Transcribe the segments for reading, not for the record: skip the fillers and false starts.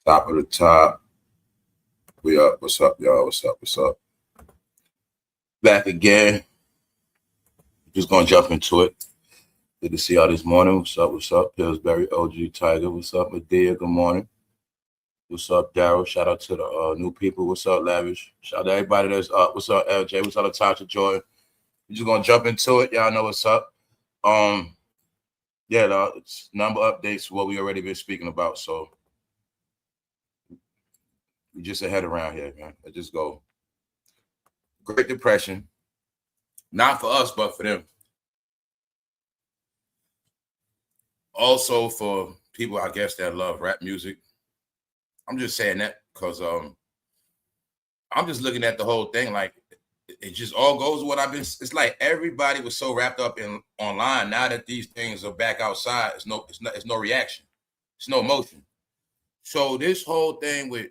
Top of the top. We up. What's up, y'all? What's up? What's up? Back again. Just gonna jump into it. Good to see y'all this morning. What's up? What's up? Pillsbury, OG Tiger. What's up, Medea? Good morning. What's up, Daryl? Shout out to the new people. What's up, Lavish? Shout out to everybody that's up. What's up, LJ? What's up, Natasha Joy? We're just gonna jump into it. Y'all know what's up. Yeah, it's number updates, what we already been speaking about. So we just ahead around here, man. Let's just go. Great Depression. Not for us, but for them. Also for people, I guess, that love rap music. I'm just saying that because I'm just looking at the whole thing like it just all goes with what I've been. It's like everybody was so wrapped up in online. Now that these things are back outside, it's no reaction. It's no emotion. So this whole thing with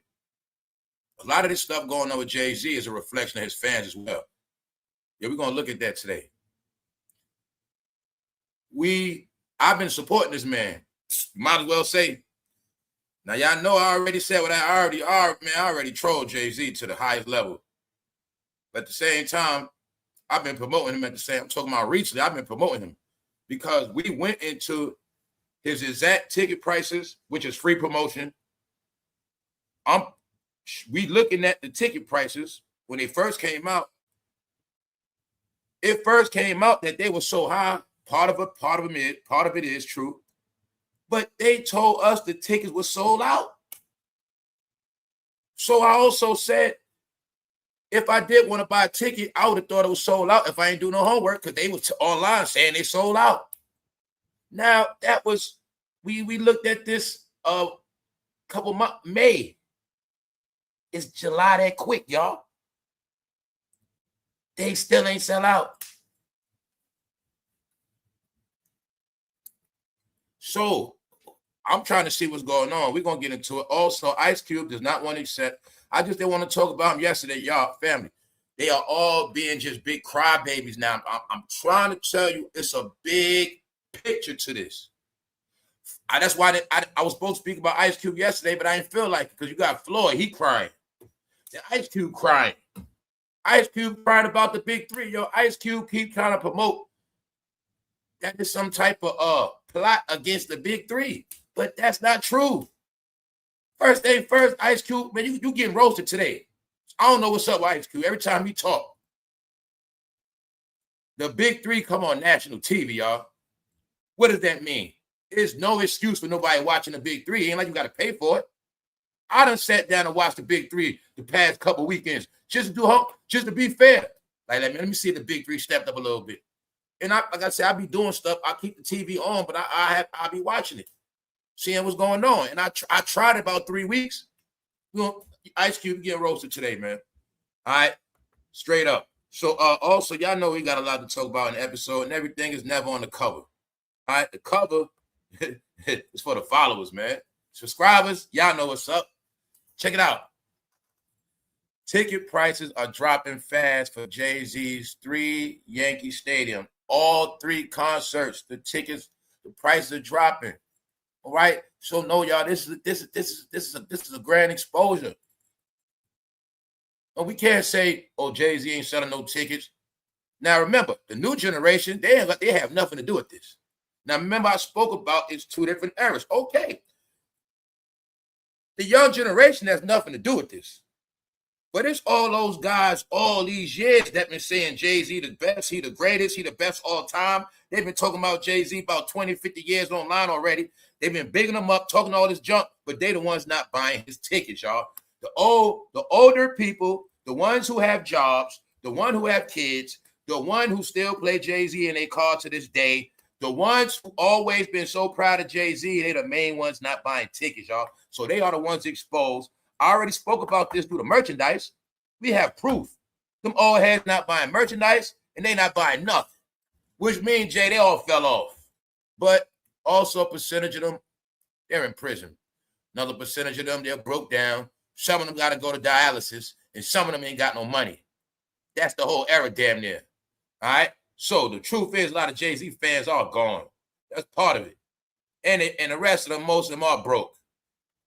a lot of this stuff going on with Jay-Z is a reflection of his fans as well. Yeah, we're gonna look at that today. I've been supporting this man. Might as well say. Now y'all know I already said what I already trolled Jay-Z to the highest level. But at the same time, I've been promoting him I'm talking about recently, I've been promoting him because we went into his exact ticket prices, which is free promotion. We looking at the ticket prices when they first came out. It first came out that they were so high. Part of it is true. But they told us the tickets were sold out. So I also said, if I did want to buy a ticket, I would have thought it was sold out if I ain't do no homework because they was online saying they sold out. Now, that was, we looked at this couple months, May. It's July that quick, y'all. They still ain't sell out. So I'm trying to see what's going on. We're going to get into it. Also, Ice Cube does not want to accept. I just didn't want to talk about him yesterday, y'all, family. They are all being just big crybabies now. I'm trying to tell you, it's a big picture to this. That's why I was supposed to speak about Ice Cube yesterday, but I didn't feel like it because you got Floyd. He crying. The Ice Cube crying. Ice Cube crying about the BiG3. Yo, Ice Cube keep trying to promote that is some type of plot against the BiG3, but that's not true. First thing first, Ice Cube, man, you getting roasted today. I don't know what's up with Ice Cube. Every time he talk, the BiG3 come on national TV, y'all. What does that mean? There's no excuse for nobody watching the BiG3. It ain't like you got to pay for it. I done sat down and watched the BiG3 the past couple weekends just to be fair. Like, let me see if the BiG3 stepped up a little bit. And like I said, I be doing stuff. I keep the TV on, but I be watching it, seeing what's going on. And I tried it about 3 weeks. Ice Cube getting roasted today, man. All right, straight up. So also, y'all know we got a lot to talk about in the episode, and everything is never on the cover. All right, the cover is for the followers, man. Subscribers, y'all know what's up. Check it out. Ticket prices are dropping fast for Jay-Z's 3 Yankee Stadium. All 3 concerts, the prices are dropping. All right. So no, y'all, this is a grand exposure. But we can't say, oh, Jay-Z ain't selling no tickets. Now remember, the new generation, they have nothing to do with this. Now remember, I spoke about it's 2 different eras. Okay. The young generation has nothing to do with this. But it's all those guys all these years that been saying Jay-Z the best, he the greatest, he the best all time. They've been talking about Jay-Z about 20, 50 years online already. They've been bigging him up, talking all this junk, but they the ones not buying his tickets, y'all. The older people, the ones who have jobs, the one who have kids, the one who still play Jay-Z in their car to this day, the ones who always been so proud of Jay-Z, they the main ones not buying tickets, y'all. So they are the ones exposed. I already spoke about this through the merchandise. We have proof. Them old heads not buying merchandise and they not buying nothing, which means, Jay, they all fell off. But also a percentage of them, they're in prison. Another percentage of them, they're broke down. Some of them got to go to dialysis and some of them ain't got no money. That's the whole era damn near. All right? So the truth is a lot of Jay-Z fans are gone. That's part of it. And the rest of them, most of them are broke.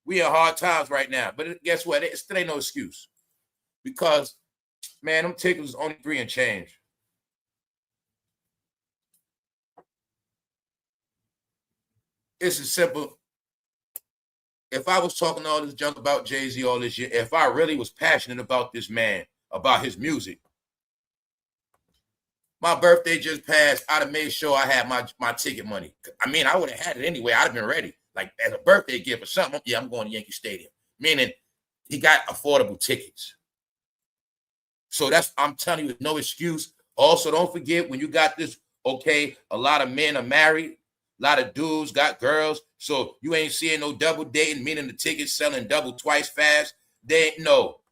We in hard times right now. But guess what? It still ain't no excuse. Because, man, them tickets was only 3 and change. It's as simple. If I was talking all this junk about Jay-Z all this year, if I really was passionate about this man, about his music, my birthday just passed, I'd have made sure I had my ticket money. I mean, I would have had it anyway. I'd have been ready. Like, as a birthday gift or something, yeah, I'm going to Yankee Stadium. Meaning, he got affordable tickets. So I'm telling you, no excuse. Also, don't forget, when you got this, okay, a lot of men are married. A lot of dudes got girls, so you ain't seeing no double dating, meaning the tickets selling double twice fast. It's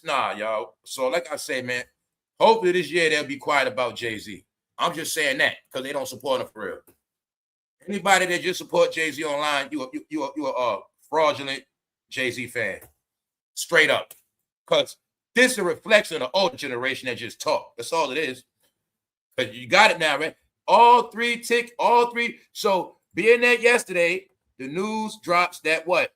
nah, y'all. So like I say, man, hopefully this year they'll be quiet about Jay-Z. I'm just saying that because they don't support him for real. Anybody that just support Jay-Z online, you a fraudulent Jay-Z fan, straight up. Because this is a reflection of the older generation that just talk. That's all it is. Because you got it now, man. All three. So being that yesterday, the news drops that what?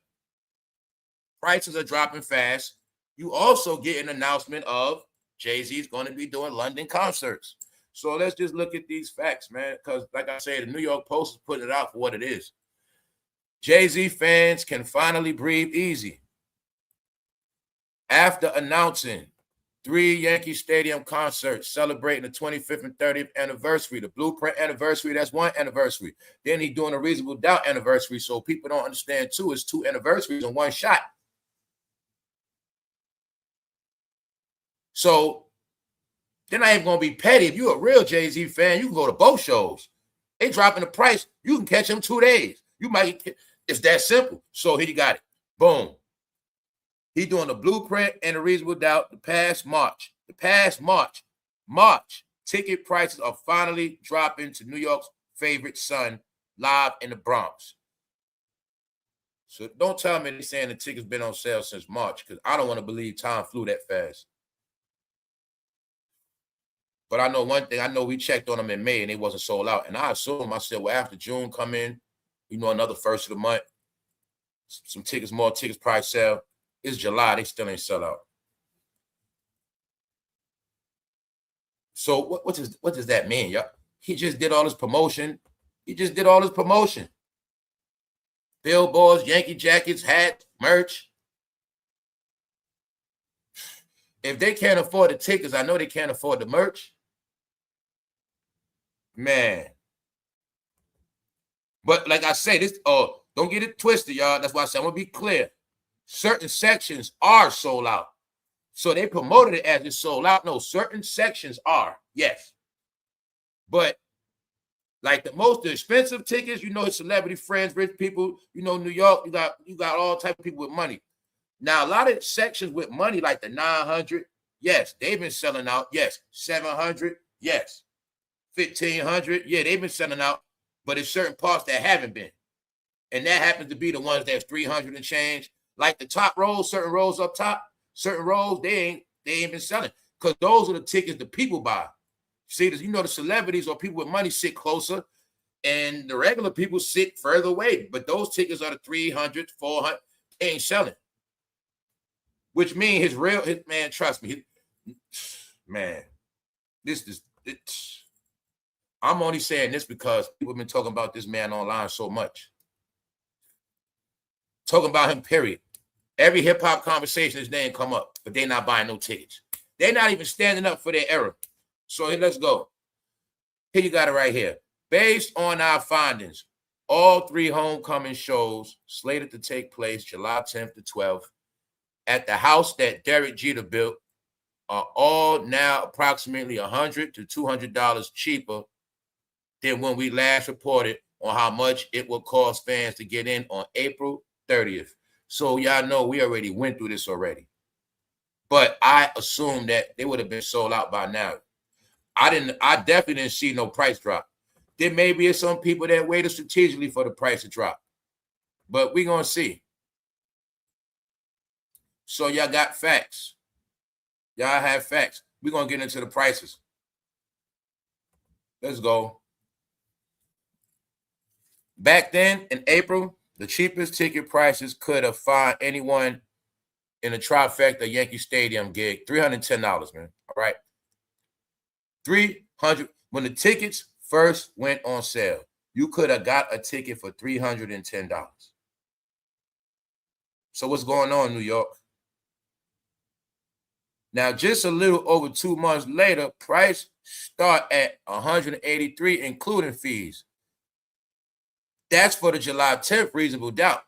Prices are dropping fast. You also get an announcement of Jay-Z's going to be doing London concerts. So let's just look at these facts, man. Because like I said, the New York Post is putting it out for what it is. Jay-Z fans can finally breathe easy after announcing 3 Yankee Stadium concerts celebrating the 25th and 30th anniversary. The Blueprint anniversary, that's one anniversary. Then he's doing a Reasonable Doubt anniversary. So people don't understand, too, it's 2 anniversaries in one shot. So they're not even going to be petty. If you're a real Jay-Z fan, you can go to both shows. They dropping the price. You can catch them 2 days. It's that simple. So here you got it. Boom. He doing the Blueprint and the Reasonable Doubt the past March. March. Ticket prices are finally dropping to New York's favorite son live in the Bronx. So don't tell me they're saying the ticket's been on sale since March, because I don't want to believe time flew that fast. But I know one thing. I know we checked on them in May and they wasn't sold out. And I said, well, after June come in, another first of the month, more tickets probably sell. It's July, they still ain't sell out. So what does that mean, y'all? He just did all his promotion. Billboards, Yankee jackets, hats, merch. If they can't afford the tickets, I know they can't afford the merch. Man. But like I say, don't get it twisted, y'all. That's why I said I'm gonna be clear. Certain sections are sold out. So they promoted it as it's sold out. No, certain sections are, yes. But like the most expensive tickets, celebrity friends, rich people, New York, you got all type of people with money. Now, a lot of sections with money, like the 900, yes, they've been selling out. Yes, 700, yes. 1,500, yeah, they've been selling out. But it's certain parts that haven't been. And that happens to be the ones that's 300 and change. Like the top rows, certain rows up top, certain rows, they ain't been selling. Because those are the tickets the people buy. See, the celebrities or people with money sit closer, and the regular people sit further away. But those tickets are the 300, 400, they ain't selling. Which means man, trust me, man, I'm only saying this because people have been talking about this man online so much. Talking about him, period. Every hip-hop conversation, his name come up, but they're not buying no tickets. They're not even standing up for their era. So here, let's go. Here you got it right here. Based on our findings, all 3 homecoming shows slated to take place July 10th to 12th at the house that Derek Jeter built are all now approximately $100 to $200 cheaper than when we last reported on how much it will cost fans to get in on April 30th. So y'all know we already went through this already. But I assumed that they would have been sold out by now. I definitely didn't see no price drop. There may be some people that waited strategically for the price to drop. But we're going to see. So y'all got facts. Y'all have facts. We're going to get into the prices. Let's go. Back then in April, The cheapest ticket prices could have found anyone in a trifecta Yankee Stadium gig, $310, man. All right. 300. When the tickets first went on sale, you could have got a ticket for $310. So what's going on, New York? Now, just a little over 2 months later, price start at $183, including fees. That's for the July 10th reasonable doubt.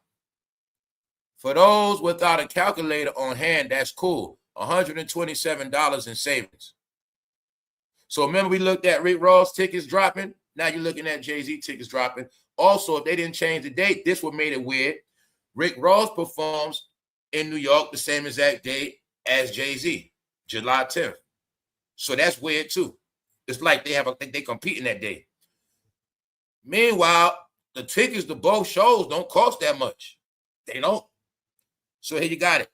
For those without a calculator on hand, that's cool. $127 in savings. So remember we looked at Rick Ross tickets dropping? Now you're looking at Jay-Z tickets dropping. Also, if they didn't change the date, this would make it weird. Rick Ross performs in New York the same exact date as Jay-Z, July 10th. So that's weird too. It's like they competing that day. Meanwhile, the tickets to both shows don't cost that much. They don't. So here you got it.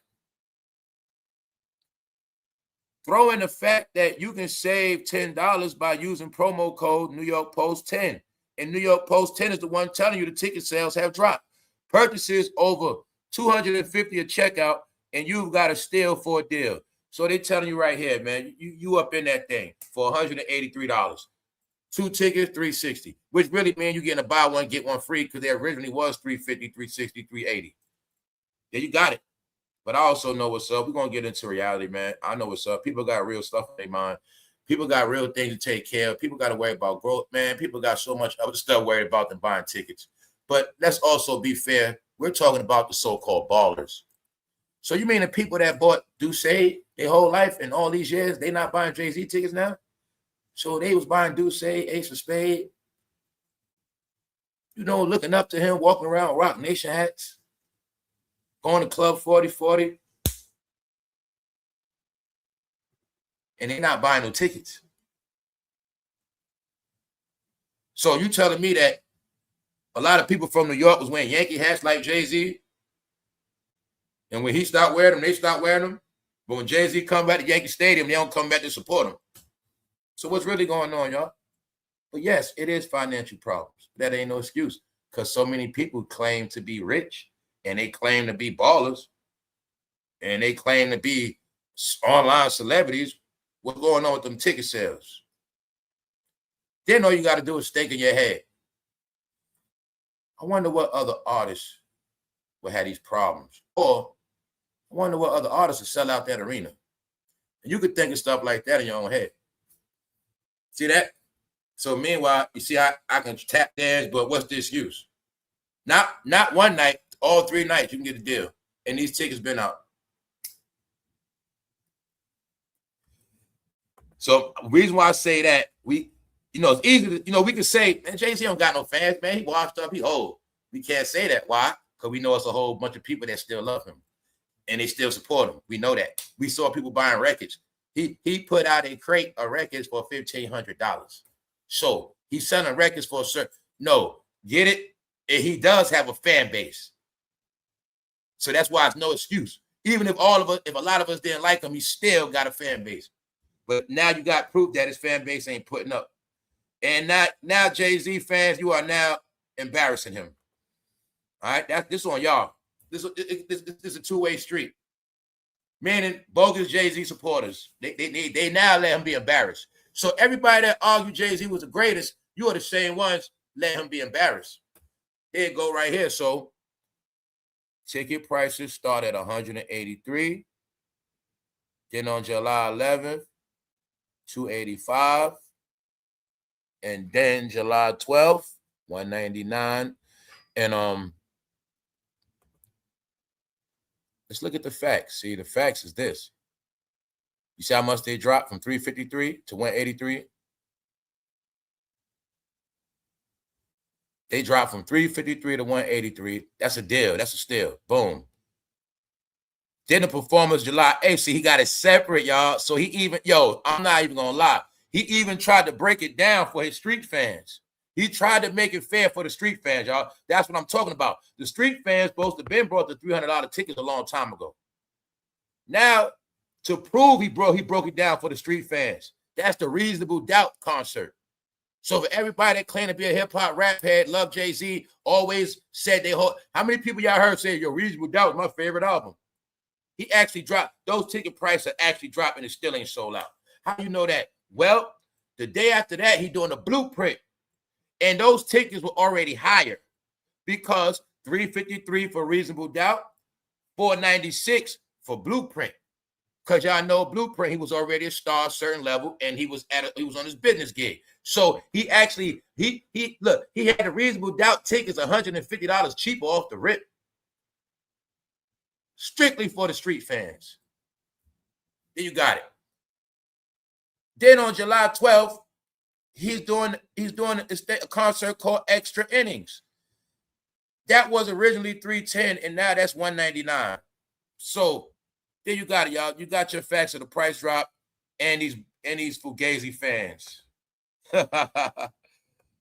Throw in the fact that you can save $10 by using promo code New York Post 10. And New York Post 10 is the one telling you the ticket sales have dropped. Purchases over $250 at checkout, and you've got a steal for a deal. So they're telling you right here, man, you up in that thing for $183. 2 tickets, $360, which really means you're getting a buy one, get one free because there originally was $350, $360, $380. Yeah, you got it. But I also know what's up. We're going to get into reality, man. I know what's up. People got real stuff in their mind. People got real things to take care of. People got to worry about growth, man. People got so much other stuff worried about than buying tickets. But let's also be fair. We're talking about the so-called ballers. So you mean the people that bought Duce their whole life and all these years, they not buying Jay-Z tickets now? So they was buying Duce, Ace of Spade, you know, looking up to him, walking around Rock Nation hats, going to Club 4040, and they're not buying no tickets. So you telling me that a lot of people from New York was wearing Yankee hats like Jay-Z, and when he stopped wearing them, they stopped wearing them, but when Jay-Z come back to Yankee Stadium, they don't come back to support him. So what's really going on, y'all? But yes, it is financial problems. That ain't no excuse because so many people claim to be rich and they claim to be ballers and they claim to be online celebrities. What's going on with them ticket sales? Then all you got to do is think in your head. I wonder what other artists will have these problems. Or I wonder what other artists will sell out that arena. And you could think of stuff like that in your own head. See that? So meanwhile, you see I can tap dance, but what's the excuse? Not one night, all 3 nights you can get a deal. And these tickets been out. So the reason why I say that, it's easy to, we can say, man, Jay-Z don't got no fans, man. He washed up, he old. We can't say that. Why? Because we know it's a whole bunch of people that still love him. And they still support him. We know that. We saw people buying records. He put out a crate of records for $1,500. So he's selling records for a certain. No, get it? And he does have a fan base. So that's why it's no excuse. Even if a lot of us didn't like him, he still got a fan base. But now you got proof that his fan base ain't putting up. And now Jay-Z fans, you are now embarrassing him. All right, this on y'all. This is a two-way street. Meaning bogus Jay-Z supporters, they now let him be embarrassed. So everybody that argued Jay-Z was the greatest, you are the same ones let him be embarrassed. Here it go right here. So ticket prices start at $183. Then on July 11th, $285. And then July 12th, $199. And let's look at the facts. See, the facts is this. You see how much they dropped from 353 to 183? They dropped from 353 to 183. That's a deal. That's a steal. Boom. Then the performance July 8th. See, he got it separate, y'all. So he even, I'm not even going to lie. He even tried to break it down for his street fans. He tried to make it fair for the street fans, y'all. That's what I'm talking about. The street fans supposed to have been brought the $300 tickets a long time ago. Now, to prove he broke it down for the street fans. That's the Reasonable Doubt concert. So for everybody that claim to be a hip-hop rap head, love Jay-Z, always said they hold. How many people y'all heard say, yo, Reasonable Doubt was my favorite album? He actually dropped. Those ticket prices are actually dropping and still ain't sold out. How do you know that? Well, the day after that, he doing a Blueprint. And those tickets were already higher because $353 for Reasonable Doubt, $496 for Blueprint. Because y'all know Blueprint, he was already a star, a certain level, and he was on his business gig. So he actually, he had the Reasonable Doubt tickets $150 cheaper off the rip. Strictly for the street fans. There you got it. Then on July 12th, he's doing a concert called Extra Innings. That was originally $310, and now that's $199. So there you got it, y'all. You got your facts of the price drop and these Fugazi fans.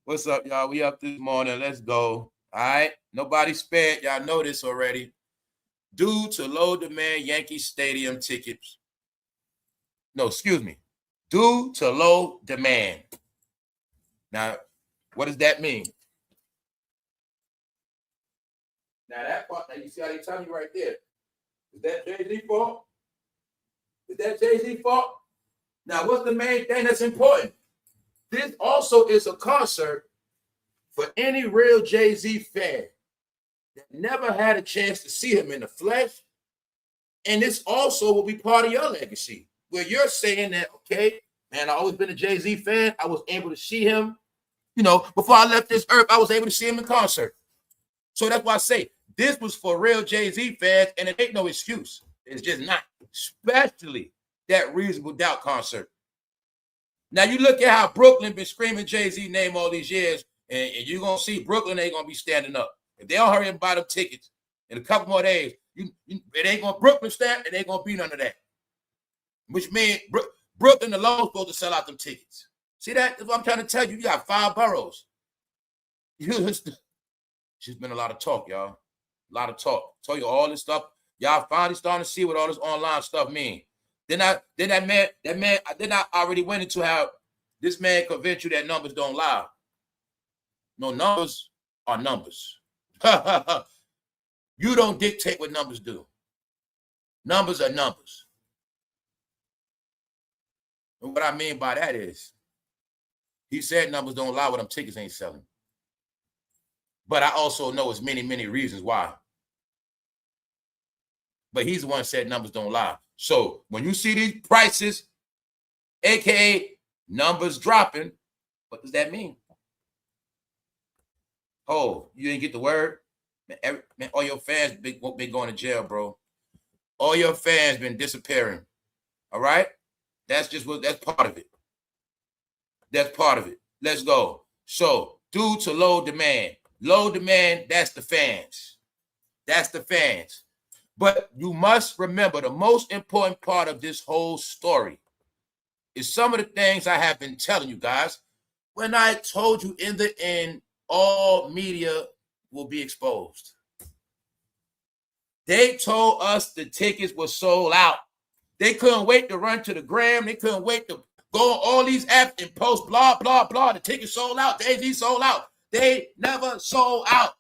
What's up, y'all? We up this morning. Let's go. All right. Nobody spared. Y'all know this already. Due to low demand Yankee Stadium tickets. No, excuse me. Due to low demand. Now, what does that mean? Now that part, now you see how they tell you right there. Is that Jay-Z fault? Is that Jay-Z fault? Now, what's the main thing that's important? This also is a concert for any real Jay-Z fan that never had a chance to see him in the flesh. And this also will be part of your legacy, where you're saying that, okay, man, I've always been a Jay-Z fan. I was able to see him, before I left this earth, I was able to see him in concert. So that's why I say this was for real Jay-Z fans, and it ain't no excuse. It's just not, especially that Reasonable Doubt concert. Now, you look at how Brooklyn been screaming Jay-Z name all these years, and you're going to see Brooklyn ain't going to be standing up. If they don't hurry up and buy them tickets in a couple more days, it ain't going to Brooklyn stand, it ain't going to be none of that. Which means Brooklyn alone supposed to sell out them tickets. See that? That's what I'm trying to tell you. You got 5 boroughs. It's just been a lot of talk, y'all. A lot of talk. Tell you all this stuff. Y'all finally starting to see what all this online stuff mean. Then I already went into how this man convinced you that numbers don't lie. No, numbers are numbers. You don't dictate what numbers do. Numbers are numbers. And what I mean by that is, he said numbers don't lie, what them tickets ain't selling. But I also know it's many, many reasons why. But he's the one that said numbers don't lie. So when you see these prices, aka numbers dropping, what does that mean? Oh, you didn't get the word? Man, all your fans been going to jail, bro. All your fans been disappearing. All right? That's part of it. That's part of it. Let's go. So, due to low demand. Low demand, that's the fans. That's the fans. But you must remember the most important part of this whole story is some of the things I have been telling you guys. When I told you in the end, all media will be exposed. They told us the tickets were sold out. They couldn't wait to run to the gram. They couldn't wait to go on all these apps and post blah, blah, blah. The tickets sold out. Jay-Z sold out. They never sold out.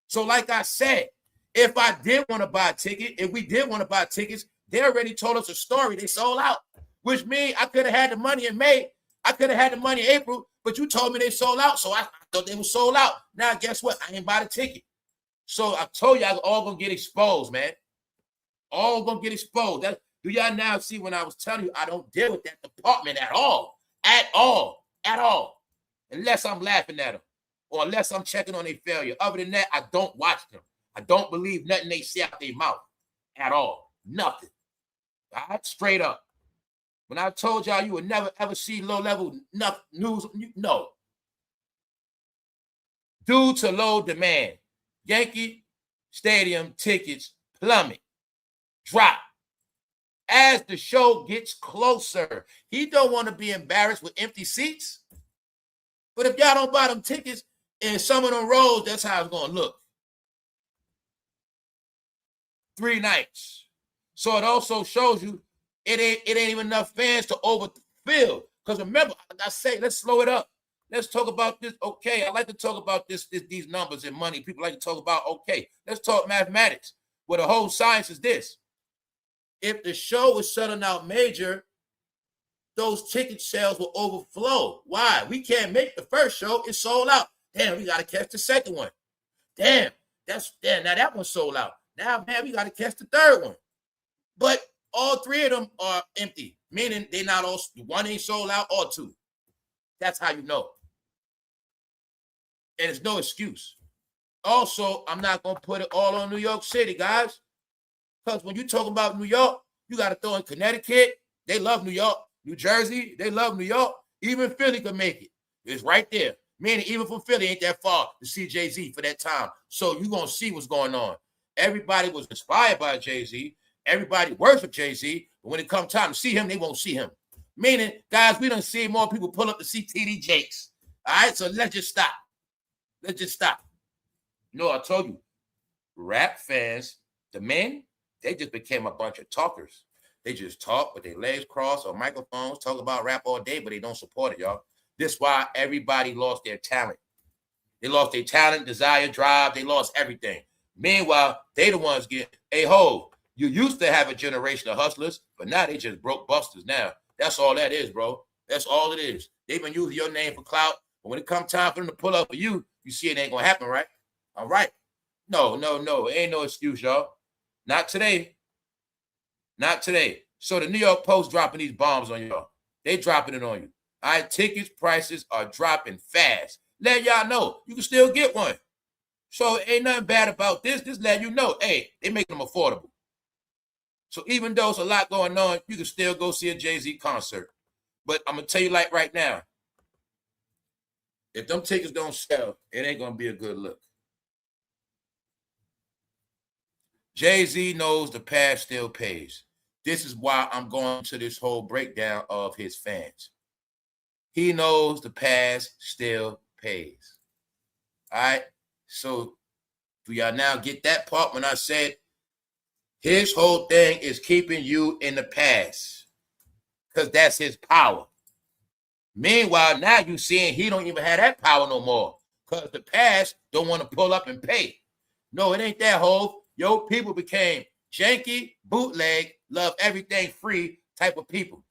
So like I said, if I did want to buy a ticket, if we did want to buy tickets, they already told us a story. They sold out, which means I could have had the money in May. I could have had the money in April, but you told me they sold out, so I thought they were sold out. Now, guess what? I ain't buy the ticket. So I told you I was all going to get exposed, man. All going to get exposed. Do y'all now see when I was telling you I don't deal with that department at all? At all. At all. Unless I'm laughing at them or unless I'm checking on their failure. Other than that, I don't watch them. I don't believe nothing they say out their mouth at all. Nothing. All right? Straight up. When I told y'all you would never, ever see low-level news, no. Due to low demand, Yankee Stadium tickets plummet, drop. As the show gets closer, he don't want to be embarrassed with empty seats. But if y'all don't buy them tickets in some of them rows, that's how it's going to look. 3 nights. So it also shows you it ain't even enough fans to overfill. Because remember, like I say, let's slow it up. Let's talk about this. Okay, I like to talk about these numbers and money. People like to talk about, okay, let's talk mathematics. Well, the whole science is this. If the show was selling out major, those ticket sales will overflow. Why? We can't make the first show. It's sold out. Damn, we got to catch the second one. Damn, now that one's sold out. Now, man, we got to catch the third one. But all three of them are empty, meaning they not all, one ain't sold out or two. That's how you know. And it's no excuse. Also, I'm not going to put it all on New York City, guys. Because when you talk about New York, you got to throw in Connecticut. They love New York. New Jersey, they love New York. Even Philly can make it. It's right there. Meaning even from Philly ain't that far to see Jay-Z for that time. So you're going to see what's going on. Everybody was inspired by Jay-Z. Everybody worshiped Jay-Z. But when it comes time to see him, they won't see him. Meaning, guys, we don't see more people pull up to see TD Jakes. All right, so let's just stop. Let's just stop. You know, I told you, rap fans, the men, they just became a bunch of talkers. They just talk with their legs crossed on microphones, talk about rap all day, but they don't support it, y'all. This is why everybody lost their talent. They lost their talent, desire, drive. They lost everything. Meanwhile, they the ones get, hey, ho, you used to have a generation of hustlers, but now they just broke busters now. That's all that is, bro. That's all it is. They've been using your name for clout, but when it comes time for them to pull up for you, you see it ain't going to happen, right? All right. No. It ain't no excuse, y'all. Not today. Not today. So the New York Post dropping these bombs on y'all. They dropping it on you. All right, tickets prices are dropping fast. Let y'all know you can still get one. So ain't nothing bad about this. Just let you know, hey, they make them affordable. So even though it's a lot going on, you can still go see a Jay-Z concert. But I'm going to tell you like right now, if them tickets don't sell, it ain't going to be a good look. Jay-Z knows the past still pays. This is why I'm going to this whole breakdown of his fans. He knows the past still pays. All right? So do y'all now get that part when I said his whole thing is keeping you in the past because that's his power. Meanwhile, now you seeing he don't even have that power no more because the past don't want to pull up and pay. No, it ain't that, Hov. Yo, people became janky, bootleg, love everything free type of people.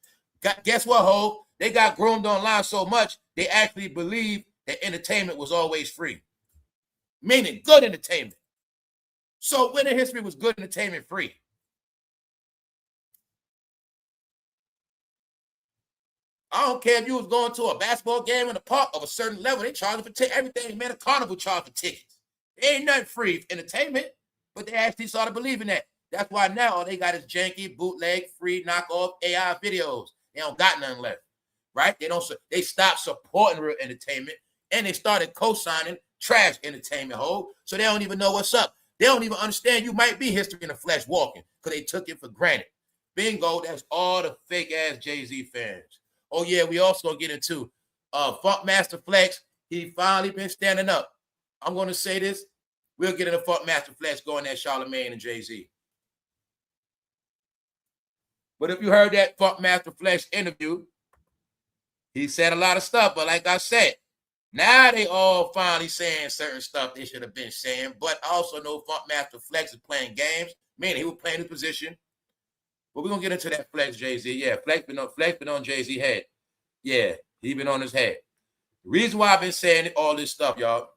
Guess what, Hov? They got groomed online so much, they actually believe that entertainment was always free. Meaning good entertainment. So when in history was good entertainment free? I don't care if you was going to a basketball game in the park of a certain level, they charge for everything, man. A carnival charge for tickets. It ain't nothing free entertainment, but they actually started believing that. That's why now all they got is janky, bootleg, free, knockoff AI videos. They don't got nothing left, right? They stopped supporting real entertainment and they started co-signing trash entertainment, so they don't even know what's up. They don't even understand you might be history in the flesh walking because they took it for granted. Bingo, that's all the fake-ass Jay-Z fans. Oh, yeah, we also going to get into Funk Master Flex. He finally been standing up. I'm going to say this. We'll get into Funk Master Flex going at Charlamagne and Jay-Z. But if you heard that Funk Master Flex interview, he said a lot of stuff. But like I said, now they all finally saying certain stuff they should have been saying. But I also know Funk Master Flex is playing games. Meaning he was playing his position. But we're going to get into that Flex Jay-Z. Yeah, Flex been on Jay-Z's head. Yeah, he been on his head. The reason why I've been saying all this stuff, y'all,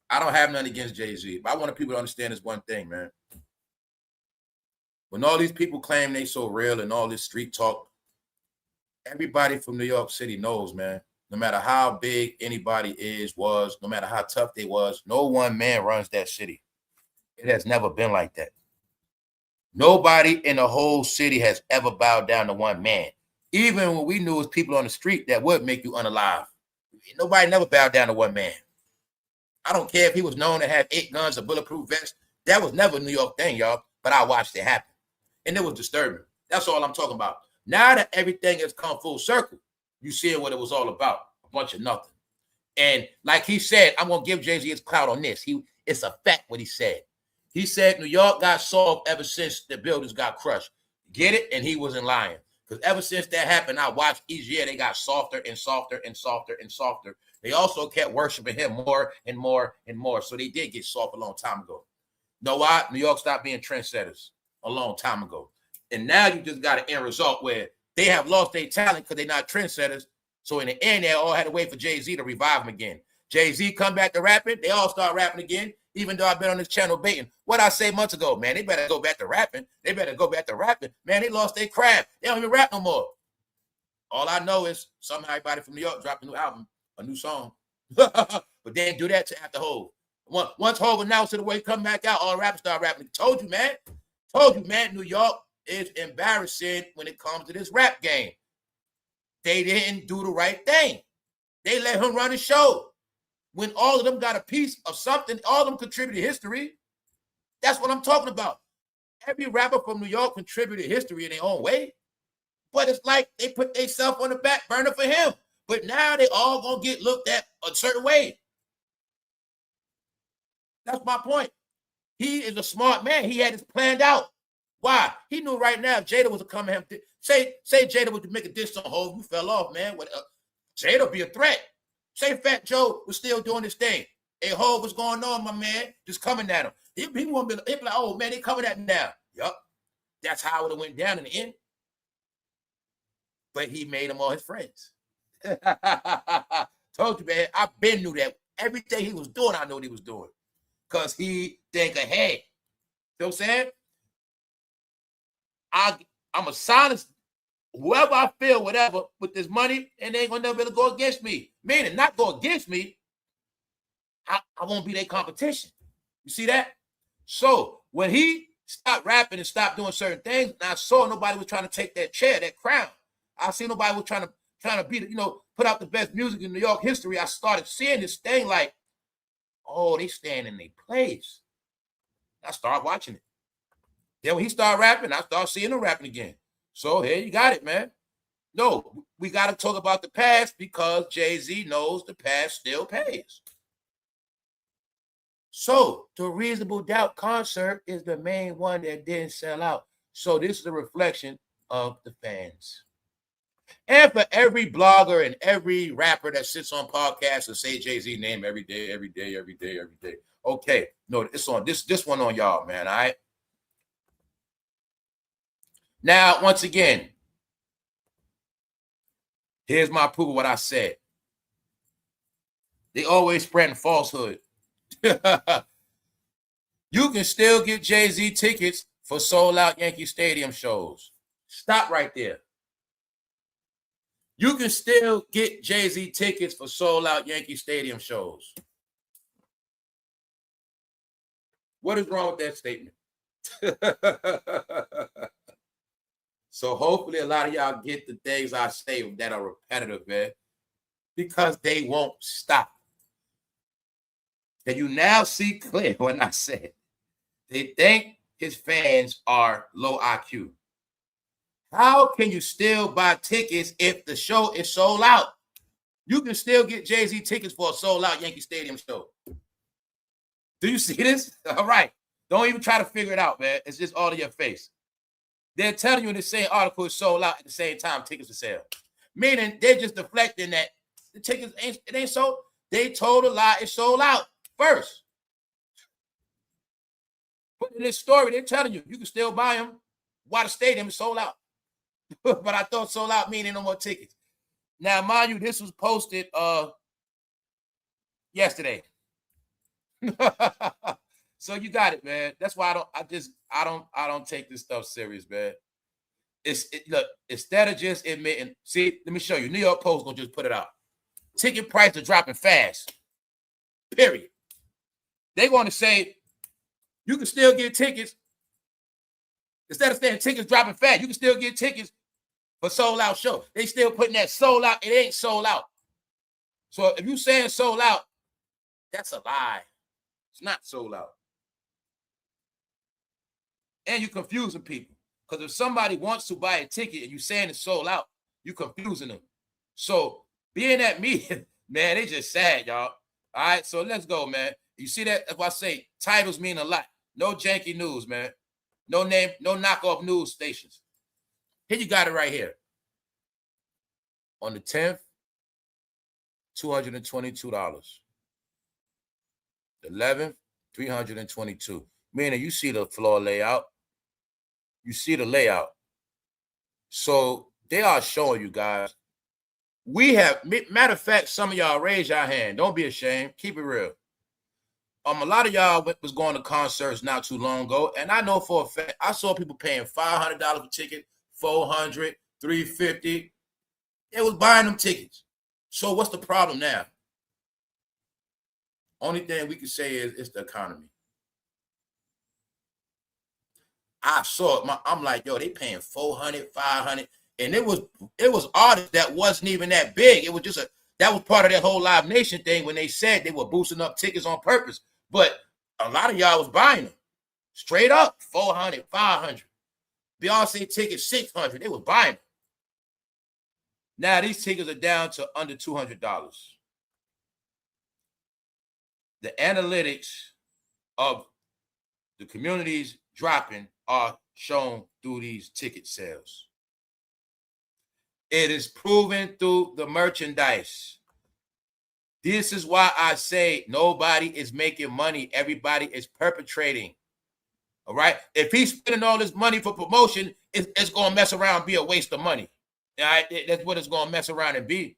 I don't have nothing against Jay-Z. But I want people to understand this one thing, man. When all these people claim they so real and all this street talk, everybody from New York City knows, man. No matter how big anybody was, no matter how tough they was, no one man runs that city. It has never been like that. Nobody in the whole city has ever bowed down to one man. Even when we knew it was people on the street that would make you unalive. Nobody never bowed down to one man. I don't care if he was known to have 8 guns, a bulletproof vest. That was never a New York thing, y'all. But I watched it happen. And it was disturbing. That's all I'm talking about. Now that everything has come full circle, you see what it was all about. A bunch of nothing. And like he said, I'm going to give Jay-Z his clout on this. It's a fact what he said. He said New York got solved ever since the buildings got crushed. Get it? And he wasn't lying. Because ever since that happened, I watched each year they got softer and softer and softer and softer. They also kept worshiping him more and more and more. So they did get soft a long time ago. Know why? New York stopped being trendsetters a long time ago. And now you just got an end result where they have lost their talent because they're not trendsetters. So in the end, they all had to wait for Jay-Z to revive them again. Jay-Z come back to rapping. They all start rapping again, even though I've been on this channel baiting. What I say months ago, man, they better go back to rapping. They better go back to rapping. Man, they lost their craft. They don't even rap no more. All I know is somehow everybody from New York dropped a new album, a new song. But they didn't do that to after Hov. Once Hov announced it the way he come back out, all the rappers start rapping. Told you, man, New York is embarrassing when it comes to this rap game. They didn't do the right thing. They let him run the show. When all of them got a piece of something, all of them contributed history. That's what I'm talking about. Every rapper from New York contributed history in their own way. But it's like they put themselves on the back burner for him. But now they all gonna get looked at a certain way. That's my point. He is a smart man. He had this planned out. Why? He knew right now if Jada was to come to him, say Jada was to make a diss on Hov, you fell off, man. Jada would be a threat. Say fatjoe was still doing this thing. Hey, Hov, what's going on, my man? Just coming at him. He won't be like, oh, man, they coming at me now. Yup. That's how it would have went down in the end. But he made them all his friends. Told you, man, I've been knew that. Everything he was doing, I know what he was doing. Because he think ahead. You know what I'm saying? I'm a silence whoever I feel, whatever, with this money, and they ain't gonna never be able to go against me. Meaning, not go against me, I won't be their competition. You see that? So when he stopped rapping and stopped doing certain things, and I saw nobody was trying to take that chair, that crown. I see nobody was trying to be, put out the best music in New York history. I started seeing this thing like, oh, they stand in their place. I started watching it. Then when he started rapping, I started seeing him rapping again. So here you got it, man. No, we got to talk about the past because Jay-Z knows the past still pays. So the Reasonable Doubt concert is the main one that didn't sell out. So this is a reflection of the fans. And for every blogger and every rapper that sits on podcasts and say Jay-Z name every day. Okay, no, it's on this one on y'all, man. All right. Now, once again, here's my proof of what I said. They always spreading falsehood. You can still get Jay-Z tickets for sold-out Yankee Stadium shows. Stop right there. You can still get Jay-Z tickets for sold-out Yankee Stadium shows. What is wrong with that statement? So hopefully a lot of y'all get the things I say that are repetitive, man, because they won't stop. And you now see clear when I said they think his fans are low IQ. How can you still buy tickets if the show is sold out? You can still get Jay-Z tickets for a sold-out Yankee Stadium show. Do you see this? All right. Don't even try to figure it out, man. It's just all in your face. They're telling you in the same article it's sold out at the same time tickets are sale. Meaning they're just deflecting that the tickets ain't sold. They told a lie, it's sold out first. But in this story, they're telling you can still buy them while the stadium is sold out. But I thought sold out meaning no more tickets. Now, mind you, this was posted yesterday. So you got it, man. That's why I don't take this stuff serious, man. Look, instead of just admitting, see, let me show you. New York Post gonna just put it out. Ticket prices are dropping fast. Period. They want to say you can still get tickets. Instead of saying tickets dropping fast, you can still get tickets for sold out show. They still putting that sold out. It ain't sold out. So if you saying sold out, that's a lie. It's not sold out. And you're confusing people. Because if somebody wants to buy a ticket and you're saying it's sold out, you're confusing them. So being at me, man, they just sad, y'all. All right, so let's go, man. You see that? That's why I say titles mean a lot. No janky news, man. No name, no knockoff news stations. Here you got it right here. On the 10th, $222. The 11th, $322. Meaning you see the floor layout. You see the layout. So they are showing you guys. We have, matter of fact, some of y'all raise your hand. Don't be ashamed. Keep it real. A lot of y'all was going to concerts not too long ago, and I know for a fact I saw people paying $500 a ticket, $400, $350. They was buying them tickets. So what's the problem now? Only thing we can say is it's the economy. I saw it. I'm like, yo, they paying $400, $500, and it was artists that wasn't even that big. It was just that was part of that whole Live Nation thing when they said they were boosting up tickets on purpose. But a lot of y'all was buying them straight up, $400, $500. Beyonce tickets $600. They was buying them. Now these tickets are down to under $200. The analytics of the communities dropping are shown through these ticket sales. It is proven through the merchandise. This is why I say nobody is making money. Everybody is perpetrating. All right. If he's spending all this money for promotion, it's going to mess around and be a waste of money. All right. That's what it's going to mess around and be.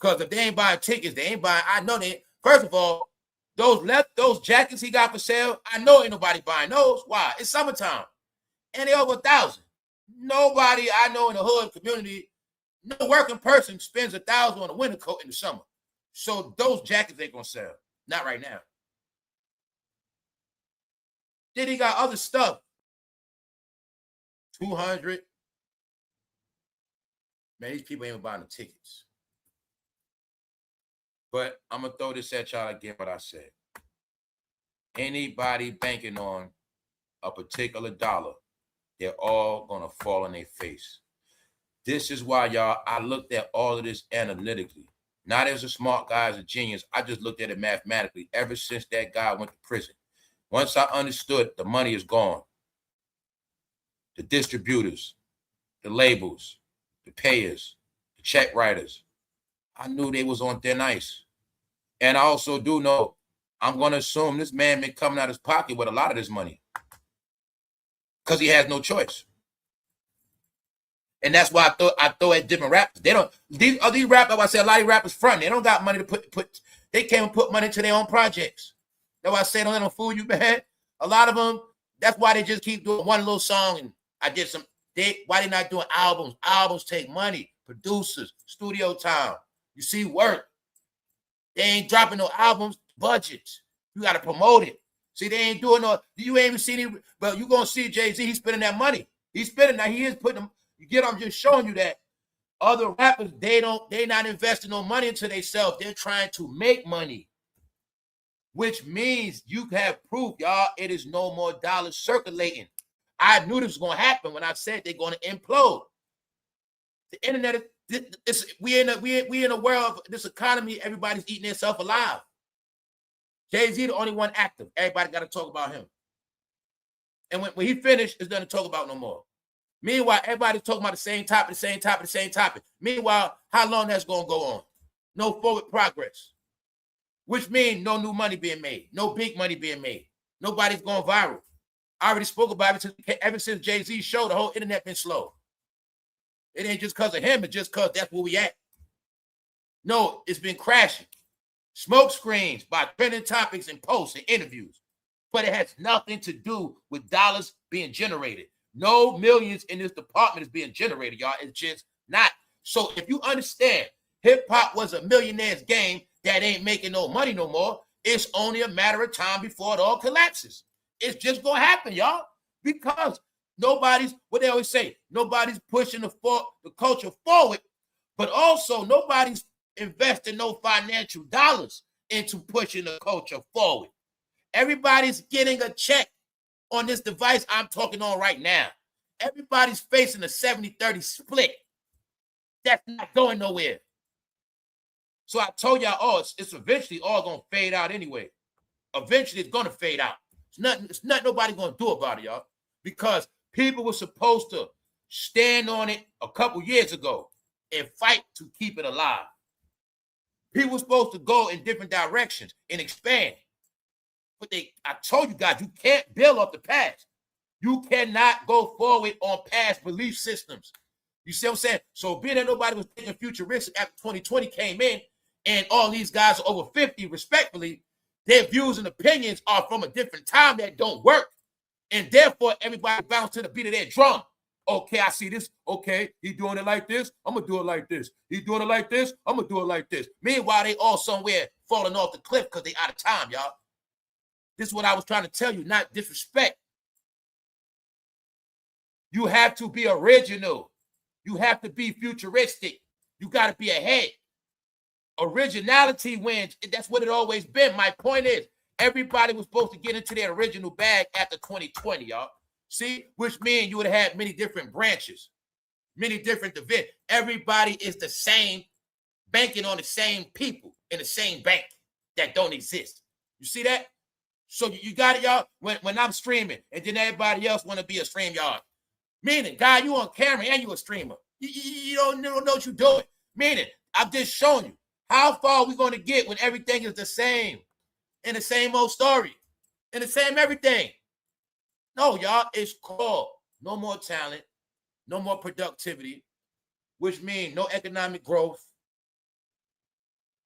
Because if they ain't buying tickets, they ain't buying. I know they, first of all, those jackets he got for sale, I know ain't nobody buying those. Why? It's summertime. And they over 1,000. Nobody I know in the hood community, no working person spends 1,000 on a winter coat in the summer. So those jackets ain't gonna sell. Not right now. Then he got other stuff. 200. Man, these people ain't buying the tickets. But I'm gonna throw this at y'all again, what I said. Anybody banking on a particular dollar, they're all gonna fall on their face. This is why, y'all, I looked at all of this analytically. Not as a smart guy, as a genius. I just looked at it mathematically ever since that guy went to prison. Once I understood the money is gone, the distributors, the labels, the payers, the check writers, I knew they was on thin ice. And I also do know, I'm going to assume this man been coming out of his pocket with a lot of this money because he has no choice. And that's why I throw at different rappers. They don't, these rappers, I say a lot of rappers front, they don't got money to put, they can't even put money into their own projects. That's why I say don't let them fool you, man. A lot of them, that's why they just keep doing one little song and I did some, why they not doing albums? Albums take money, producers, studio time. You see work. They ain't dropping no albums, budgets. You got to promote it. See, they ain't doing no, you ain't even seen it, but you going to see jayz, he's spending that money. He's spending, now he is putting them, you get, I'm just showing you that other rappers, they not investing no money into themselves. They're trying to make money, which means you have proof, y'all, it is no more dollars circulating. I knew this was going to happen when I said they're going to implode. The internet, we in a world of this economy, everybody's eating themselves alive. Jayz the only one active. Everybody got to talk about him. And when he finished, it's nothing to talk about no more. Meanwhile, everybody's talking about the same topic. Meanwhile, how long that's going to go on? No forward progress. Which means no new money being made. No big money being made. Nobody's going viral. I already spoke about it ever since Jayz's show, the whole internet been slow. It ain't just because of him, it's just because that's where we at. No, it's been crashing. Smoke screens by trending topics and posts and interviews. But it has nothing to do with dollars being generated. No millions in this department is being generated, y'all. It's just not. So if you understand, hip-hop was a millionaire's game that ain't making no money no more, it's only a matter of time before it all collapses. It's just going to happen, y'all, because nobody's, what they always say, nobody's pushing the culture forward, but also nobody's investing no financial dollars into pushing the culture forward. Everybody's getting a check on this device I'm talking on right now. Everybody's facing a 70-30 split. That's not going nowhere. So I told y'all, it's eventually all going to fade out anyway. Eventually it's going to fade out. It's nothing nobody going to do about it, y'all, because people were supposed to stand on it a couple years ago. and fight to keep it alive. People were supposed to go in different directions and expand. But I told you guys, you can't build off the past. You cannot go forward on past belief systems. You see what I'm saying? So being that nobody was taking futuristic after 2020 came in, and all these guys are over 50, respectfully, their views and opinions are from a different time that don't work. And therefore, everybody bounce to the beat of their drum. Okay, I see this. Okay, he doing it like this. I'm going to do it like this. He doing it like this. I'm going to do it like this. Meanwhile, they all somewhere falling off the cliff because they out of time, y'all. This is what I was trying to tell you, not disrespect. You have to be original. You have to be futuristic. You got to be ahead. Originality wins. That's what it always been. My point is, everybody was supposed to get into their original bag after 2020, y'all. See, which means you would have had many different branches, many different divisions. Everybody is the same, banking on the same people in the same bank that don't exist. You see that? So you got it, y'all? When I'm streaming, and then everybody else want to be a StreamYard. Meaning, guy, you on camera and you a streamer. You don't know what you're doing. Meaning, I'm just showing you how far we're going to get when everything is the same, in the same old story, in the same everything. No, y'all, it's called no more talent, no more productivity, which means no economic growth.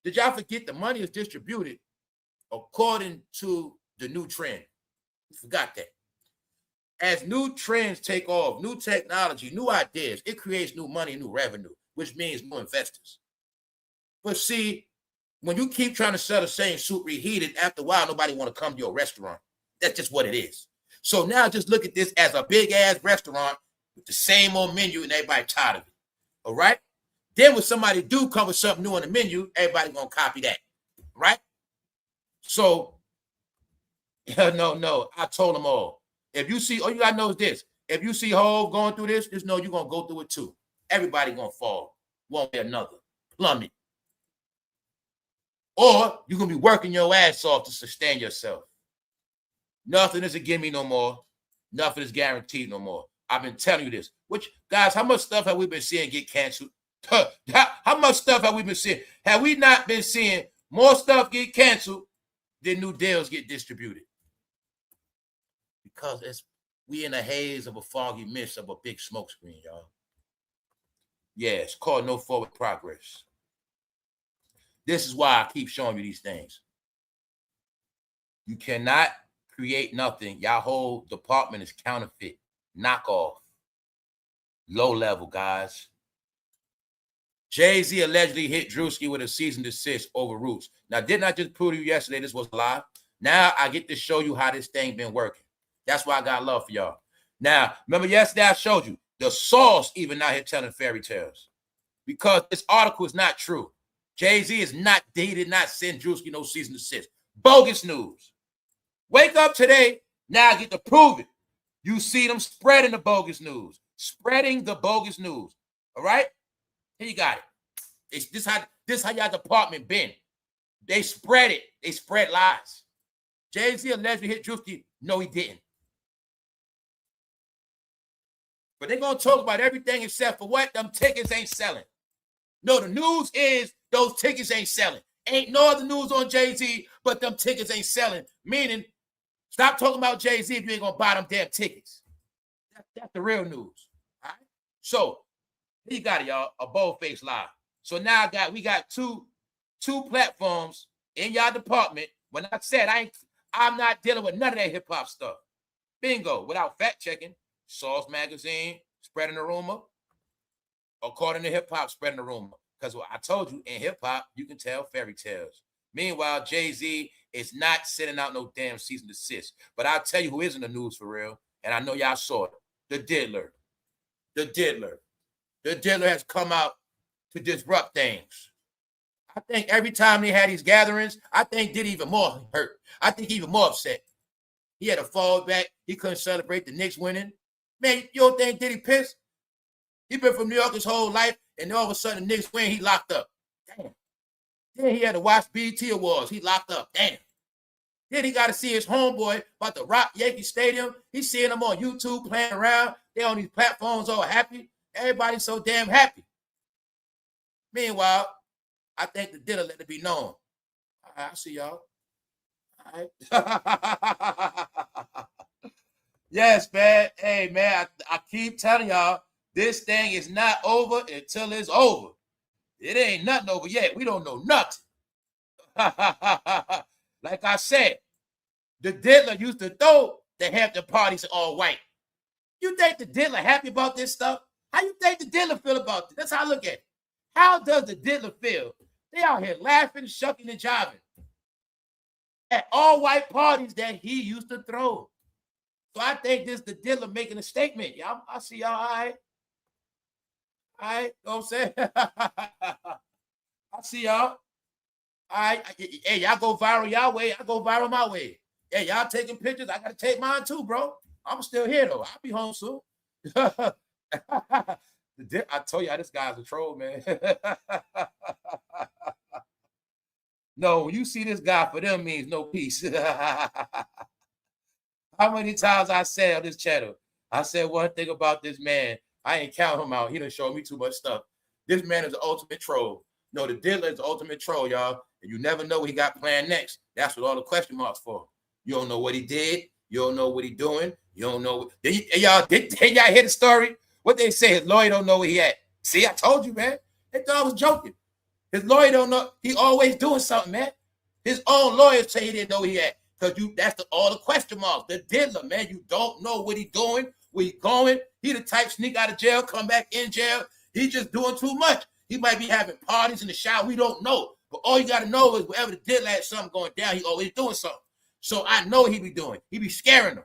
Did y'all forget the money is distributed according to the new trend? You forgot that. As new trends take off, new technology, new ideas, it creates new money, new revenue, which means new investors. But see, when you keep trying to sell the same soup reheated, after a while, nobody want to come to your restaurant. That's just what it is. So now just look at this as a big-ass restaurant with the same old menu and everybody tired of it. All right? Then when somebody do come with something new on the menu, everybody going to copy that. Right? So, no, I told them all. If you see, all you got to know is this. If you see Hov going through this, just know you're going to go through it too. Everybody going to fall one way or another. Plummet. Or you're going to be working your ass off to sustain yourself. Nothing is a gimme no more. Nothing is guaranteed no more. I've been telling you this. Which, guys, how much stuff have we been seeing get canceled? How much stuff have we been seeing? Have we not been seeing more stuff get canceled than new deals get distributed? Because we in a haze of a foggy mist of a big smoke screen, y'all. Yeah, it's called no forward progress. This is why I keep showing you these things. You cannot create nothing. Y'all whole department is counterfeit, knockoff, low level, guys. Jay-Z allegedly hit Druski with a cease and desist over Roots. Now, didn't I just prove to you yesterday this was a lie? Now I get to show you how this thing been working. That's why I got love for y'all. Now, remember yesterday I showed you the source even out here telling fairy tales. Because this article is not true. Jay-Z is not, he did not send Druski no cease and desist. Bogus news. Wake up today, now I get to prove it. You see them spreading the bogus news. Spreading the bogus news. All right? Here you got it. This how y'all department been. They spread it. They spread lies. Jay-Z allegedly hit Druski. No, he didn't. But they're going to talk about everything except for what? Them tickets ain't selling. No, the news is those tickets ain't selling. Ain't no other news on Jay-Z, but them tickets ain't selling. Meaning, stop talking about Jay-Z if you ain't going to buy them damn tickets. That's the real news. All right? So, here you got it, y'all. A bold-faced lie. So now we got two platforms in y'all department. When I said I'm not dealing with none of that hip-hop stuff. Bingo. Without fact-checking. Source Magazine spreading the rumor. According to hip-hop, spreading the rumor. Because what I told you, in hip-hop, you can tell fairy tales. Meanwhile, Jay-Z is not sending out no damn cease and desist. But I'll tell you who is in the news for real, and I know y'all saw it. The Diddler. The Diddler. The Diddler has come out to disrupt things. I think every time they had these gatherings, I think Diddy even more hurt. I think even more upset. He had a fall back. He couldn't celebrate the Knicks winning. Man, you don't think Diddy pissed? He been from New York his whole life, and all of a sudden the Knicks win, he locked up. Damn. Then he had to watch BET Awards. He locked up. Damn. Then he got to see his homeboy about to rock Yankee Stadium. He's seeing them on YouTube playing around. They on these platforms all happy. Everybody's so damn happy. Meanwhile, I think the dealer let it be known. All right, I see y'all. All right. Yes, man. Hey, man, I keep telling y'all, this thing is not over until it's over. It ain't nothing over yet. We don't know nothing. Like I said, the diddler used to throw the Hampton parties all white. You think the diddler happy about this stuff? How you think the diddler feel about this? That's how I look at it. How does the diddler feel? They out here laughing, shucking, and jiving at all white parties that he used to throw. So I think this is the diddler making a statement. Y'all, I see y'all. All right. All right. You know what I'm saying? I see y'all. All right. Hey, y'all go viral y'all way. I go viral my way. Hey, y'all taking pictures. I got to take mine too, bro. I'm still here, though. I'll be home soon. I told y'all this guy's a troll, man. No, when you see this guy, for them means no peace. How many times I said on this channel, I said one thing about this man. I ain't count him out. He done showed me too much stuff. This man is the ultimate troll. No, the dealer is the ultimate troll, y'all. And you never know what he got planned next. That's what all the question marks for. You don't know what he did. You don't know what he doing. You don't know. Did y'all hear the story? What they say, his lawyer don't know where he at. See, I told you, man. They thought I was joking. His lawyer don't know. He always doing something, man. His own lawyers say he didn't know where he at. Because that's all the question marks. The diddler, man, you don't know what he doing, where he going. He the type sneak out of jail, come back in jail. He just doing too much. He might be having parties in the shower. We don't know. But all you got to know is wherever the diddler has something going down, he always doing something. So I know he be doing. He be scaring them.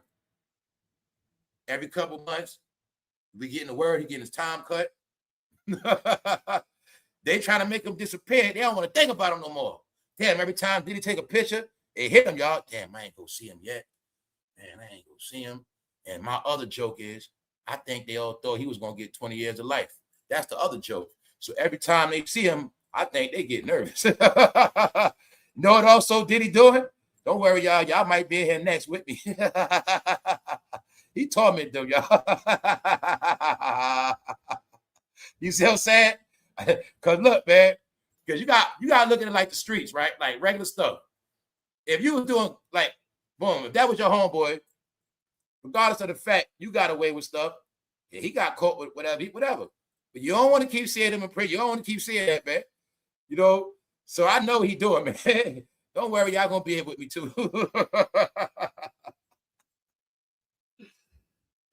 Every couple months, we getting the word, he getting his time cut. They trying to make him disappear. They don't want to think about him no more. Damn, every time did he take a picture, it hit him, y'all. Damn, I ain't go see him yet. Man, I ain't go see him. And my other joke is, I think they all thought he was going to get 20 years of life. That's the other joke. So every time they see him, I think they get nervous. You know what also did he do it? Don't worry, y'all. Y'all might be here next with me. He tormented them, y'all. You see what I'm saying? Because look, man, because you got to look at it like the streets, right? Like regular stuff. If you was doing like, boom, if that was your homeboy, regardless of the fact you got away with stuff, yeah, he got caught with whatever. But you don't want to keep seeing him in prison. You don't want to keep seeing that, man. You know, so I know he doing, man. Don't worry, y'all gonna be here with me too.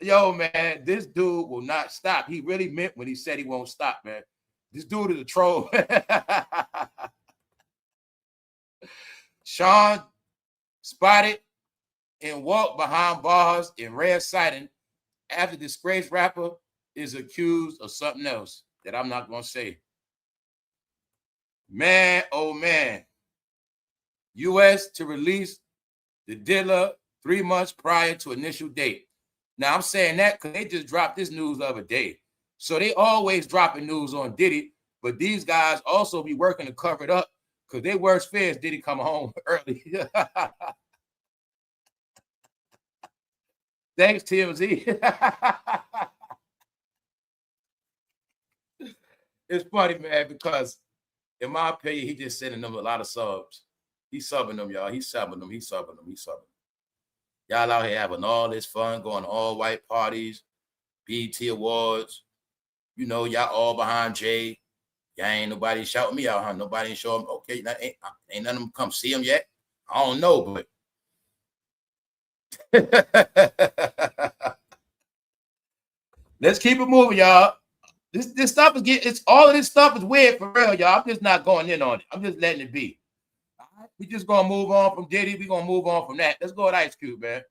Yo, man, this dude will not stop. He really meant when he said he won't stop, man. This dude is a troll. Sean spotted and walked behind bars in red siding after disgraced rapper is accused of something else that I'm not going to say. Man, oh man. U.S. to release the diddler 3 months prior to initial date. Now, I'm saying that because they just dropped this news the other day. So they always dropping news on Diddy, but these guys also be working to cover it up because their worst fear is Diddy come home early. Thanks, TMZ. It's funny, man, because in my opinion, he just sending them a lot of subs. He's subbing them, y'all. He's subbing them. Y'all out here having all this fun, going to all white parties, BET Awards. You know, y'all all behind Jay. Y'all ain't nobody shouting me out, huh? Nobody ain't showing. Okay, ain't none of them come see him yet. I don't know, but let's keep it moving, y'all. This stuff is all of this stuff is weird for real, y'all. I'm just not going in on it. I'm just letting it be. We just gonna move on from Diddy. We gonna move on from that. Let's go with Ice Cube, man.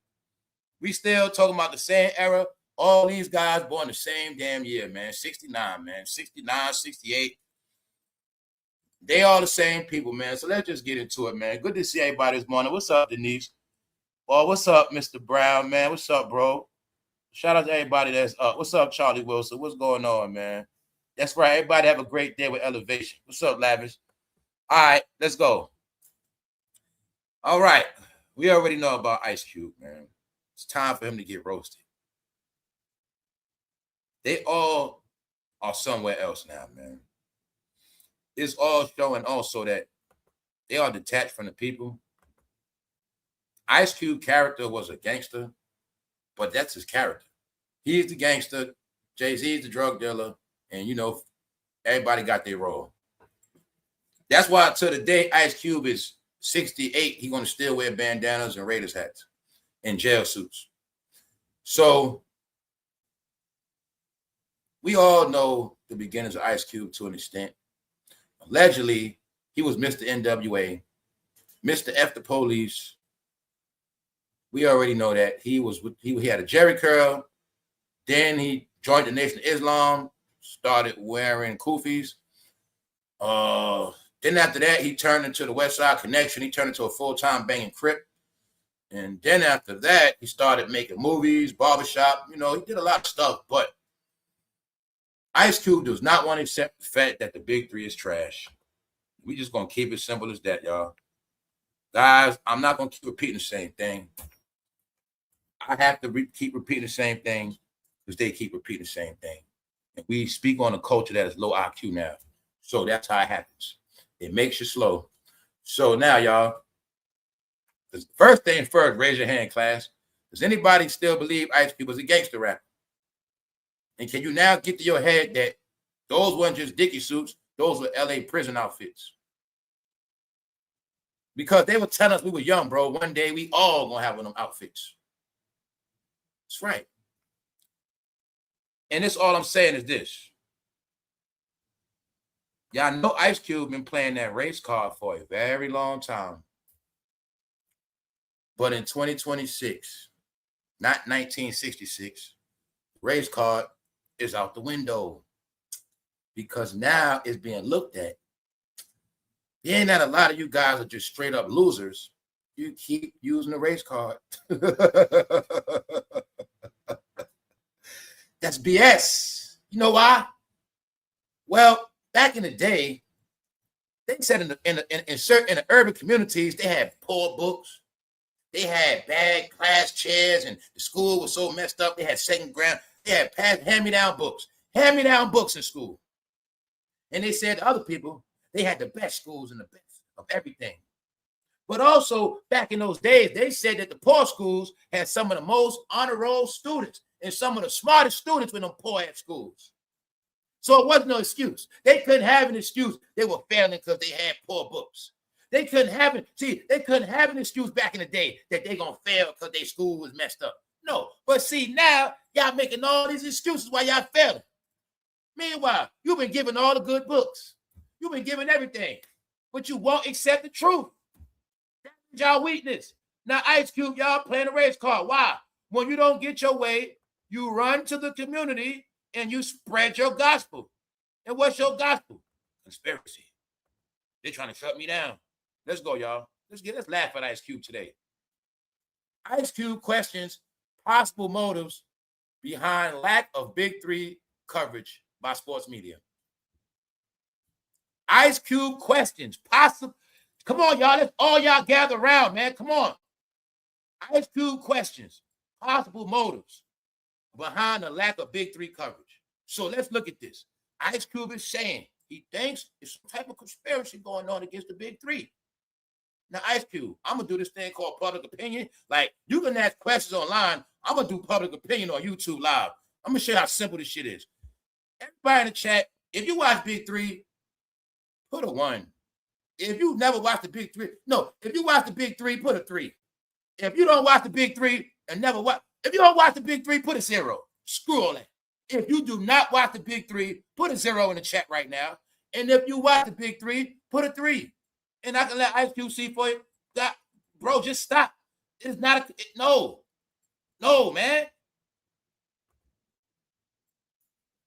We still talking about the same era. All these guys born the same damn year, man. 69, man. 69, 68. They all the same people, man. So let's just get into it, man. Good to see everybody this morning. What's up, Denise? Well, what's up, Mr. Brown, man? What's up, bro? Shout out to everybody that's up. What's up, Charlie Wilson? What's going on, man? That's right. Everybody have a great day with Elevation. What's up, Lavish? All right, let's go. All right. We already know about Ice Cube, man. It's time for him to get roasted. They all are somewhere else now, man. it's all showing also that they are detached from the people. Ice Cube character was a gangster, but that's his character. He's the gangster, Jay-Z's the drug dealer, and you know, everybody got their role. That's why to the day Ice Cube is 68, he's gonna still wear bandanas and Raiders hats and jail suits. So we all know the beginnings of Ice Cube to an extent. Allegedly, he was Mr. NWA, Mr. F the Police. We already know that he had a Jerry curl. Then he joined the Nation of Islam, started wearing kufis. Then after that, he turned into the West Side Connection. He turned into a full-time banging Crip. And then after that, he started making movies, barbershop. You know, he did a lot of stuff. But Ice Cube does not want to accept the fact that the Big Three is trash. We just going to keep it simple as that, y'all. Guys, I'm not going to keep repeating the same thing. I have to keep repeating the same thing because they keep repeating the same thing. And we speak on a culture that is low IQ now. So that's how it happens. It makes you slow. So now, y'all, the first thing first, raise your hand, class. Does anybody still believe Ice Cube was a gangster rapper? And can you now get to your head that those weren't just Dickie suits, those were LA prison outfits? Because they were telling us we were young, bro. One day we all gonna have one of them outfits. That's right. And this all I'm saying is this. Y'all know Ice Cube been playing that race card for a very long time. But in 2026, not 1966, race card is out the window because now it's being looked at. It ain't that a lot of you guys are just straight up losers. You keep using the race card. That's BS. You know why? Well, back in the day, they said in the urban communities, they had poor books. They had bad class chairs, and the school was so messed up. They had second ground. They had hand-me-down books. Hand-me-down books in school. And they said to other people, they had the best schools and the best of everything. But also, back in those days, they said that the poor schools had some of the most honor roll students and some of the smartest students in them poor-ass schools. So it wasn't no excuse. They couldn't have an excuse. They were failing because they had poor books. They couldn't have it. See, they couldn't have an excuse back in the day that they gonna fail because their school was messed up. No, but see, now y'all making all these excuses while y'all failing. Meanwhile, you've been given all the good books. You've been given everything, but you won't accept the truth. That's y'all weakness. Now, Ice Cube, y'all playing a race card. Why? When you don't get your way, you run to the community and you spread your gospel. And what's your gospel? Conspiracy. They're trying to shut me down. Let's go, y'all. Let's laugh at Ice Cube today. Ice Cube questions possible motives behind lack of Big Three coverage by sports media. Ice Cube questions possible. Come on, y'all. Let's all y'all gather around, man. Come on. Ice Cube questions possible motives behind the lack of Big Three coverage. So let's look at this. Ice Cube is saying he thinks there's some type of conspiracy going on against the Big Three. Now, Ice Cube, I'm going to do this thing called public opinion. Like, you can ask questions online. I'm going to do public opinion on YouTube Live. I'm going to show you how simple this shit is. Everybody in the chat, if you watch Big Three, put a 1. If you never watched the Big Three, no, if you watch the Big Three, put a 3. If you don't watch the Big Three and never watch, if you don't watch the Big Three, put a 0. Screw all that. If you do not watch the Big Three, put a 0 in the chat right now. And if you watch the Big Three, put a 3. And I can let Ice Cube see for you. God, bro, just stop. It's not no, man.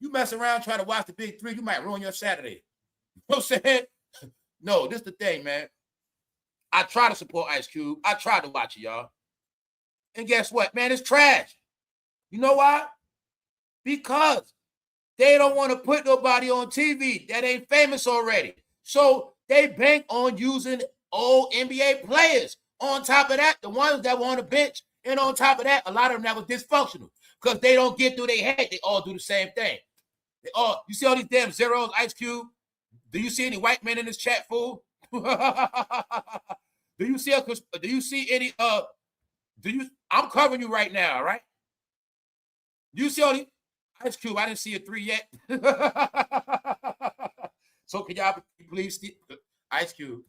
You mess around trying to watch the Big Three, you might ruin your Saturday. You know what I'm saying? No, this is the thing, man. I try to support Ice Cube. I tried to watch it, y'all. And guess what, man? It's trash. You know why? Because they don't want to put nobody on TV that ain't famous already. So they bank on using old NBA players. On top of that, the ones that were on the bench, and on top of that, a lot of them that was dysfunctional because they don't get through their head. They all do the same thing. You see all these damn zeros, Ice Cube, Do you see any white men in this chat, fool? Do you see any I'm covering you right now, all right? Do you see all these Ice Cube? I didn't see a 3 yet. So can y'all please Ice Cube,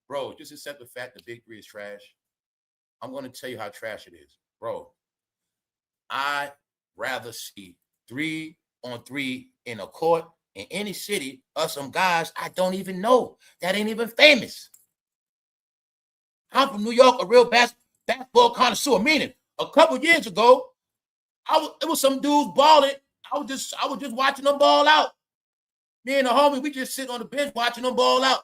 bro, just accept the fact the Big 3 is trash. I'm going to tell you how trash it is, bro. I'd rather see 3-on-3 in a court in any city of some guys I don't even know that ain't even famous. I'm from New York, a real basketball connoisseur. Meaning, a couple years ago, it was some dudes balling. I was just watching them ball out. Me and the homie, we just sit on the bench watching them ball out.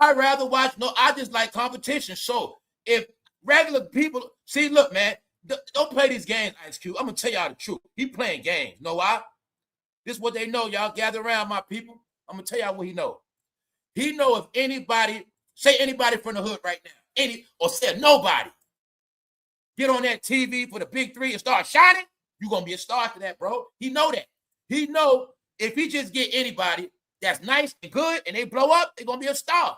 I'd rather watch. No, I just like competition. So if regular people see, look, man, don't play these games, Ice Cube. I'm gonna tell y'all the truth. He playing games. Know why? This is what they know. Y'all gather around, my people. I'm gonna tell y'all what he know. He know if anybody, say anybody from the hood right now, or say nobody, get on that TV for the Big 3 and start shining, you're gonna be a star after that, bro. He know that. He know if he just get anybody that's nice and good and they blow up, they're gonna be a star.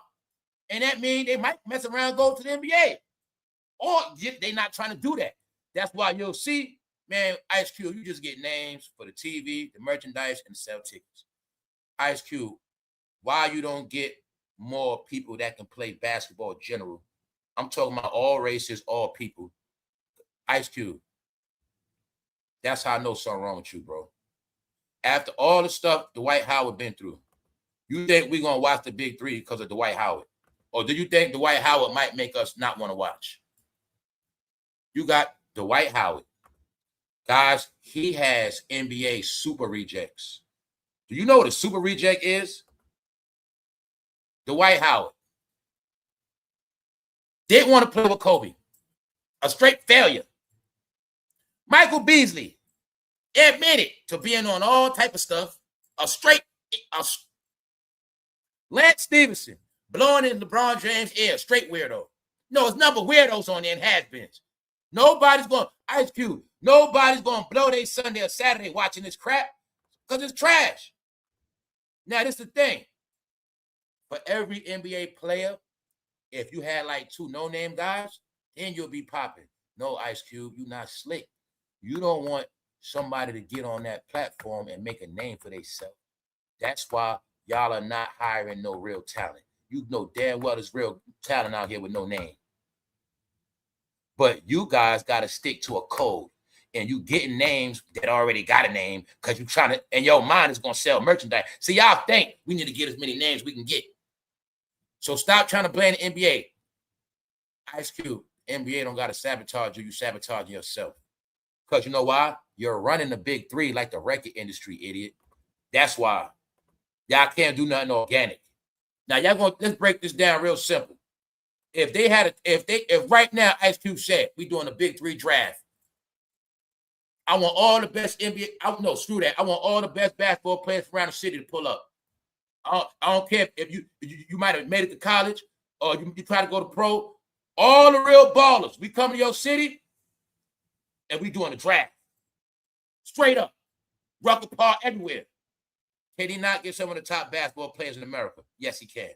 And that means they might mess around and go to the NBA. Or they not trying to do that. That's why you'll see, man, Ice Cube, you just get names for the TV, the merchandise, and sell tickets. Ice Cube, why you don't get more people that can play basketball in general? I'm talking about all races, all people. Ice Cube, that's how I know something wrong with you, bro. After all the stuff Dwight Howard been through, you think we're going to watch the Big 3 because of Dwight Howard? Or do you think Dwight Howard might make us not want to watch? You got Dwight Howard. Guys, he has NBA super rejects. Do you know what a super reject is? Dwight Howard didn't want to play with Kobe. A straight failure. Michael Beasley admitted to being on all type of stuff. Lance Stevenson blowing in LeBron James' ear, straight weirdo. No, it's number weirdos on there and has-beens. Nobody's going, Ice Cube, nobody's going to blow their Sunday or Saturday watching this crap because it's trash. Now, this is the thing. For every NBA player, if you had like 2 no-name guys, then you'll be popping. No, Ice Cube, you're not slick. You don't want somebody to get on that platform and make a name for themselves. That's why y'all are not hiring no real talent. You know damn well there's real talent out here with no name. But you guys got to stick to a code. And you getting names that already got a name because you trying to, and your mind is going to sell merchandise. See, y'all think we need to get as many names we can get. So stop trying to blame the NBA. Ice Cube, NBA don't got to sabotage you. You sabotage yourself. Because you know why? You're running the Big 3 like the record industry, idiot. That's why. Y'all can't do nothing organic. Now, y'all going to, let's break this down real simple. If right now, Ice Cube said, we doing a Big 3 draft. I want all the best NBA. No, screw that. I want all the best basketball players around the city to pull up. I don't care if you might have made it to college or you try to go to pro. All the real ballers, we come to your city and we doing a draft. Straight up. Rucker Park, everywhere. Can he not get some of the top basketball players in America? Yes, he can.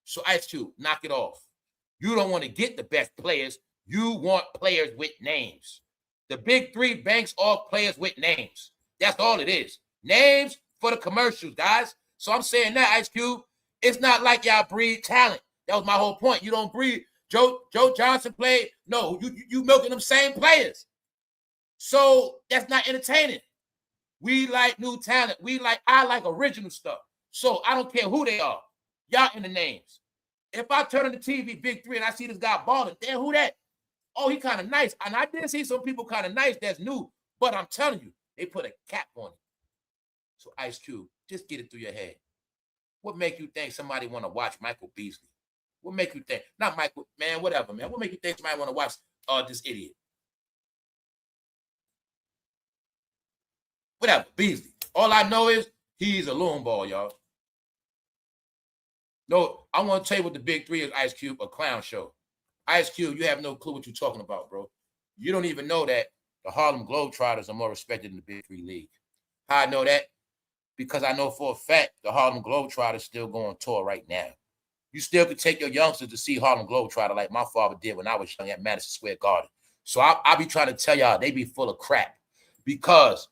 So Ice Cube, knock it off. You don't want to get the best players. You want players with names. The Big 3 banks off players with names. That's all it is. Names for the commercials, guys. So I'm saying that, Ice Cube, it's not like y'all breed talent. That was my whole point. You don't breed. Joe Johnson played. No, you milking them same players. So that's not entertaining. We like new talent. I like original stuff. So I don't care who they are. Y'all in the names. If I turn on the TV, Big 3, and I see this guy balling, damn, who that? Oh, he kind of nice. And I did see some people kind of nice that's new. But I'm telling you, they put a cap on it. So Ice Cube, just get it through your head. What make you think somebody want to watch Michael Beasley? What make you think? Not Michael, man, whatever, man. What make you think somebody want to watch this idiot? Whatever, Beasley. All I know is he's a loon ball, y'all. No, I want to tell you what the Big 3 is, Ice Cube, a clown show. Ice Cube, you have no clue what you're talking about, bro. You don't even know that the Harlem Globetrotters are more respected in the Big 3 league. How I know that? because I know for a fact the Harlem Globetrotters still going on tour right now. You still could take your youngsters to see Harlem Globetrotter like my father did when I was young at Madison Square Garden. So I be trying to tell y'all they be full of crap because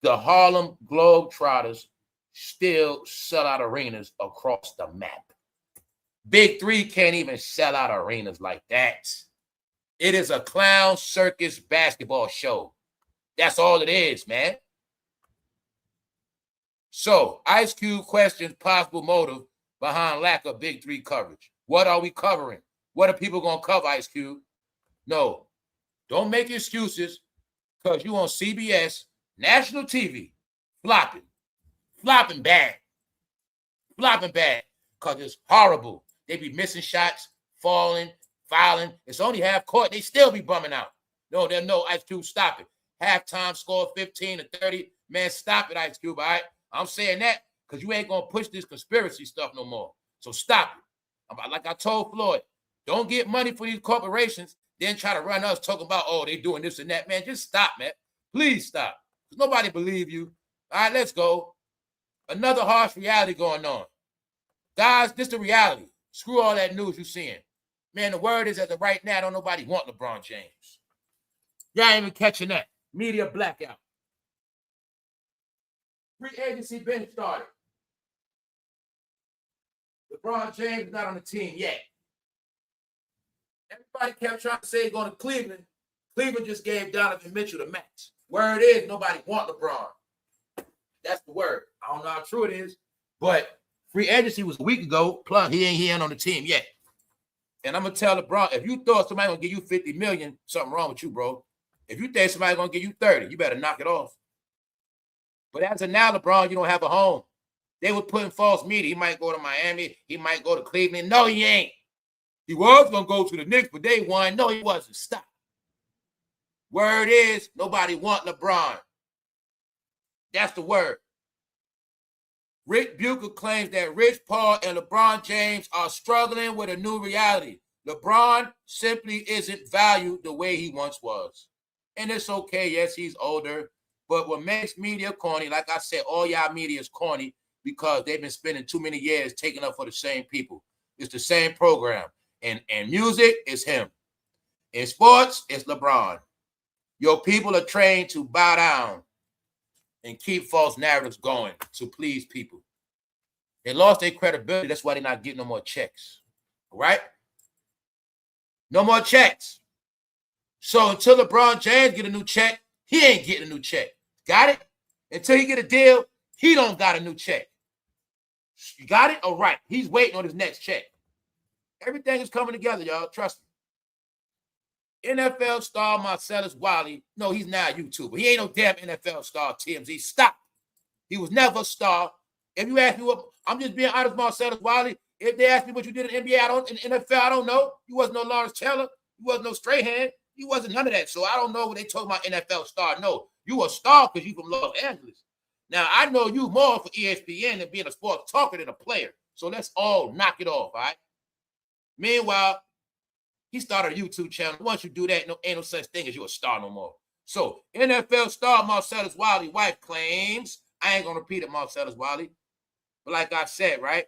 the Harlem Globetrotters still sell out arenas across the map. BiG3 can't even sell out arenas like that. It is a clown circus basketball show. That's all it is, man. So, Ice Cube questions possible motive behind lack of BiG3 coverage. What are we covering? What are people going to cover, Ice Cube? No, don't make excuses because you on CBS, national TV, flopping bad, because it's horrible. They be missing shots, falling, fouling. It's only half court. They still be bumming out. No, there's no Ice Cube. Stop it. Halftime score 15 to 30. Man, stop it, Ice Cube. All right. I'm saying that because you ain't going to push this conspiracy stuff no more. So stop it. Like I told Floyd, don't get money for these corporations, then try to run us talking about, oh, they doing this and that. Man, just stop, man. Please stop. Nobody believe you. All right, let's go. Another harsh reality going on. Guys, this is the reality. Screw all that news you seeing. Man, the word is as of right now, don't nobody want LeBron James. Y'all ain't even catching that. Media blackout. Free agency been started. LeBron James is not on the team yet. Everybody kept trying to say he's going to Cleveland. Cleveland just gave Donovan Mitchell the max. Word is nobody want LeBron. That's the word. I don't know how true it is, but free agency was a week ago. Plus, he ain't on the team yet. And I'm gonna tell LeBron, if you thought somebody gonna give you $50 million, something wrong with you, bro. If you think somebody gonna give you 30, you better knock it off. But as of now, LeBron, you don't have a home. They were putting false media. He might go to Miami. He might go to Cleveland. No, he ain't. He was gonna go to the Knicks, but they won. No, he wasn't. Stop. Word is nobody want LeBron. That's the word. Rick Bucher claims that Rich Paul and LeBron James are struggling with a new reality. LeBron simply isn't valued the way he once was. And it's okay. Yes, he's older. But what makes media corny, like I said, all y'all media is corny because they've been spending too many years taking up for the same people. It's the same program. And music is him. In sports, it's LeBron. Your people are trained to bow down and keep false narratives going to please people. They lost their credibility. That's why they're not getting no more checks. All right? No more checks. So until LeBron James get a new check, he ain't getting a new check. Got it? Until he get a deal, he don't got a new check. You got it? All right. He's waiting on his next check. Everything is coming together, y'all. Trust me. NFL star Marcellus Wiley. No, he's not a YouTuber. He ain't no damn NFL star, TMZ. Stop. He was never a star. If you ask me what, I'm just being honest, Marcellus Wiley. If they ask me what you did in NBA, in NFL, I don't know. You wasn't no Lawrence Taylor. You wasn't no Strahan. You wasn't none of that. So I don't know what they talking about NFL star. No, you a star because you from Los Angeles. Now, I know you more for ESPN than being a sports talker than a player. So let's all knock it off, all right? Meanwhile, he started a YouTube channel. Once you do that, ain't no such thing as you a star no more. So NFL star Marcellus Wiley's wife claims, I ain't going to repeat it, Marcellus Wiley. But like I said, right?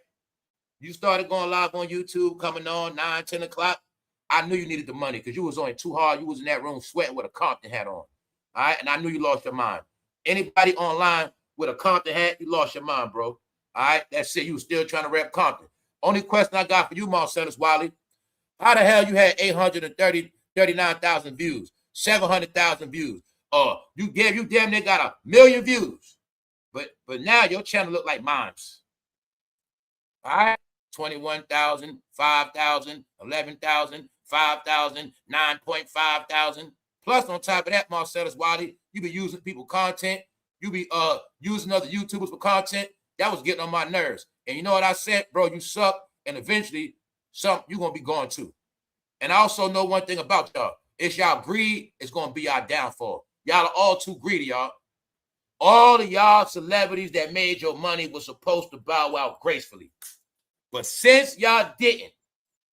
You started going live on YouTube, coming on 9, 10 o'clock. I knew you needed the money because you was on it too hard. You was in that room sweating with a Compton hat on. All right? And I knew you lost your mind. Anybody online with a Compton hat, you lost your mind, bro. All right? That's it. You was still trying to rep Compton. Only question I got for you, Marcellus Wiley, how the hell you had 839,000 views, 700,000 views? You damn near got 1 million views. But now your channel look like mine's. All right? 21,000, 5,000, 11,000, 5,000, 9,500. Plus, on top of that, Marcellus Wiley, you be using people content. You be using other YouTubers for content. That was getting on my nerves. And you know what I said? Bro, you suck. And eventually, you're going to be gone too. And I also know one thing about y'all. It's y'all greed is going to be our downfall. Y'all are all too greedy, y'all. All of y'all celebrities that made your money was supposed to bow out gracefully. But since y'all didn't,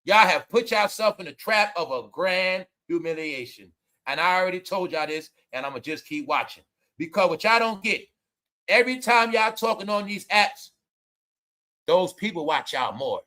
y'all have put yourself in the trap of a grand humiliation. And I already told y'all this, and I'm going to just keep watching. Because what y'all don't get, Every time y'all talking on these apps, those people watch y'all more.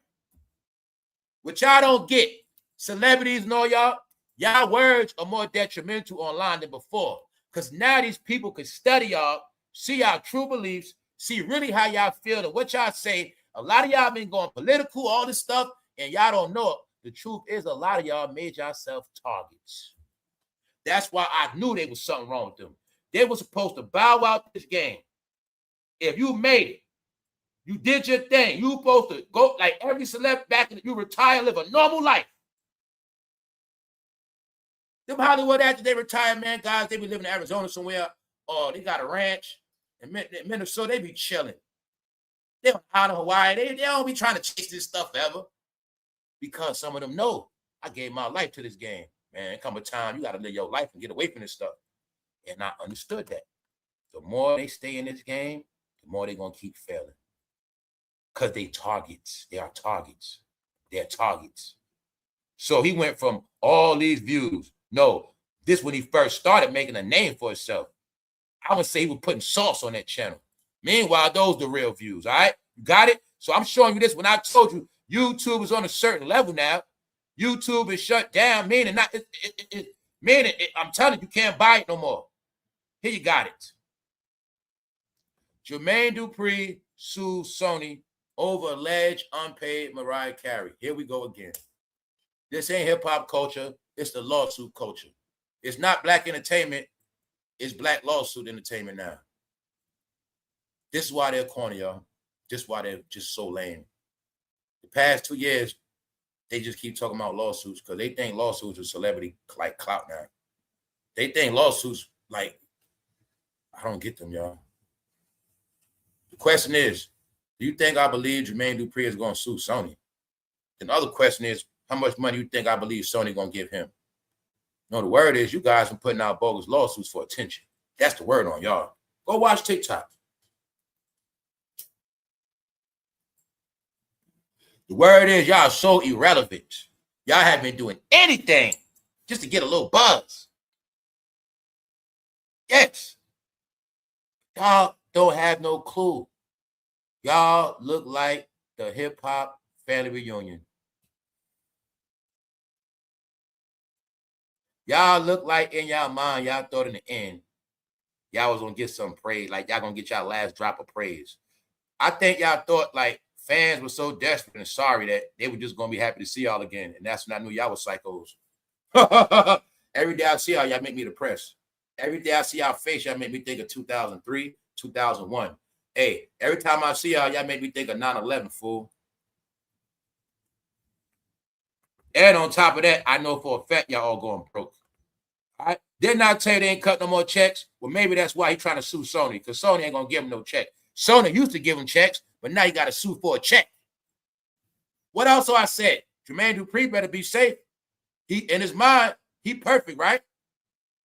What y'all don't get, celebrities and all y'all words are more detrimental online than before. Because now these people can study y'all, see y'all true beliefs, see really how y'all feel and what y'all say. A lot of y'all been going political, all this stuff, and y'all don't know it. The truth is a lot of y'all made yourself targets. That's why I knew there was something wrong with them. They were supposed to bow out this game. If you made it, you did your thing. You were supposed to go like every celeb back and you retire, live a normal life. Them Hollywood actors, they retire, man, guys, they be living in Arizona somewhere, or they got a ranch in Minnesota, they be chilling. They don't out of Hawaii. They don't be trying to chase this stuff ever. Because some of them know I gave my life to this game. Man, come a time you got to live your life and get away from this stuff. And I understood that. The more they stay in this game, the more they're going to keep failing. Because they targets. They are targets. They're targets. So he went from all these views. No, this when he first started making a name for himself. I would say he was putting sauce on that channel. Meanwhile, those are the real views, all right? You got it? So I'm showing you this. When I told you YouTube is on a certain level now, YouTube is shut down, meaning I'm telling you, you can't buy it no more. Here you got it. Jermaine Dupri sues Sony over alleged unpaid Mariah Carey. Here we go again. This ain't hip-hop culture. It's the lawsuit culture. It's not black entertainment. It's black lawsuit entertainment now. This is why they're corny, y'all. This is why they're just so lame. The past 2 years, they just keep talking about lawsuits because they think lawsuits are celebrity like clout now. They think lawsuits like, I don't get them, y'all. The question is, do you think I believe Jermaine Dupri is going to sue Sony? And the other question is, how much money you think I believe Sony going to give him? No, the word is you guys are putting out bogus lawsuits for attention. That's the word on y'all. Go watch TikTok. The word is y'all so irrelevant. Y'all haven't been doing anything just to get a little buzz. Yes. Y'all don't have no clue. Y'all look like the hip-hop family reunion. Y'all look like in y'all mind, y'all thought in the end, y'all was going to get some praise. Like y'all going to get y'all last drop of praise. I think y'all thought like fans were so desperate and sorry that they were just going to be happy to see y'all again. And that's when I knew y'all was psychos. Every day I see y'all make me depressed. Every day I see y'all face, y'all make me think of 2003, 2001. Hey, every time I see y'all make me think of 9/11, fool. And on top of that, I know for a fact y'all all going broke. All right? Didn't I tell you they ain't cut no more checks? Well, maybe that's why he's trying to sue Sony, because Sony ain't going to give him no check. Sony used to give him checks, but now you got to sue for a check. What else I said? Jermaine Dupri better be safe. He, in his mind, he perfect, right?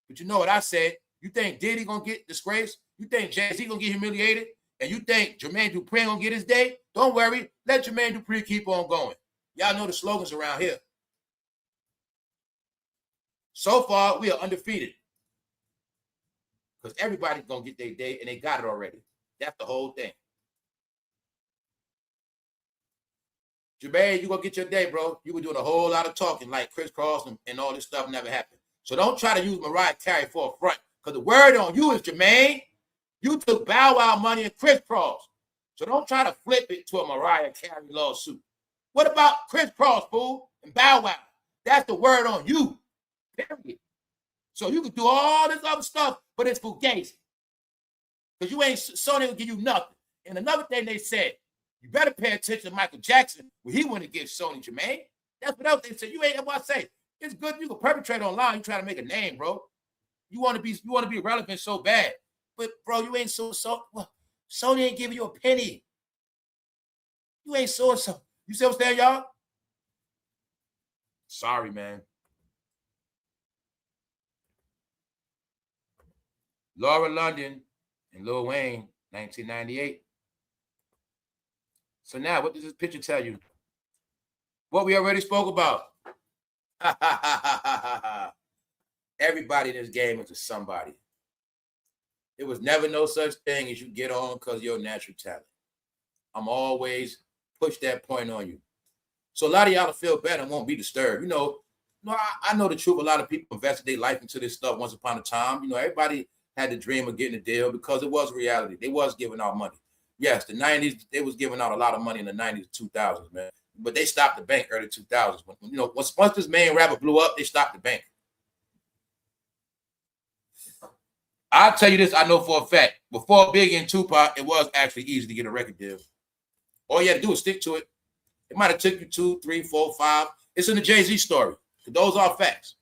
But you know what I said? You think Diddy going to get disgraced? You think jayz going to get humiliated? And you think Jermaine Dupri going to get his day? Don't worry. Let Jermaine Dupri keep on going. Y'all know the slogans around here. So far, we are undefeated. Because everybody's going to get their day, and they got it already. That's the whole thing. Jermaine, you're going to get your day, bro. You were doing a whole lot of talking like crisscross and all this stuff never happened. So don't try to use Mariah Carey for a front. Because the word on you is, Jermaine, you took Bow Wow money and crisscross. So don't try to flip it to a Mariah Carey lawsuit. What about crisscross, fool, and Bow Wow? That's the word on you. Period. So you can do all this other stuff, but it's fugazi. Because you ain't, Sony will give you nothing. And another thing they said, you better pay attention to Michael Jackson when he went against Sony, Jermaine. That's what else they said. You ain't, that's what I say. It's good you can perpetrate online. You trying to make a name, bro. You want to be relevant so bad. But bro, you ain't so well, Sony ain't giving you a penny. You ain't so. You see what I'm saying, y'all? Sorry, man. Laura London and Lil Wayne, 1998. So now, what does this picture tell you? What we already spoke about. Everybody in this game is a somebody. There was never no such thing as you get on because of your natural talent. I'm always push that point on you. So a lot of y'all feel better and won't be disturbed. I know the truth. A lot of people invested their life into this stuff once upon a time. Everybody had the dream of getting a deal because it was reality. They was giving out money. Yes, the 90s, they was giving out a lot of money in the 90s, 2000s, man. But they stopped the bank early 2000s. Once this main rapper blew up, they stopped the bank. I'll tell you this, I know for a fact. Before Biggie and Tupac, it was actually easy to get a record deal. All you had to do was stick to it. It might have took you 2, 3, 4, 5. It's in the Jay-Z story. Those are facts.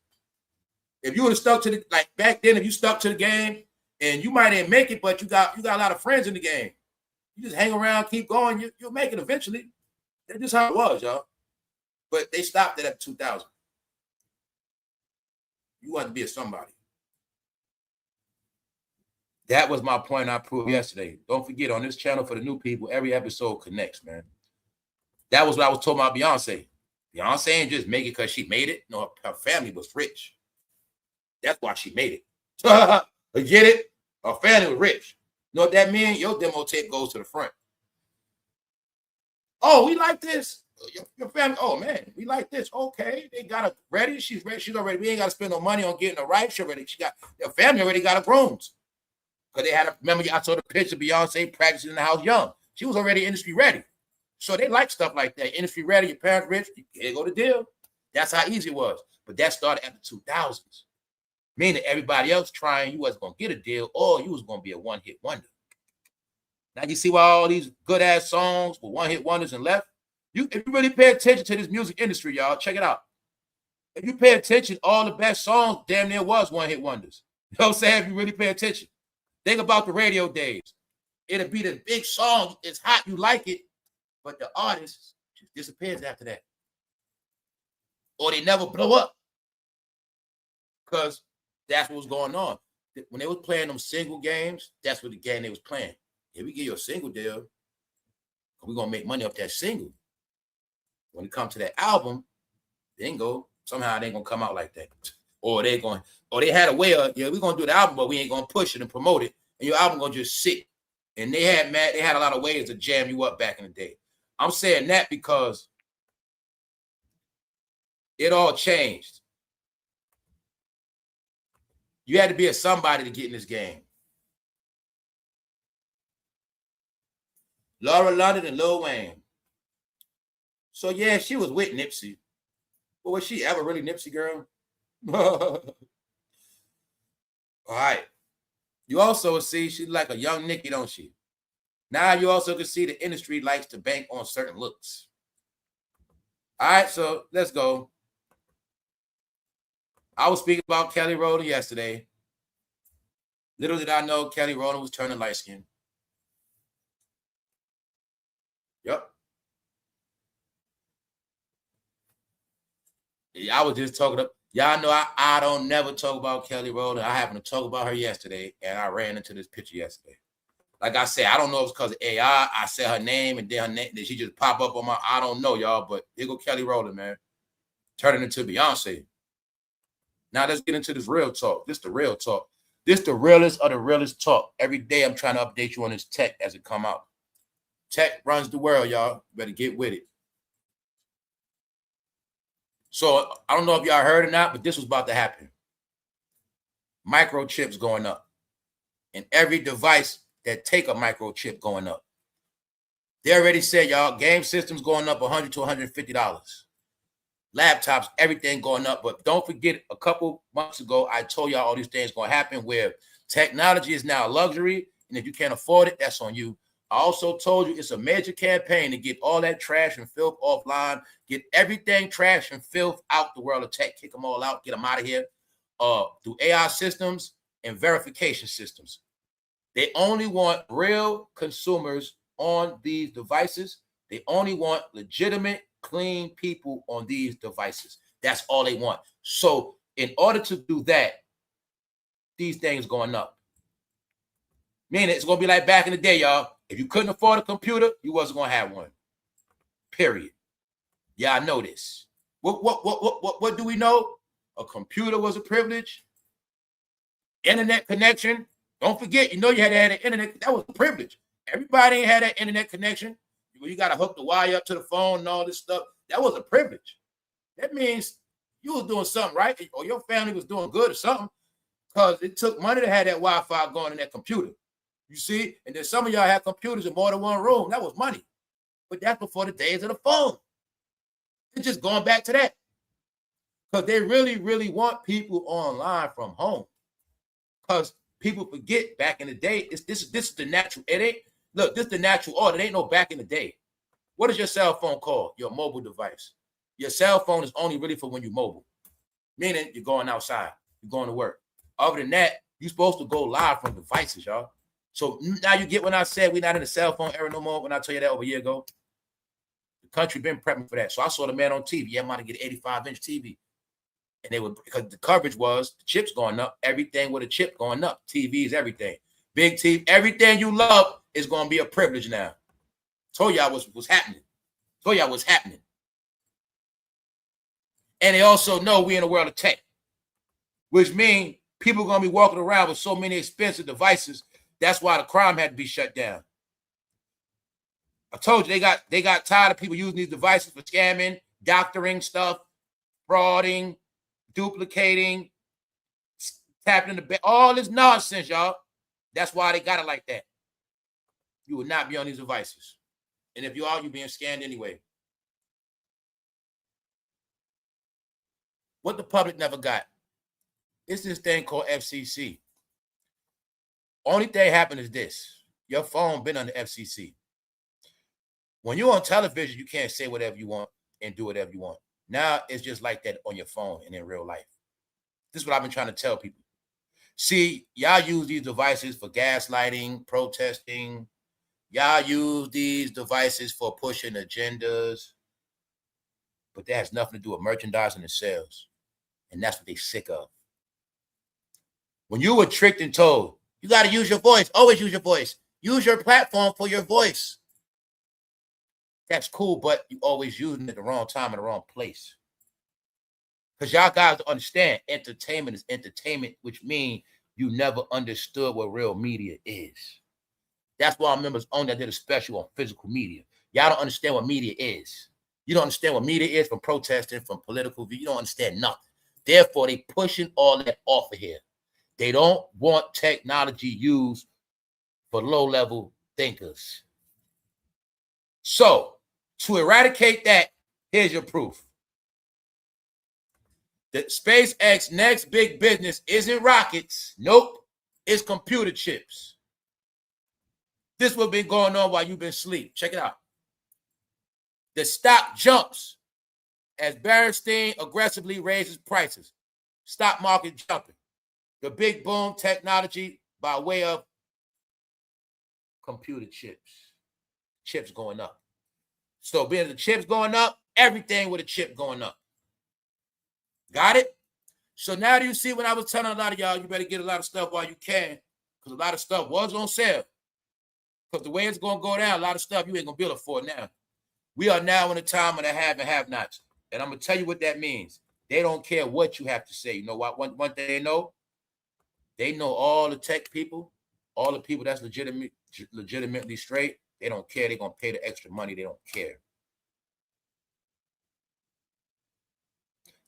If you would have stuck to the, like back then, if you stuck to the game and you might didn't make it, but you got a lot of friends in the game. You just hang around, keep going, you'll make it eventually. That's just how it was, y'all. But they stopped it at 2000. You want to be a somebody. That was my point I proved yesterday. Don't forget, on this channel for the new people, every episode connects, man. That was what I was told about Beyonce. Beyonce ain't just make it because she made it. No, her family was rich. That's why she made it. Get it? Her family was rich. You know what that means? Your demo tape goes to the front. Oh, we like this. Your family, oh man, we like this. Okay, they got her ready. She's ready. She's already, we ain't got to spend no money on getting her right. She got, their family already got her grooms. Because they had a, remember I saw the picture of Beyonce practicing in the house young. She was already industry ready. So they like stuff like that. Industry ready, your parents rich, here go the deal. That's how easy it was. But that started after 2000s. Meaning everybody else trying, you wasn't going to get a deal or you was going to be a one-hit wonder. Now you see why all these good-ass songs with one-hit wonders and left? If you really pay attention to this music industry, y'all, check it out. If you pay attention, all the best songs damn near was one-hit wonders. You know what I'm saying? If you really pay attention. Think about the radio days. It'll be the big song. It's hot. You like it. But the artist just disappears after that. Or they never blow up. Because that's what was going on. When they was playing them single games, that's what the game they was playing. If we give you a single deal, we're going to make money off that single. When it comes to that album, bingo, somehow it ain't going to come out like that. Or they had a way of, we're going to do the album, but we ain't going to push it and promote it. And your album going to just sit. And they had a lot of ways to jam you up back in the day. I'm saying that because it all changed. You had to be a somebody to get in this game. Laura London and Lil Wayne. So yeah, she was with Nipsey. But was she ever really Nipsey, girl? All right. You also see she's like a young Nicki, don't she? Now you also can see the industry likes to bank on certain looks. All right, so let's go. I was speaking about Kelly Rowland yesterday. Little did I know Kelly Rowland was turning light skin. Yep. Yeah, I was just talking up. Y'all know I don't never talk about Kelly Rowland. I happened to talk about her yesterday, and I ran into this picture yesterday. Like I said, I don't know if it's because of AI. I said her name, and then her name, then she just pop up on my. I don't know, y'all, but here go Kelly Rowland, man, turning into Beyonce. Now let's get into this real talk. This the real talk. This the realest of the realest talk. Every day I'm trying to update you on this tech as it come out. Tech runs the world, y'all. Better get with it. So I don't know if y'all heard or not, but this was about to happen. Microchips going up. And every device that take a microchip going up. They already said, y'all, game systems going up $100 to $150. Laptops, everything going up. But don't forget, a couple months ago, I told y'all all these things going to happen where technology is now a luxury. And if you can't afford it, that's on you. I also told you it's a major campaign to get all that trash and filth offline, get everything trash and filth out the world of tech, kick them all out, get them out of here through AI systems and verification systems. They only want real consumers on these devices. They only want legitimate, clean people on these devices. That's all they want. So in order to do that, these things going up. Meaning it's going to be like back in the day, y'all. If you couldn't afford a computer, you wasn't going to have one. Period. Yeah, I know this. What do we know? A computer was a privilege. Internet connection Don't forget, you know you had to have the internet. That was a privilege. Everybody ain't had that internet connection. You got to hook the wire up to the phone and all this stuff. That was a privilege. That means you was doing something right, or your family was doing good or something, because it took money to have that Wi-Fi going in that computer. You see? And then some of y'all had computers in more than one room. That was money. But that's before the days of the phone. It's just going back to that. Because they really, really want people online from home. Because people forget back in the day, this is the natural. Look, this is the natural order. It ain't no back in the day. What is your cell phone called? Your mobile device. Your cell phone is only really for when you're mobile. Meaning you're going outside. You're going to work. Other than that, you're supposed to go live from devices, y'all. So now you get when I said we're not in the cell phone era no more, when I tell you that over a year ago. The country been prepping for that. So I saw the man on TV. Yeah, I'm about to get an 85-inch TV. And they would, because the coverage was the chips going up, everything with a chip going up. TVs, everything. Big TV, everything you love is going to be a privilege now. Told y'all what's happening. Told y'all what's happening. And they also know we're in a world of tech, which means people are going to be walking around with so many expensive devices. That's why the crime had to be shut down. I told you they got tired of people using these devices for scamming, doctoring stuff, frauding, duplicating, tapping in the bed, all this nonsense, y'all. That's why they got it like that. You will not be on these devices. And if you are, you're being scanned anyway. What the public never got is this thing called FCC. Only thing happened is this. Your phone been under FCC. When you're on television, you can't say whatever you want and do whatever you want. Now it's just like that on your phone and in real life. This is what I've been trying to tell people. See, y'all use these devices for gaslighting, protesting. Y'all use these devices for pushing agendas. But that has nothing to do with merchandising and sales. And that's what they're sick of. When you were tricked and told, you got to use your voice. Always use your voice. Use your platform for your voice. That's cool, but you always using it at the wrong time in the wrong place. Because y'all guys understand, entertainment is entertainment, which means you never understood what real media is. That's why our members only did a special on physical media. Y'all don't understand what media is. You don't understand what media is, from protesting, from political view. You don't understand nothing. Therefore, they pushing all that off of here. They don't want technology used for low-level thinkers. So, to eradicate that, here's your proof. That SpaceX next big business isn't rockets. Nope. It's computer chips. This is what's been going on while you've been asleep. Check it out. The stock jumps as Berenstein aggressively raises prices. Stock market jumping. The big boom technology by way of computer chips. Chips going up. So being the chips going up, everything with a chip going up. Got it? So now do you see, when I was telling a lot of y'all, you better get a lot of stuff while you can, because a lot of stuff was on sale. Because the way it's going to go down, a lot of stuff you ain't going to be able to afford now. We are now in a time of the have and have-nots. And I'm going to tell you what that means. They don't care what you have to say. You know what? One thing they know all the tech people, all the people that's legitimately straight. They don't care. They're going to pay the extra money. They don't care.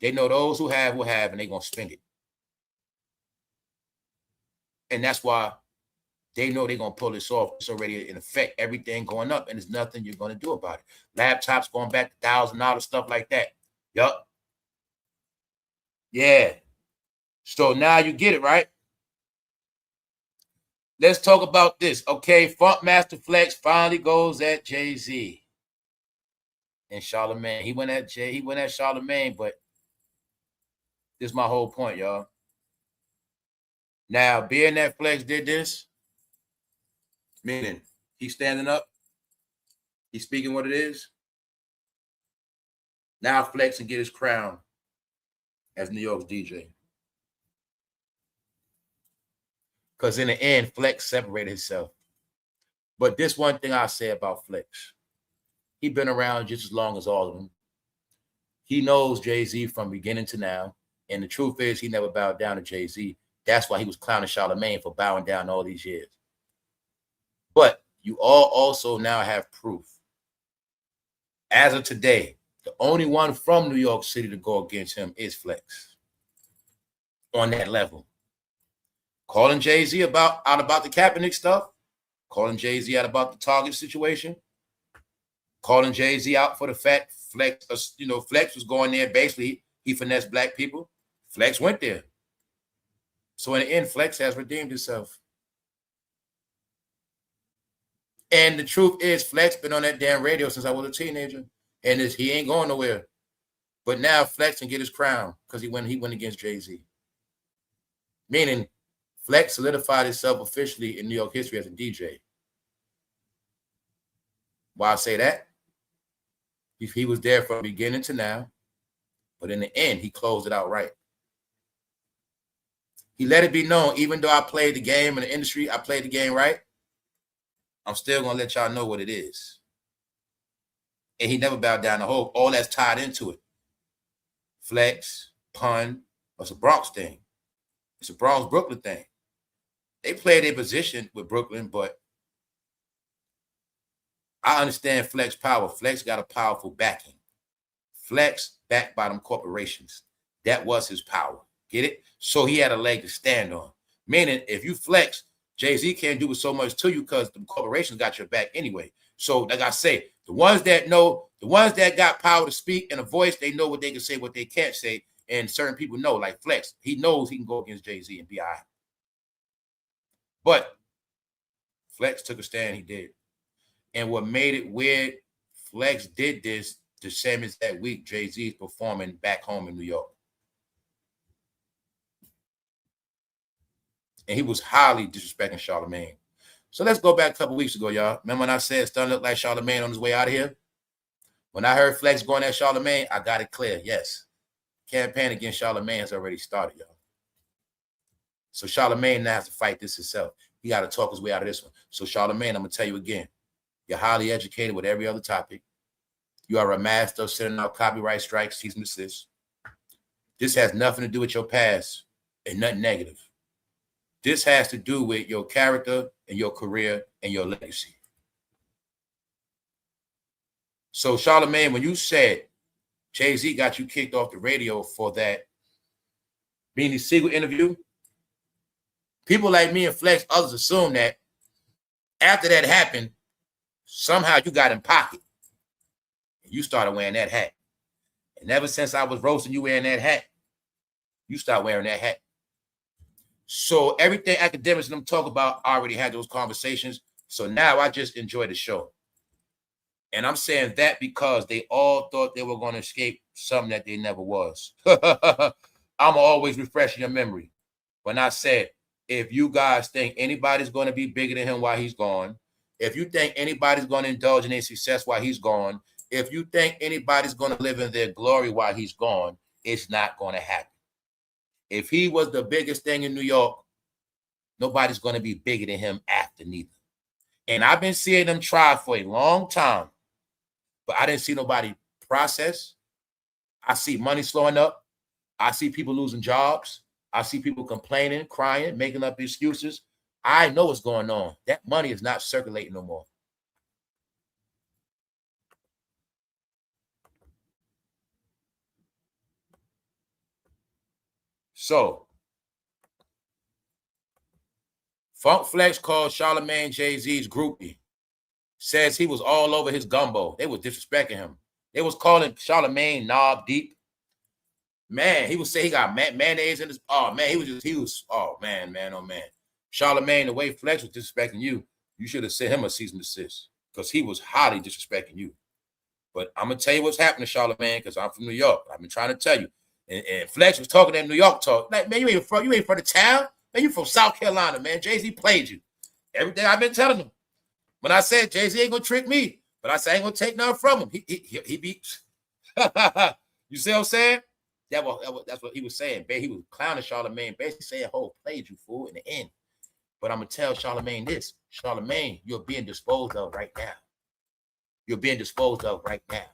They know those who have will have, and they're going to spend it. And that's why they know they're going to pull this off. It's already in effect. Everything going up, and there's nothing you're going to do about it. Laptops going back to $1,000, stuff like that. Yup. Yeah. So now you get it, right? Let's talk about this. Okay, Funk Master Flex finally goes at Jay-Z and Charlemagne. He went at Charlemagne, but this is my whole point, y'all. Now, being that Flex did this, meaning he's standing up, he's speaking what it is. Now Flex can get his crown as New York's DJ. Because in the end, Flex separated himself. But this one thing I say about Flex, he's been around just as long as all of them. He knows Jay-Z from beginning to now. And the truth is, he never bowed down to Jay-Z. That's why he was clowning Charlemagne for bowing down all these years. But you all also now have proof. As of today, the only one from New York City to go against him is Flex. On that level. Calling Jay-Z out about the Kaepernick stuff. Calling Jay-Z out about the Target situation. Calling Jay-Z out for the fact Flex, Flex was going there. Basically, he finessed black people. Flex went there. So in the end, Flex has redeemed himself. And the truth is, Flex been on that damn radio since I was a teenager. And he ain't going nowhere. But now Flex can get his crown because he went against Jay-Z. Meaning, Flex solidified himself officially in New York history as a DJ. Why I say that? He was there from beginning to now. But in the end, he closed it out right. He let it be known, even though I played the game in the industry, I played the game right, I'm still going to let y'all know what it is. And he never bowed down the whole. All that's tied into it. Flex, pun, it's a Bronx thing. It's a Bronx-Brooklyn thing. They play their position with Brooklyn, but I understand Flex power. Flex got a powerful backing. Flex backed by them corporations. That was his power. Get it? So he had a leg to stand on. Meaning, if you flex, Jay-Z can't do so much to you because the corporations got your back anyway. So, like I say, the ones that know, the ones that got power to speak and a voice, they know what they can say, what they can't say. And certain people know, like Flex, he knows he can go against Jay-Z and be all right. But Flex took a stand, he did. And what made it weird, Flex did this the same as that week Jay-Z is performing back home in New York. And he was highly disrespecting Charlemagne. So let's go back a couple weeks ago, y'all. Remember when I said it's starting to look like Charlemagne on his way out of here? When I heard Flex going at Charlemagne, I got it clear. Yes. Campaign against Charlemagne has already started, y'all. So Charlemagne now has to fight this himself. He got to talk his way out of this one. So Charlemagne, I'm going to tell you again, you're highly educated with every other topic. You are a master of sending out copyright strikes, cease and desist. This has nothing to do with your past and nothing negative. This has to do with your character and your career and your legacy. So Charlemagne, when you said Jay-Z got you kicked off the radio for that Beanie Siegel interview, people like me and Flex, others assume that after that happened, somehow you got in pocket. And you started wearing that hat. And ever since I was roasting you wearing that hat, you start wearing that hat. So everything academics and them talk about, I already had those conversations. So now I just enjoy the show. And I'm saying that because they all thought they were going to escape something that they never was. I'm always refreshing your memory. When I said, if you guys think anybody's going to be bigger than him while he's gone, if you think anybody's going to indulge in their success while he's gone, if you think anybody's going to live in their glory while he's gone, it's not going to happen. If he was the biggest thing in New York, nobody's going to be bigger than him after neither. And I've been seeing them try for a long time, but I didn't see nobody process. I see money slowing up. I see people losing jobs. I see people complaining, crying, making up excuses. I know what's going on. That money is not circulating no more. So, Funk Flex called Charlemagne Jay-Z's groupie. Says he was all over his gumbo. They was disrespecting him. They was calling Charlemagne knob deep. Man, he would say he got mayonnaise in his. Oh man, oh man. Charlemagne, the way Flex was disrespecting you, you should have sent him a cease and desist because he was highly disrespecting you. But I'm gonna tell you what's happening, Charlemagne, because I'm from New York. I've been trying to tell you. And Flex was talking that New York talk. Like, man, you ain't from the town. Man, you from South Carolina, man. Jay-Z played you. Everything I've been telling him. When I said Jay-Z ain't gonna trick me, but I said I ain't gonna take nothing from him. He beat. You see what I'm saying? That's what he was saying. He was clowning Charlemagne, basically saying, "Oh, played you, fool," in the end. But I'm gonna tell Charlemagne this: Charlemagne, you're being disposed of right now. You're being disposed of right now.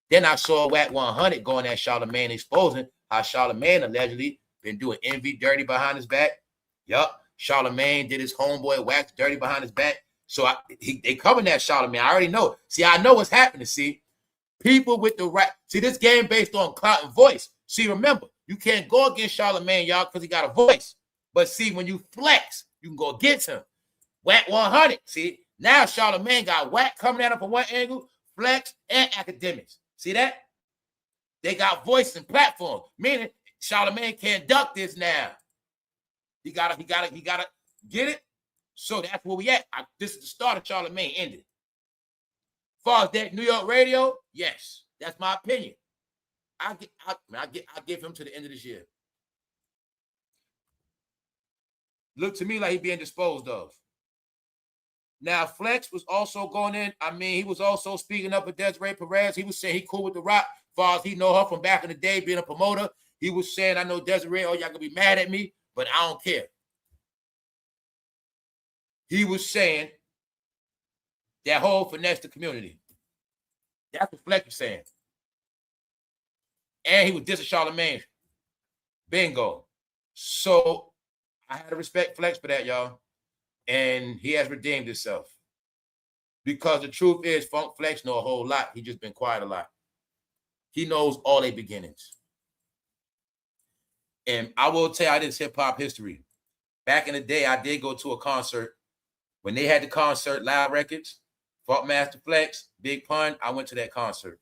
Then I saw WAC 100 going at Charlemagne, exposing how Charlemagne allegedly been doing envy dirty behind his back, Yup. Charlemagne did his homeboy wax dirty behind his back. So they covered that Charlemagne. I already know. See, I know what's happening. See, people with the right. See, this game based on clout and voice. See, remember, you can't go against Charlemagne, y'all, because he got a voice. But see, when you flex, you can go against him. Whack 100. See, now Charlemagne got whack coming at him from one angle, flex, and academics. See that? They got voice and platform, meaning Charlemagne can't duck this now. He gotta get it. So that's where we at. This is the start of Charlemagne ended. As far as that New York radio, yes, that's my opinion. I'll give him to the end of this year. Look to me like he's being disposed of. Now, Flex was also going in. I mean, he was also speaking up with Desiree Perez. He was saying he cool with The Rock. As far as he know her from back in the day being a promoter, he was saying, I know Desiree, oh, y'all gonna be mad at me, but I don't care. He was saying that whole finesse the community. That's what Flex was saying. And he was dissing Charlemagne. Bingo. So I had to respect Flex for that, y'all. And he has redeemed himself. Because the truth is, Funk Flex know a whole lot. He just been quiet a lot. He knows all their beginnings. And I will tell you, this hip-hop history. Back in the day, I did go to a concert. When they had the concert, Loud Records, Funk Master Flex, Big Pun, I went to that concert.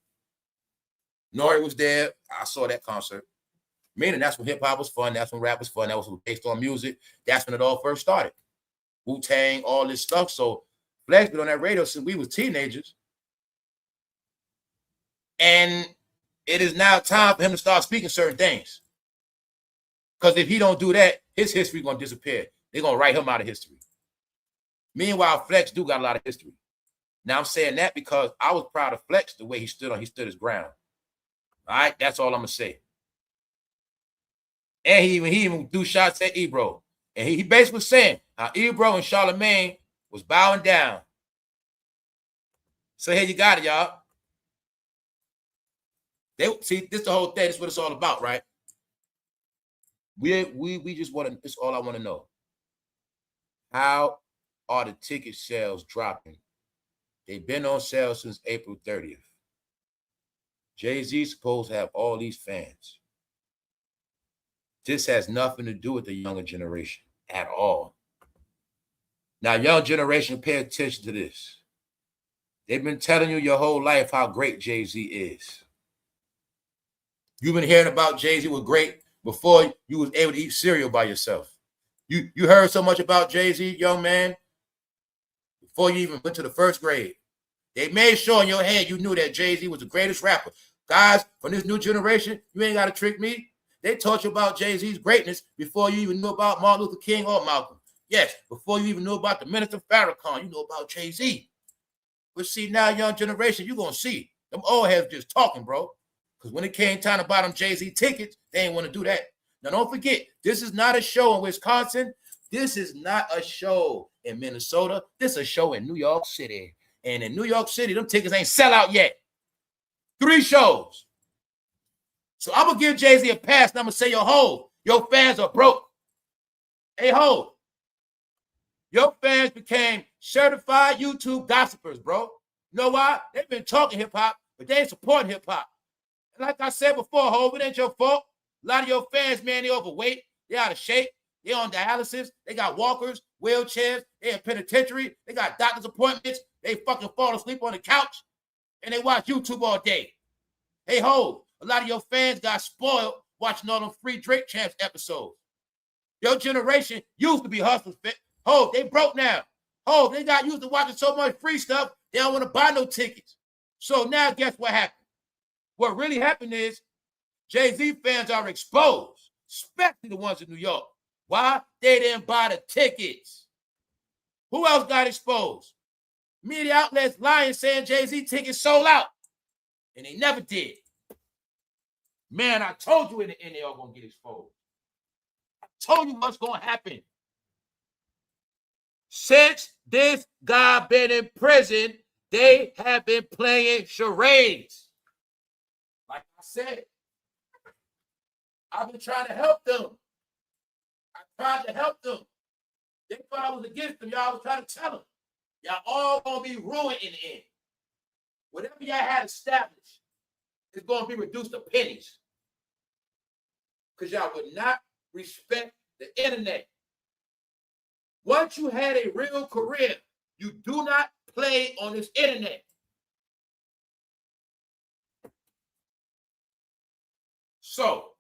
Nori was there. I saw that concert. Meaning that's when hip-hop was fun. That's when rap was fun. That was based on music. That's when it all first started. Wu-Tang, all this stuff. So Flex been on that radio since we was teenagers. And it is now time for him to start speaking certain things. Because if he don't do that, his history going to disappear. They're going to write him out of history. Meanwhile, Flex do got a lot of history. Now, I'm saying that because I was proud of Flex the way he stood his ground. All right? That's all I'm going to say. And he even threw shots at Ebro. And he basically was saying how Ebro and Charlemagne was bowing down. So here you got it, y'all. See, this the whole thing. This is what it's all about, right? We just want to, this is all I want to know. How are the ticket sales dropping? They've been on sale since April 30th. Jay-Z supposed to have all these fans. This has nothing to do with the younger generation at all. Now, young generation, pay attention to this. They've been telling you your whole life how great Jay-Z is. You've been hearing about Jay-Z was great before you was able to eat cereal by yourself. You heard so much about Jay-Z, young man, before you even went to the first grade. They made sure in your head you knew that Jay-Z was the greatest rapper. Guys, from this new generation, you ain't got to trick me. They taught you about Jay-Z's greatness before you even knew about Martin Luther King or Malcolm. Yes, before you even knew about the Minister Farrakhan, you know about Jay-Z. But see, now, young generation, you're going to see. Them old heads just talking, bro. Because when it came time to buy them Jay-Z tickets, they ain't want to do that. Now, don't forget, this is not a show in Wisconsin. This is not a show in Minnesota. This is a show in New York City. And in New York City, them tickets ain't sell out yet. 3 shows. So I'm going to give Jay-Z a pass, and I'm going to say, your fans are broke. Hey, ho, your fans became certified YouTube gossipers, bro. You know why? They've been talking hip-hop, but they ain't supporting hip-hop. And like I said before, ho, it ain't your fault. A lot of your fans, man, they overweight. They out of shape. They on dialysis. They got walkers, wheelchairs. They in penitentiary. They got doctor's appointments. They fucking fall asleep on the couch, and they watch YouTube all day. Hey, ho, a lot of your fans got spoiled watching all them free Drake Champs episodes. Your generation used to be hustlers. Ho, they broke now. Ho, they got used to watching so much free stuff, they don't want to buy no tickets. So now guess what happened? What really happened is Jay-Z fans are exposed, especially the ones in New York. Why? They didn't buy the tickets. Who else got exposed? Media outlets lying, saying Jay-Z tickets sold out. And they never did. Man, I told you in the end they all going to get exposed. I told you what's going to happen. Since this guy been in prison, they have been playing charades. Like I said, I've been trying to help them. I tried to help them. They thought I was against them. Y'all was trying to tell them. Y'all all gonna be ruined in the end. Whatever y'all had established is gonna be reduced to pennies. Because y'all would not respect the internet. Once you had a real career, you do not play on this internet. So,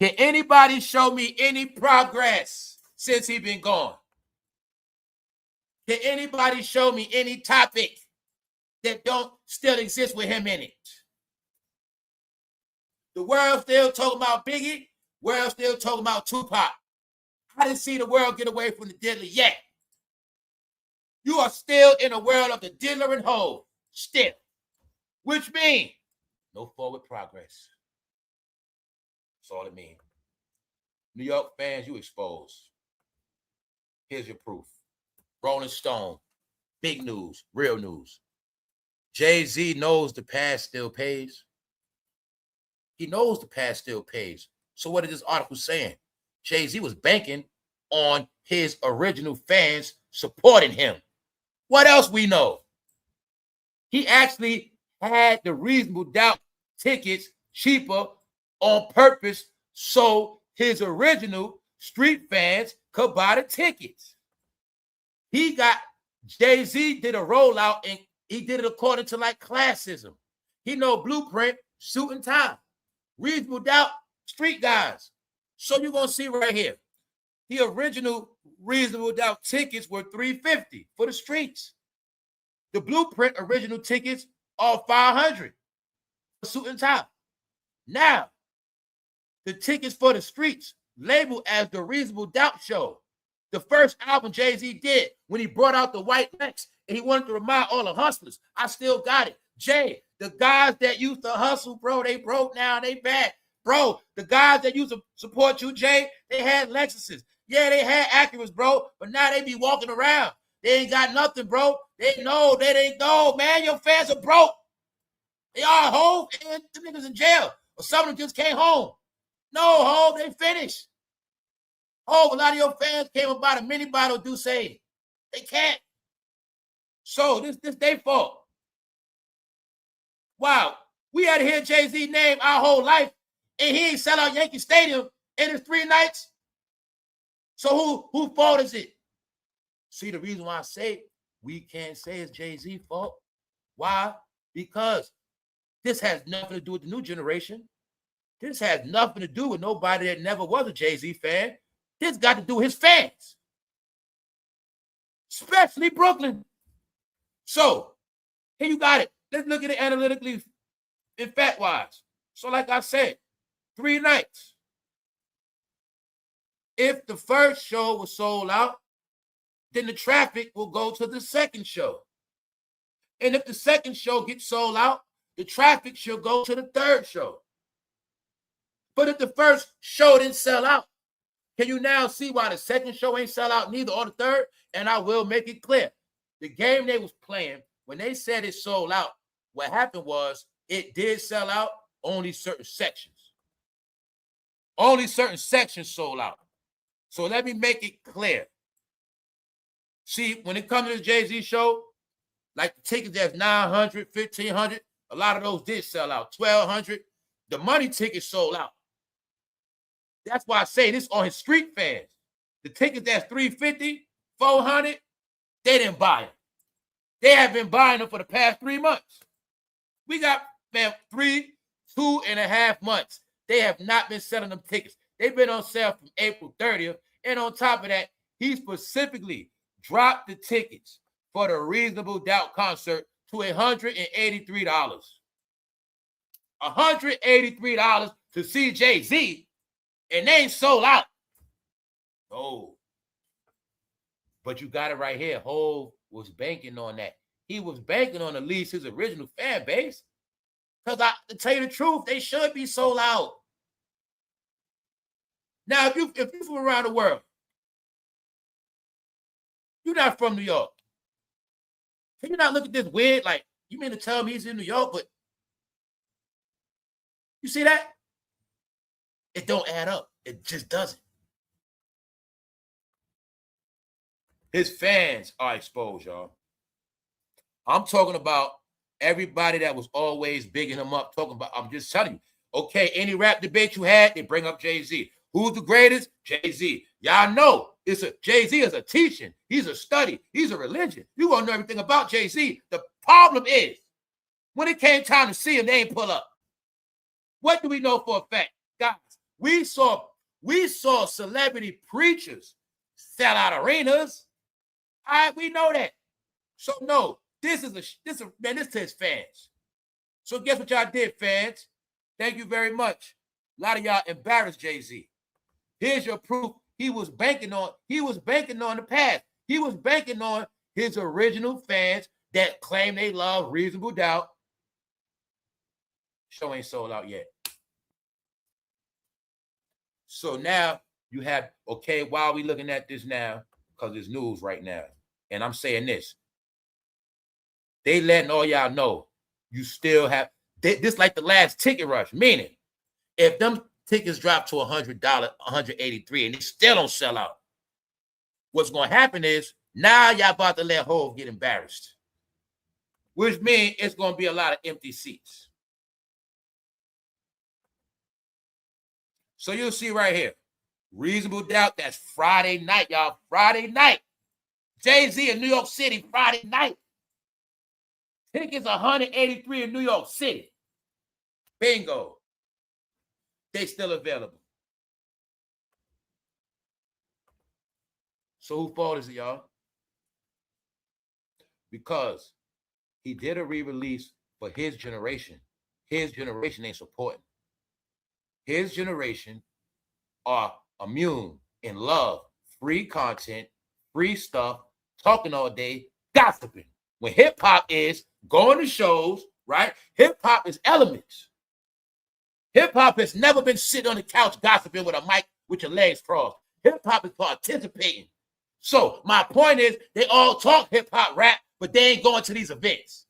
can anybody show me any progress since he been gone? Can anybody show me any topic that don't still exist with him in it? The world still talking about Biggie. World still talking about Tupac. I didn't see the world get away from the diddler yet. You are still in a world of the diddler and hoe, still. Which means no forward progress. That's all it means. New York fans, you exposed. Here's your proof. Rolling Stone, big news, real news. Jay-Z knows the past still pays. He knows the past still pays. So what is this article saying? Jay-Z was banking on his original fans supporting him. What else we know? He actually had the Reasonable Doubt tickets cheaper on purpose so his original street fans could buy the tickets. Jay-Z did a rollout and he did it according to like classism. He know blueprint, suit and tie. Reasonable Doubt, street guys. So you're going to see right here. The original Reasonable Doubt tickets were $350 for the streets. The blueprint original tickets are $500 for suit and tie. Now, the tickets for the streets labeled as the Reasonable Doubt show. The first album Jay-Z did when he brought out the white Lex and he wanted to remind all the hustlers, I still got it. Jay, the guys that used to hustle, bro, they broke now, they bad. Bro, the guys that used to support you, Jay, they had Lexuses. Yeah, they had Acuras, bro, but now they be walking around. They ain't got nothing, bro. They ain't know, man. Your fans are broke. They are home and the niggas in jail. Or some of them just came home. No, home, they finished. Oh, a lot of your fans came about a mini bottle do say they can't. So this their fault. Wow, we had to hear Jay-Z name our whole life, and he ain't sell out Yankee Stadium in his 3 nights. So who fault is it? See, the reason why I say we can't say it's Jay-Z's fault. Why? Because this has nothing to do with the new generation. This has nothing to do with nobody that never was a Jay-Z fan. This got to do with his fans, especially Brooklyn. So here you got it. Let's look at it analytically and fact-wise. So like I said, 3 nights. If the first show was sold out, then the traffic will go to the second show. And if the second show gets sold out, the traffic should go to the third show. But if the first show didn't sell out, can you now see why the second show ain't sell out neither or the third? And I will make it clear. The game they was playing, when they said it sold out, what happened was it did sell out, only certain sections. Only certain sections sold out. So let me make it clear. See, when it comes to the Jay-Z show, like the tickets that's $900, $1,500, a lot of those did sell out. $1,200, the money tickets sold out. That's why I say this on his street fans. The tickets that's $350, $400, they didn't buy them. They have been buying them for the past 3 months. We got, man, 2.5 months. They have not been selling them tickets. They've been on sale from April 30th. And on top of that, he specifically dropped the tickets for the Reasonable Doubt concert to $183. $183 to see Jay-Z, and they ain't sold out. Oh. But you got it right here. Hov was banking on that. He was banking on at least his original fan base. Because to tell you the truth, they should be sold out. Now, if you from around the world, you're not from New York. Can you not look at this weird? Like, you mean to tell me he's in New York, but you see that? It don't add up. It just doesn't. His fans are exposed, y'all. I'm talking about everybody that was always bigging him up, talking about, I'm just telling you, okay, any rap debate you had, they bring up Jay-Z. Who's the greatest? Jay-Z. Y'all know Jay-Z is a teaching. He's a study. He's a religion. You want to know everything about Jay-Z. The problem is, when it came time to see him, they ain't pull up. What do we know for a fact? Guys, we saw celebrity preachers sell out arenas. All right, we know that. So no, this is to his fans. So guess what y'all did, fans? Thank you very much. A lot of y'all embarrassed Jay-Z. Here's your proof. He was banking on the past. He was banking on his original fans that claim they love Reasonable Doubt. Show ain't sold out yet. So now you have, okay, why are we looking at this now? Because it's news right now. And I'm saying this. They letting all y'all know you still have, this like the last ticket rush, meaning if them tickets drop to $100, $183, and they still don't sell out, what's going to happen is now y'all about to let Hov get embarrassed, which means it's going to be a lot of empty seats. So you'll see right here, Reasonable Doubt, that's Friday night, y'all. Friday night. Jay-Z in New York City, Friday night. Tickets $183 in New York City. Bingo. They still available. So who fault is it, y'all? Because he did a re-release for his generation. His generation ain't supporting. His generation are immune in love, free content, free stuff, talking all day, gossiping. When hip-hop is going to shows, right? Hip-hop is elements. Hip-hop has never been sitting on the couch gossiping with a mic with your legs crossed. Hip-hop is participating. So my point is, they all talk hip-hop rap, but they ain't going to these events.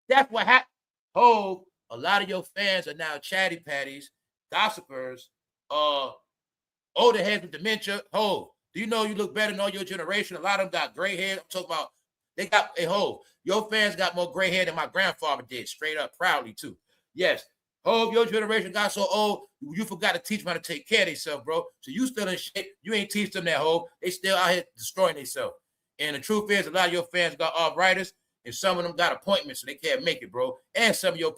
That's what happened. Oh, a lot of your fans are now chatty patties, gossipers, older heads with dementia. Oh, do you know you look better than all your generation? A lot of them got gray hair. I'm talking about, they got, your fans got more gray hair than my grandfather did, straight up, proudly too. Yes. Your generation got so old, you forgot to teach them how to take care of themselves, bro. So you still in shape. You ain't teach them that, they still out here destroying themselves. And the truth is, a lot of your fans got arthritis, and some of them got appointments, so they can't make it, bro. And some of your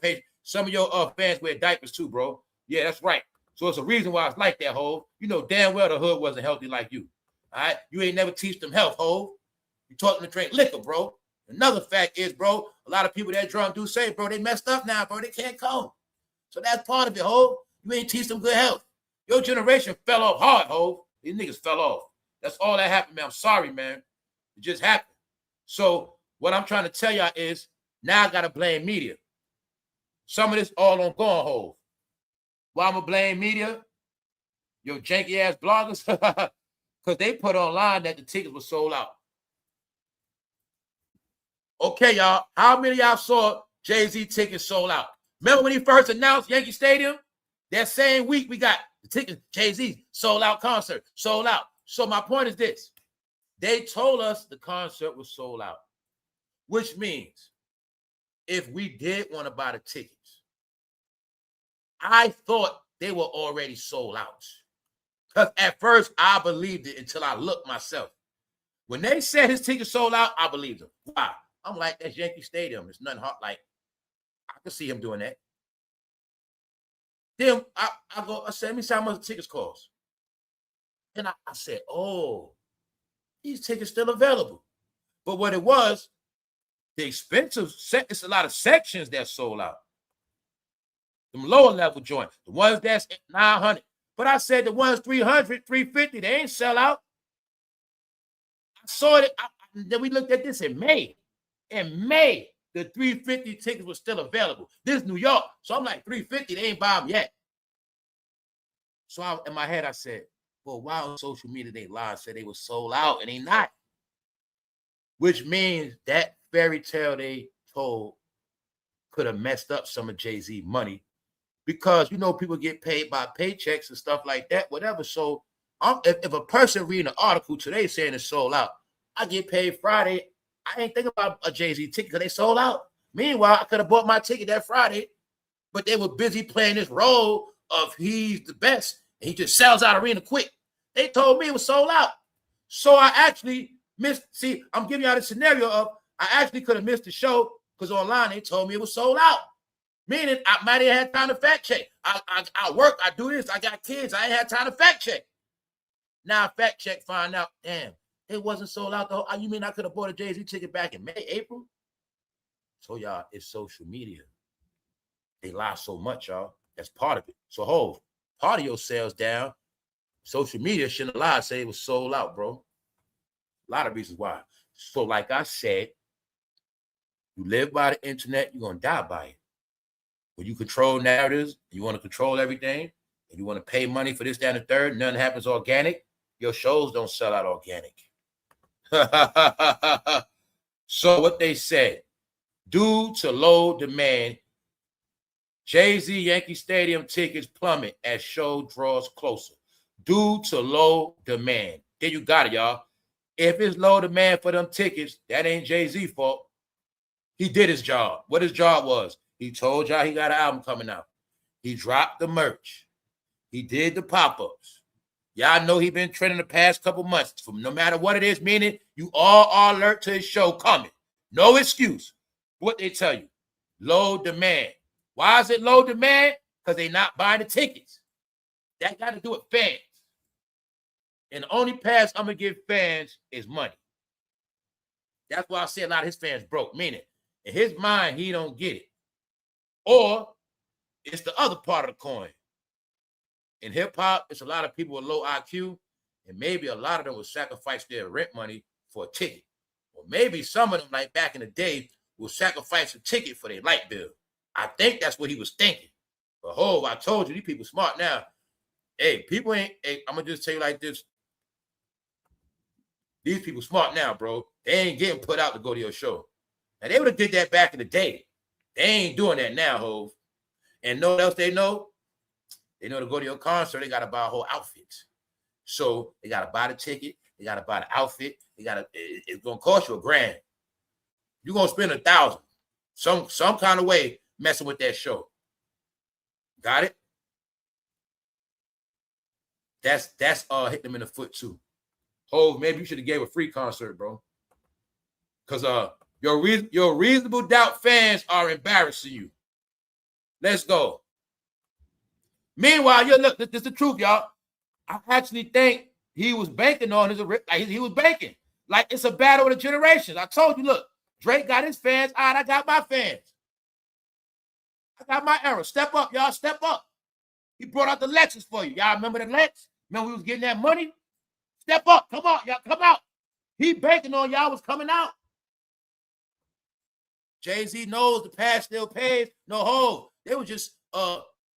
fans wear diapers too, bro. Yeah, that's right. So it's a reason why it's like that, You know damn well the hood wasn't healthy like you. All right? You ain't never teach them health, You taught them to drink liquor, bro. Another fact is, bro, a lot of people that drunk do say, bro, they messed up now, bro. They can't come. So that's part of it, You ain't teach them good health. Your generation fell off hard, These niggas fell off. That's all that happened, man. I'm sorry, man. It just happened. So what I'm trying to tell y'all is now I got to blame media. Some of this all on gone, Why I'm going to blame media? Your janky-ass bloggers? Because they put online that the tickets were sold out. Okay, y'all. How many of y'all saw Jay-Z tickets sold out? Remember when he first announced Yankee Stadium? That same week, we got the tickets, Jay-Z, sold out concert, sold out. So my point is this. They told us the concert was sold out, which means if we did want to buy the tickets, I thought they were already sold out. Because at first, I believed it until I looked myself. When they said his tickets sold out, I believed them. Why? I'm like, that's Yankee Stadium. It's nothing hot. Like, I can see him doing that. Then I said, let me see how much the tickets cost. And I said, oh, these tickets still available. But what it was, the expensive, it's a lot of sections that sold out. Them lower level joints, the ones that's 900. But I said the ones 300, 350, they ain't sell out. I saw it. Then we looked at this in May. In May, the 350 tickets were still available. This is New York. So I'm like, 350, they ain't buy them yet. So in my head, I said, well, why on social media they lied, said they were sold out and they not? Which means that fairy tale they told could have messed up some of Jay-Z money because, people get paid by paychecks and stuff like that, whatever. So if a person reading an article today saying it's sold out, I get paid Friday. I ain't thinking about a Jay-Z ticket because they sold out. Meanwhile, I could have bought my ticket that Friday, but they were busy playing this role of he's the best and he just sells out arena quick. They told me it was sold out. So I actually missed. See, I'm giving y'all the scenario of I actually could have missed the show because online they told me it was sold out. Meaning I might have had time to fact check. I work, I do this, I got kids, I ain't had time to fact check. Now I fact check, find out, damn, it wasn't sold out though. You mean I could have bought a Jay-Z ticket back in May, April? So y'all, it's social media. They lie so much, y'all. That's part of it. So part of your sales down. Social media shouldn't lie, say it was sold out, bro. A lot of reasons why. So like I said, you live by the internet, you're going to die by it. When you control narratives, you want to control everything, and you want to pay money for this, that, and the third, nothing happens organic, your shows don't sell out organic. So what they said, due to low demand, Jay-Z Yankee Stadium tickets plummet as show draws closer. Due to low demand. There you got it, y'all. If it's low demand for them tickets, that ain't Jay-Z's fault. He did his job. What his job was, he told y'all he got an album coming out. He dropped the merch. He did the pop-ups. Y'all know he been trending the past couple months. From no matter what it is, meaning you all are alert to his show coming. No excuse. What they tell you, low demand. Why is it low demand? Because they not buying the tickets. That got to do with fans. And the only pass I'm going to give fans is money. That's why I say a lot of his fans broke. Meaning, in his mind, he don't get it. Or it's the other part of the coin. In hip-hop, it's a lot of people with low IQ, and maybe a lot of them will sacrifice their rent money for a ticket. Or maybe some of them, like back in the day, will sacrifice a ticket for their light bill. I think that's what he was thinking. But I told you, these people smart now. Hey, people ain't, I'm going to just tell you like this. These people smart now, bro. They ain't getting put out to go to your show. Now, they would have did that back in the day. They ain't doing that now, Hov. And know what else they know? They know to go to your concert, they got to buy a whole outfit. So they got to buy the ticket. They got to buy the outfit. It's going to cost you $1,000. You're going to spend $1,000 some kind of way messing with that show. Got it? That's hit them in the foot too. Maybe you should have gave a free concert, bro. Because your reasonable doubt fans are embarrassing you. Let's go. Meanwhile, look, this is the truth, y'all. I actually think he was banking on he was banking. Like it's a battle of the generations. I told you, look, Drake got his fans. All right, I got my fans. I got my era. Step up, y'all. Step up. He brought out the Lexus for you. Y'all remember the Lex? Remember we was getting that money? Step up. Come on, y'all. Come out. He banking on y'all was coming out. Jay-Z knows the past still pays. No, they were just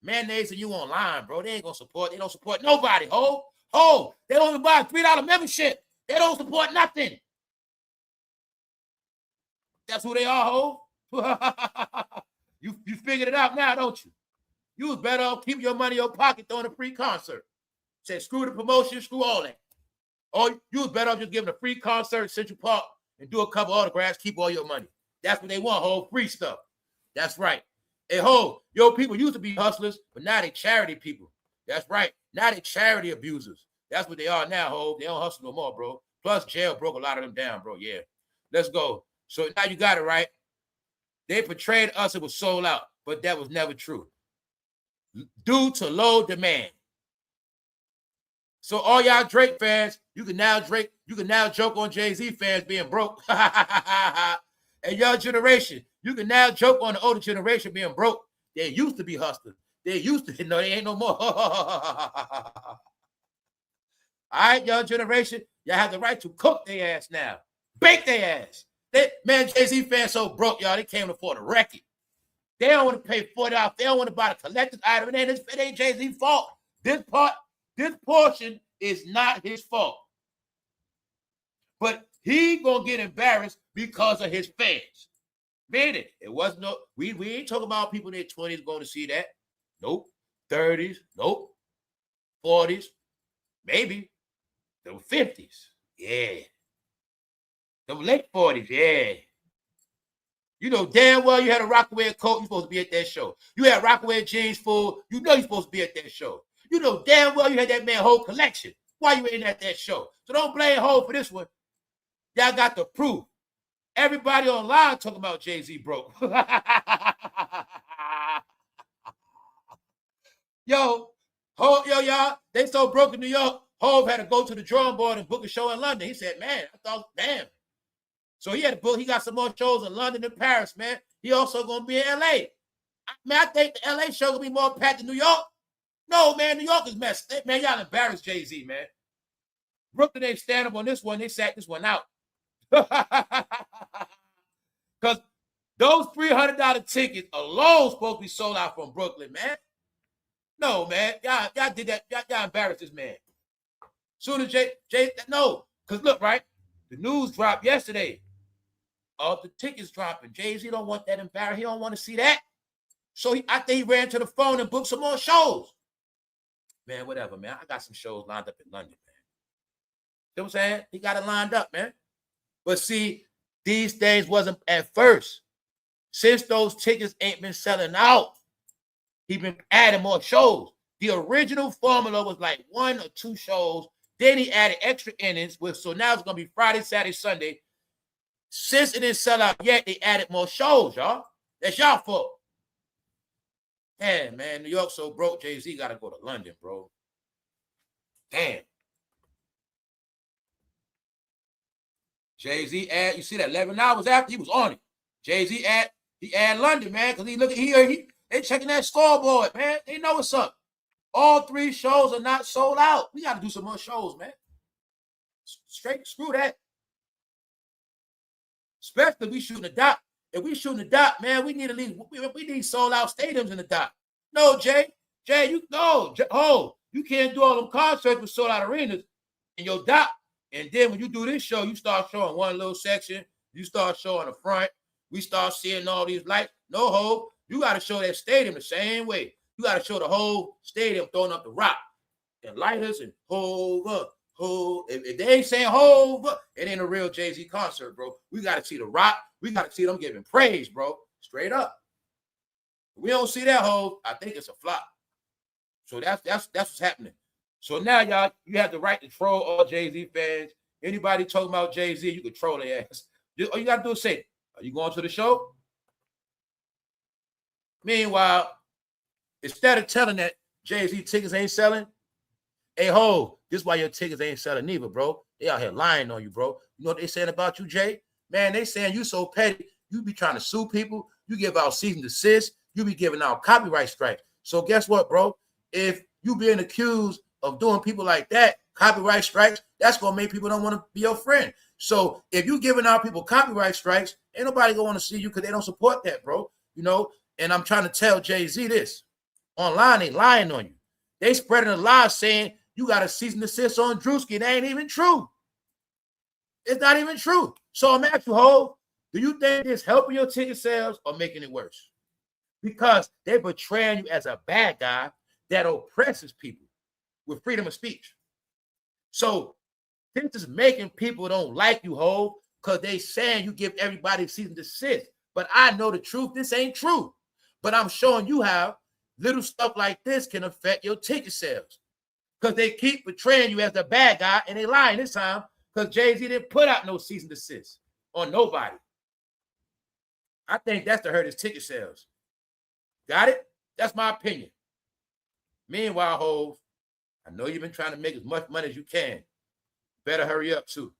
mayonnaise and you online, bro. They ain't gonna support. They don't support nobody. They don't even buy a $3 membership. They don't support nothing. That's who they are, You figured it out now, don't you? You was better off keeping your money in your pocket throwing a free concert. Said screw the promotion, screw all that. Or you was better off just giving a free concert in Central Park and do a couple autographs, keep all your money. That's what they want, free stuff. That's right. Hey, your people used to be hustlers, but now they charity people. That's right. Now they charity abusers. That's what they are now, They don't hustle no more, bro. Plus, jail broke a lot of them down, bro. Yeah. Let's go. So now you got it right. They portrayed us, it was sold out, but that was never true. Due to low demand. So all y'all Drake fans, you can now joke on Jay-Z fans being broke. And y'all generation, you can now joke on the older generation being broke. They used to be hustlers. They ain't no more. All right, y'all generation, y'all have the right to cook their ass now. Bake their ass. Jay-Z fans so broke, y'all, they can't afford a record. They don't want to pay $40. They don't want to buy the collector's item. It ain't Jay-Z's fault. This portion is not his fault. But he gonna get embarrassed because of his fans. Meaning, it wasn't we ain't talking about people in their 20s going to see that. Nope. 30s, nope. 40s, maybe. The 50s. Yeah. The late 40s, yeah. You know damn well you had a Rockaway coat, you're supposed to be at that show. You had Rockaway jeans full, you know you're supposed to be at that show. You know damn well you had that man whole collection. Why you ain't at that show? So don't blame Ho for this one. Y'all got the proof. Everybody online talking about Jay-Z broke. Yo, y'all, they so broke in New York, Hov had to go to the drawing board and book a show in London. He said, man, I thought, damn. So he had to book, he got some more shows in London and Paris, man. He also gonna be in LA. Man, I think the LA show gonna be more packed than New York. No, man, New York is messed. Man, y'all embarrassed Jay-Z, man. Brooklyn ain't stand up on this one. They sat this one out. Because those $300 tickets alone supposed to be sold out from Brooklyn, man. No, man. Y'all did that. Y'all embarrassed this man. Soon as Jay, no. Because look, right? The news dropped yesterday. All the tickets dropping. Jay-Z don't want that embarrassed. He don't want to see that. So I think he ran to the phone and booked some more shows. Man, whatever, man. I got some shows lined up in London, man. You know what I'm saying? He got it lined up, man. But see, these things wasn't at first. Since those tickets ain't been selling out, he been adding more shows. The original formula was like 1 or 2 shows. Then he added extra innings. So now it's going to be Friday, Saturday, Sunday. Since it didn't sell out yet, they added more shows, y'all. That's y'all fault. Damn, man, New York so broke, Jay-Z got to go to London, bro. Damn. Jay-Z you see that 11 hours after he was on it. Jay-Z he London, man, because he look at they checking that scoreboard, man. They know what's up. All 3 shows are not sold out. We got to do some more shows, man. Straight, screw that. Especially if we shooting a dot. If we shooting a dot, man, we need at least we need sold out stadiums in the dot. No, Jay, you can't do all them concerts with sold out arenas in your dot. And then when you do this show, you start showing one little section. You start showing the front. We start seeing all these lights. No hope. You got to show that stadium the same way. You got to show the whole stadium throwing up the rock and lighters and Hov up. If they ain't saying Hov up, it ain't a real Jay-Z concert, bro. We got to see the rock. We got to see them giving praise, bro. Straight up. If we don't see that Hov, I think it's a flop. So that's what's happening. So now, y'all, you have the right to troll all Jay-Z fans. Anybody talking about Jay-Z, you can troll their ass. All you got to do is say, are you going to the show? Meanwhile, instead of telling that Jay-Z tickets ain't selling, hey, Ho, this is why your tickets ain't selling neither, bro. They out here lying on you, bro. You know what they saying about you, Jay? Man, they saying you so petty. You be trying to sue people. You give out cease and desist. You be giving out copyright strikes. So guess what, bro? If you being accused of doing people like that, copyright strikes, that's going to make people don't want to be your friend. So if you giving out people copyright strikes, ain't nobody going to want to see you because they don't support that, bro. You know, and I'm trying to tell Jay-Z this. Online, they lying on you. They spreading a lie saying you got a cease and desist on Druski. That ain't even true. It's not even true. So I'm asking you, Ho, do you think it's helping your ticket sales or making it worse? Because they're portraying you as a bad guy that oppresses people with freedom of speech. So this is making people don't like you, Ho, because they saying you give everybody cease and desist. But I know the truth. This ain't true. But I'm showing you how little stuff like this can affect your ticket sales. Because they keep portraying you as a bad guy, and they lying this time because Jay-Z didn't put out no cease and desist on nobody. I think that's to hurt his ticket sales. Got it? That's my opinion. Meanwhile, Hov, I know you've been trying to make as much money as you can. Better hurry up, too.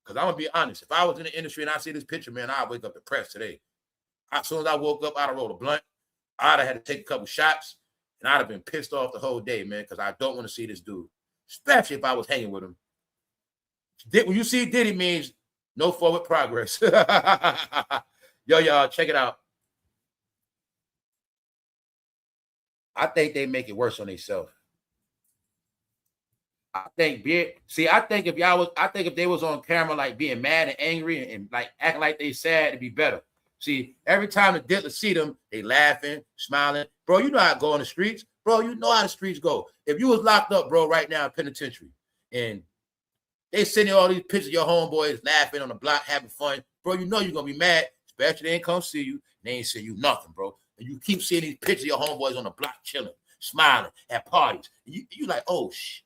Because I'm going to be honest. If I was in the industry and I see this picture, man, I'd wake up depressed today. As soon as I woke up, I'd have rolled a blunt. I'd have had to take a couple shots. And I'd have been pissed off the whole day, man, because I don't want to see this dude. Especially if I was hanging with him. When you see Diddy means no forward progress. Yo, y'all, check it out. I think they make it worse on themselves. I think if they was on camera like being mad and angry and like acting like they sad, it'd be better. See, every time the Diddler see them, they laughing, smiling. Bro, you know how it go on the streets. Bro, you know how the streets go. If you was locked up, bro, right now in penitentiary, and They sending all these pictures of your homeboys laughing on the block, having fun. Bro, you know you're going to be mad, especially they ain't come see you. They ain't send you nothing, bro. And you keep seeing these pictures of your homeboys on the block chilling, smiling at parties. You like, oh, shit.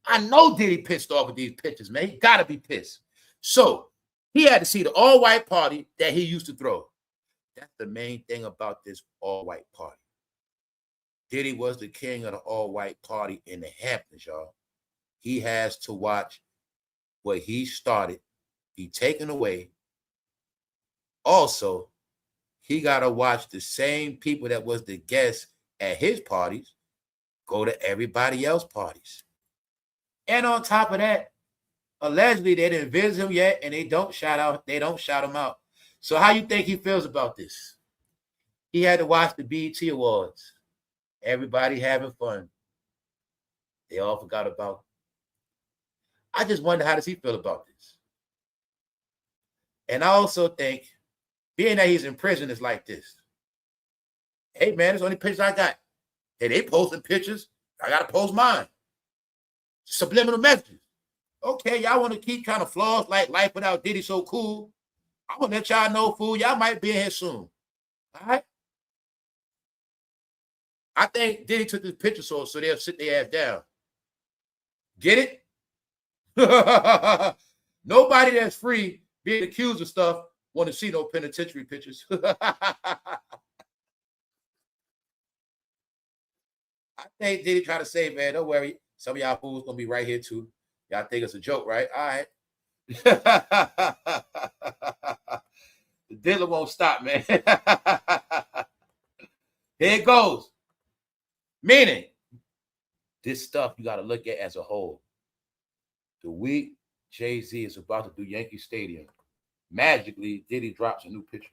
I know Diddy pissed off with these pictures, man. He got to be pissed. So he had to see the all-white party that he used to throw. That's the main thing about this all-white party. Diddy was the king of the all-white party in the Hamptons, y'all. He has to watch what he started be taken away. Also, he got to watch the same people that was the guests at his parties go to everybody else's parties. And on top of that, allegedly they didn't visit him yet, and they don't shout him out. So how you think he feels about this? He had to watch the BiG3 Awards. Everybody having fun. They all forgot about him. I just wonder, how does he feel about this? And I also think, being that he's in prison is like this. Hey, man, there's only pictures I got. Hey, they posting pictures. I got to post mine. Subliminal messages. Okay, y'all want to keep kind of flaws like life without Diddy so cool. I want to let y'all know, fool, y'all might be in here soon. All right? I think Diddy took this picture so they'll sit their ass down. Get it? Nobody that's free being accused of stuff want to see no penitentiary pictures. I think Diddy trying to say, man, don't worry. Some of y'all fools going to be right here too. Y'all think it's a joke, right? All right. The dealer won't stop, man. Here it goes. Meaning, this stuff you got to look at as a whole. The week jayz is about to do Yankee Stadium, magically, Diddy drops a new picture.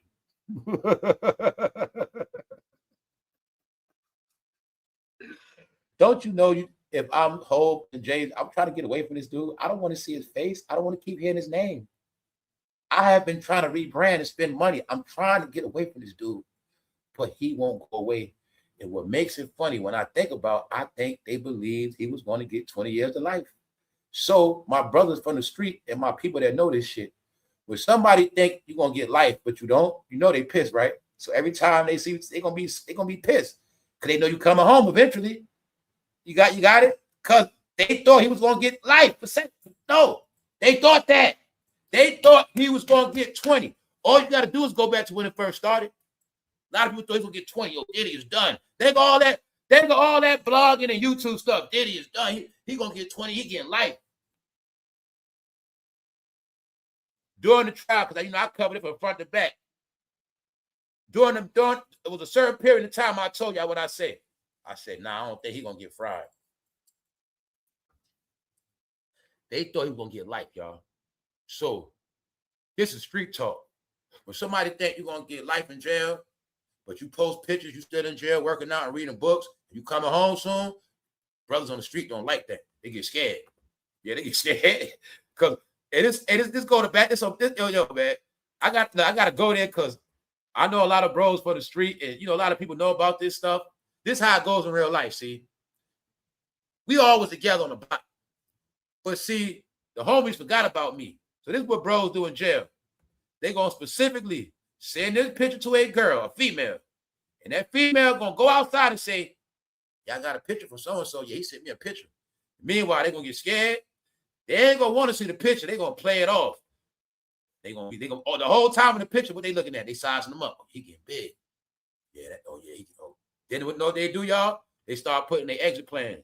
Don't you know, if I'm Hope and jayz, I'm trying to get away from this dude. I don't want to see his face. I don't want to keep hearing his name. I have been trying to rebrand and spend money. I'm trying to get away from this dude, but he won't go away. And what makes it funny, when I think they believed he was going to get 20 years of life. So my brothers from the street and my people that know this shit, when somebody think you're going to get life, but you don't, you know they pissed, right? So every time they see, they're going to be pissed because they know you coming home eventually. You got it? Because they thought he was going to get life. No, they thought that. They thought he was going to get 20. All you got to do is go back to when it first started. A lot of people thought he was going to get 20. Yo, Diddy is done. They got all that blogging and YouTube stuff. Diddy is done. He going to get 20. He getting life. During the trial, because I covered it from front to back. During it was a certain period of time I told y'all what I said. I said, nah, I don't think he's going to get fried. They thought he was going to get life, y'all. So, this is street talk. When somebody think you're going to get life in jail, but you post pictures, you still in jail, working out and reading books, you coming home soon, brothers on the street don't like that. They get scared. Yeah, they get scared. Because this go to back. This yo, man. I got to go there because I know a lot of bros for the street, and a lot of people know about this stuff. This is how it goes in real life, see. We all was together on the block. But see, the homies forgot about me. So this is what bros do in jail. They gonna specifically send this picture to a girl, a female. And that female gonna go outside and say, y'all got a picture from so-and-so. Yeah, he sent me a picture. Meanwhile, they gonna get scared. They ain't gonna want to see the picture. They gonna play it off. They gonna the whole time in the picture, what they looking at? They sizing them up. Oh, he getting big. Yeah, Then what they do, y'all? They start putting their exit plan.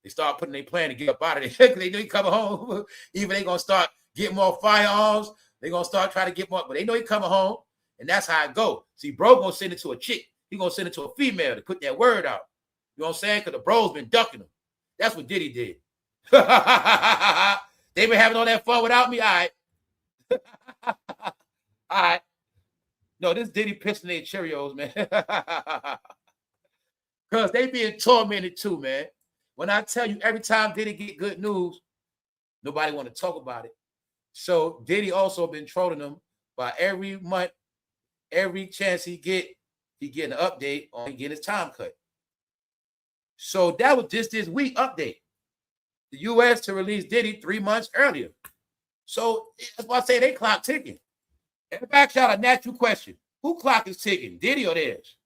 They start putting their plan to get up out of there. They know he coming home. Even they gonna start getting more firearms. They gonna start trying to get more, but they know he coming home, and that's how it go. See, bro gonna send it to a chick. He gonna send it to a female to put that word out. You know what I'm saying? Because the bro's been ducking them. That's what Diddy did. They been having all that fun without me. All right. All right. No, this Diddy pissing their Cheerios, man. Because they being tormented too, man. When I tell you, every time Diddy get good news, nobody want to talk about it. So Diddy also been trolling them by every month, every chance he get an update on getting his time cut. So that was just this week update. the U.S. to release Diddy 3 months earlier. So that's why I say they clock ticking. And back y'all a natural question. Who clock is ticking, Diddy or theirs?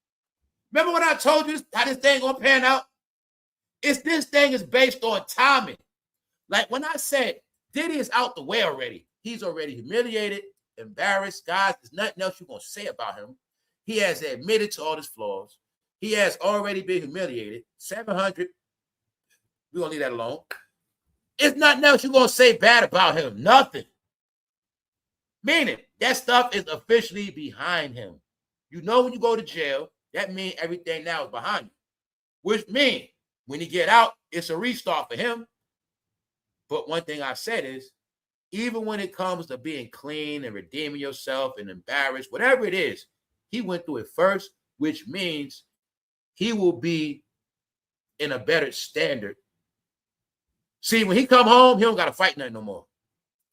Remember when I told you how this thing gonna pan out? This thing is based on timing. Like when I said Diddy is out the way already. He's already humiliated, embarrassed. Guys, there's nothing else you're gonna say about him. He has admitted to all his flaws. He has already been humiliated. 700. We're gonna leave that alone. It's nothing else you're gonna say bad about him. Nothing. Meaning that stuff is officially behind him. You know, when you go to jail, that means everything now is behind you. Which means when he get out, it's a restart for him. But one thing I said is, even when it comes to being clean and redeeming yourself and embarrassed, whatever it is, he went through it first, which means he will be in a better standard. See, when he come home, he don't got to fight nothing no more.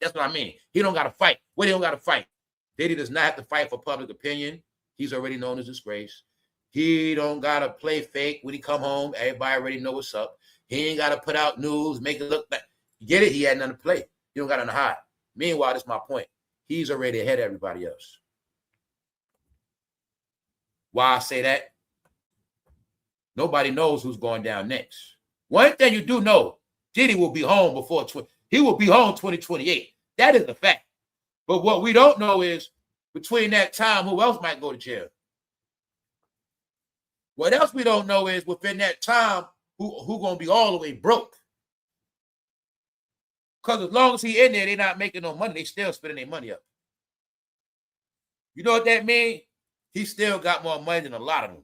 That's what I mean. He don't got to fight. What he don't got to fight? Diddy does not have to fight for public opinion. He's already known as disgrace. He don't got to play fake when he come home. Everybody already know what's up. He ain't got to put out news, make it look like, you get it? He had nothing to play. He don't got nothing to hide. Meanwhile, that's my point. He's already ahead of everybody else. Why I say that? Nobody knows who's going down next. One thing you do know, Diddy will be home before he will be home 2028. That is a fact. But what we don't know is between that time, who else might go to jail? What else we don't know is within that time, who gonna be all the way broke? Because as long as he in there, they're not making no money. They still spending their money up. You know what that means? He still got more money than a lot of them.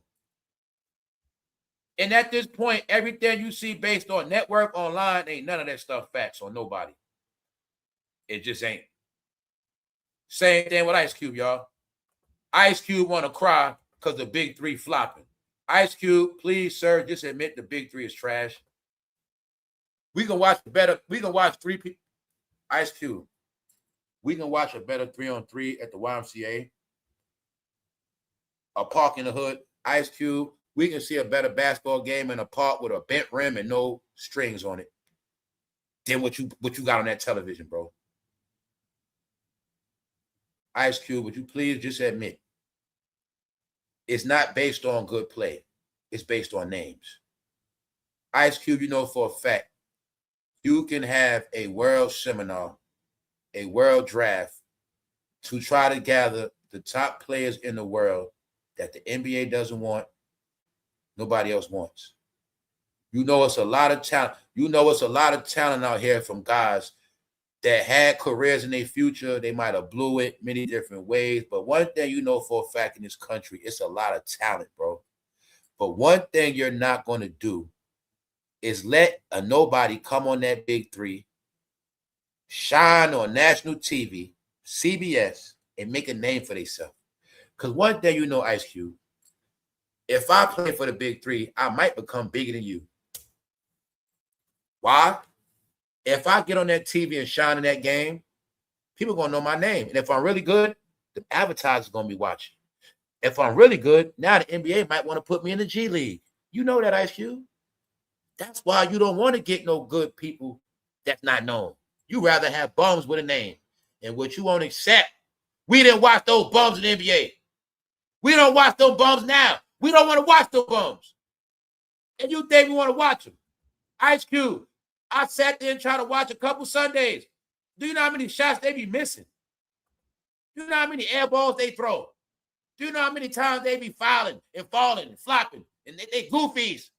And at this point, everything you see based on network online, ain't none of that stuff facts on nobody. It just ain't. Same thing with Ice Cube, y'all. Ice Cube want to cry because the BiG3 flopping. Ice Cube, please, sir, just admit the BiG3 is trash. We can watch better. We can watch three people. Ice Cube. We can watch a better 3-on-3 at the YMCA. A park in the hood. Ice Cube. We can see a better basketball game in a park with a bent rim and no strings on it than what you got on that television, bro. Ice Cube, would you please just admit it's not based on good play. It's based on names. Ice Cube, you know for a fact, you can have a world seminar, a world draft to try to gather the top players in the world that the NBA doesn't want, nobody else wants. You know it's a lot of talent. You know it's a lot of talent out here from guys that had careers in their future. They might have blew it many different ways. But one thing you know for a fact in this country, it's a lot of talent, bro. But one thing you're not going to do is let a nobody come on that BiG3, shine on national TV, CBS, and make a name for themselves. Because one thing you know, Ice Cube, if I play for the BiG3, I might become bigger than you. Why? If I get on that TV and shine in that game, people are going to know my name. And if I'm really good, the advertisers are going to be watching. If I'm really good, now the NBA might want to put me in the G League. You know that, Ice Cube. That's why you don't want to get no good people that's not known. You rather have bums with a name. And what you won't accept, we didn't watch those bums in the NBA. We don't watch those bums now. We don't want to watch those bums. And you think we want to watch them. Ice Cube, I sat there and tried to watch a couple Sundays. Do you know how many shots they be missing? Do you know how many air balls they throw? Do you know how many times they be fouling and falling and flopping? And they goofies.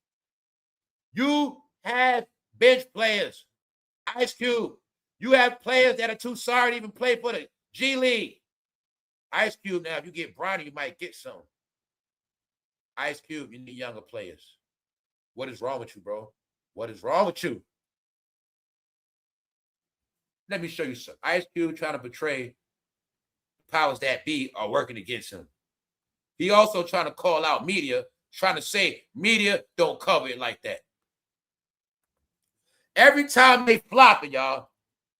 You have bench players. Ice Cube, you have players that are too sorry to even play for the G League. Ice Cube, now, if you get Bronny, you might get some. Ice Cube, you need younger players. What is wrong with you, bro? What is wrong with you? Let me show you something. Ice Cube trying to portray powers that be are working against him. He also trying to call out media, trying to say media don't cover it like that. Every time they flop it, y'all,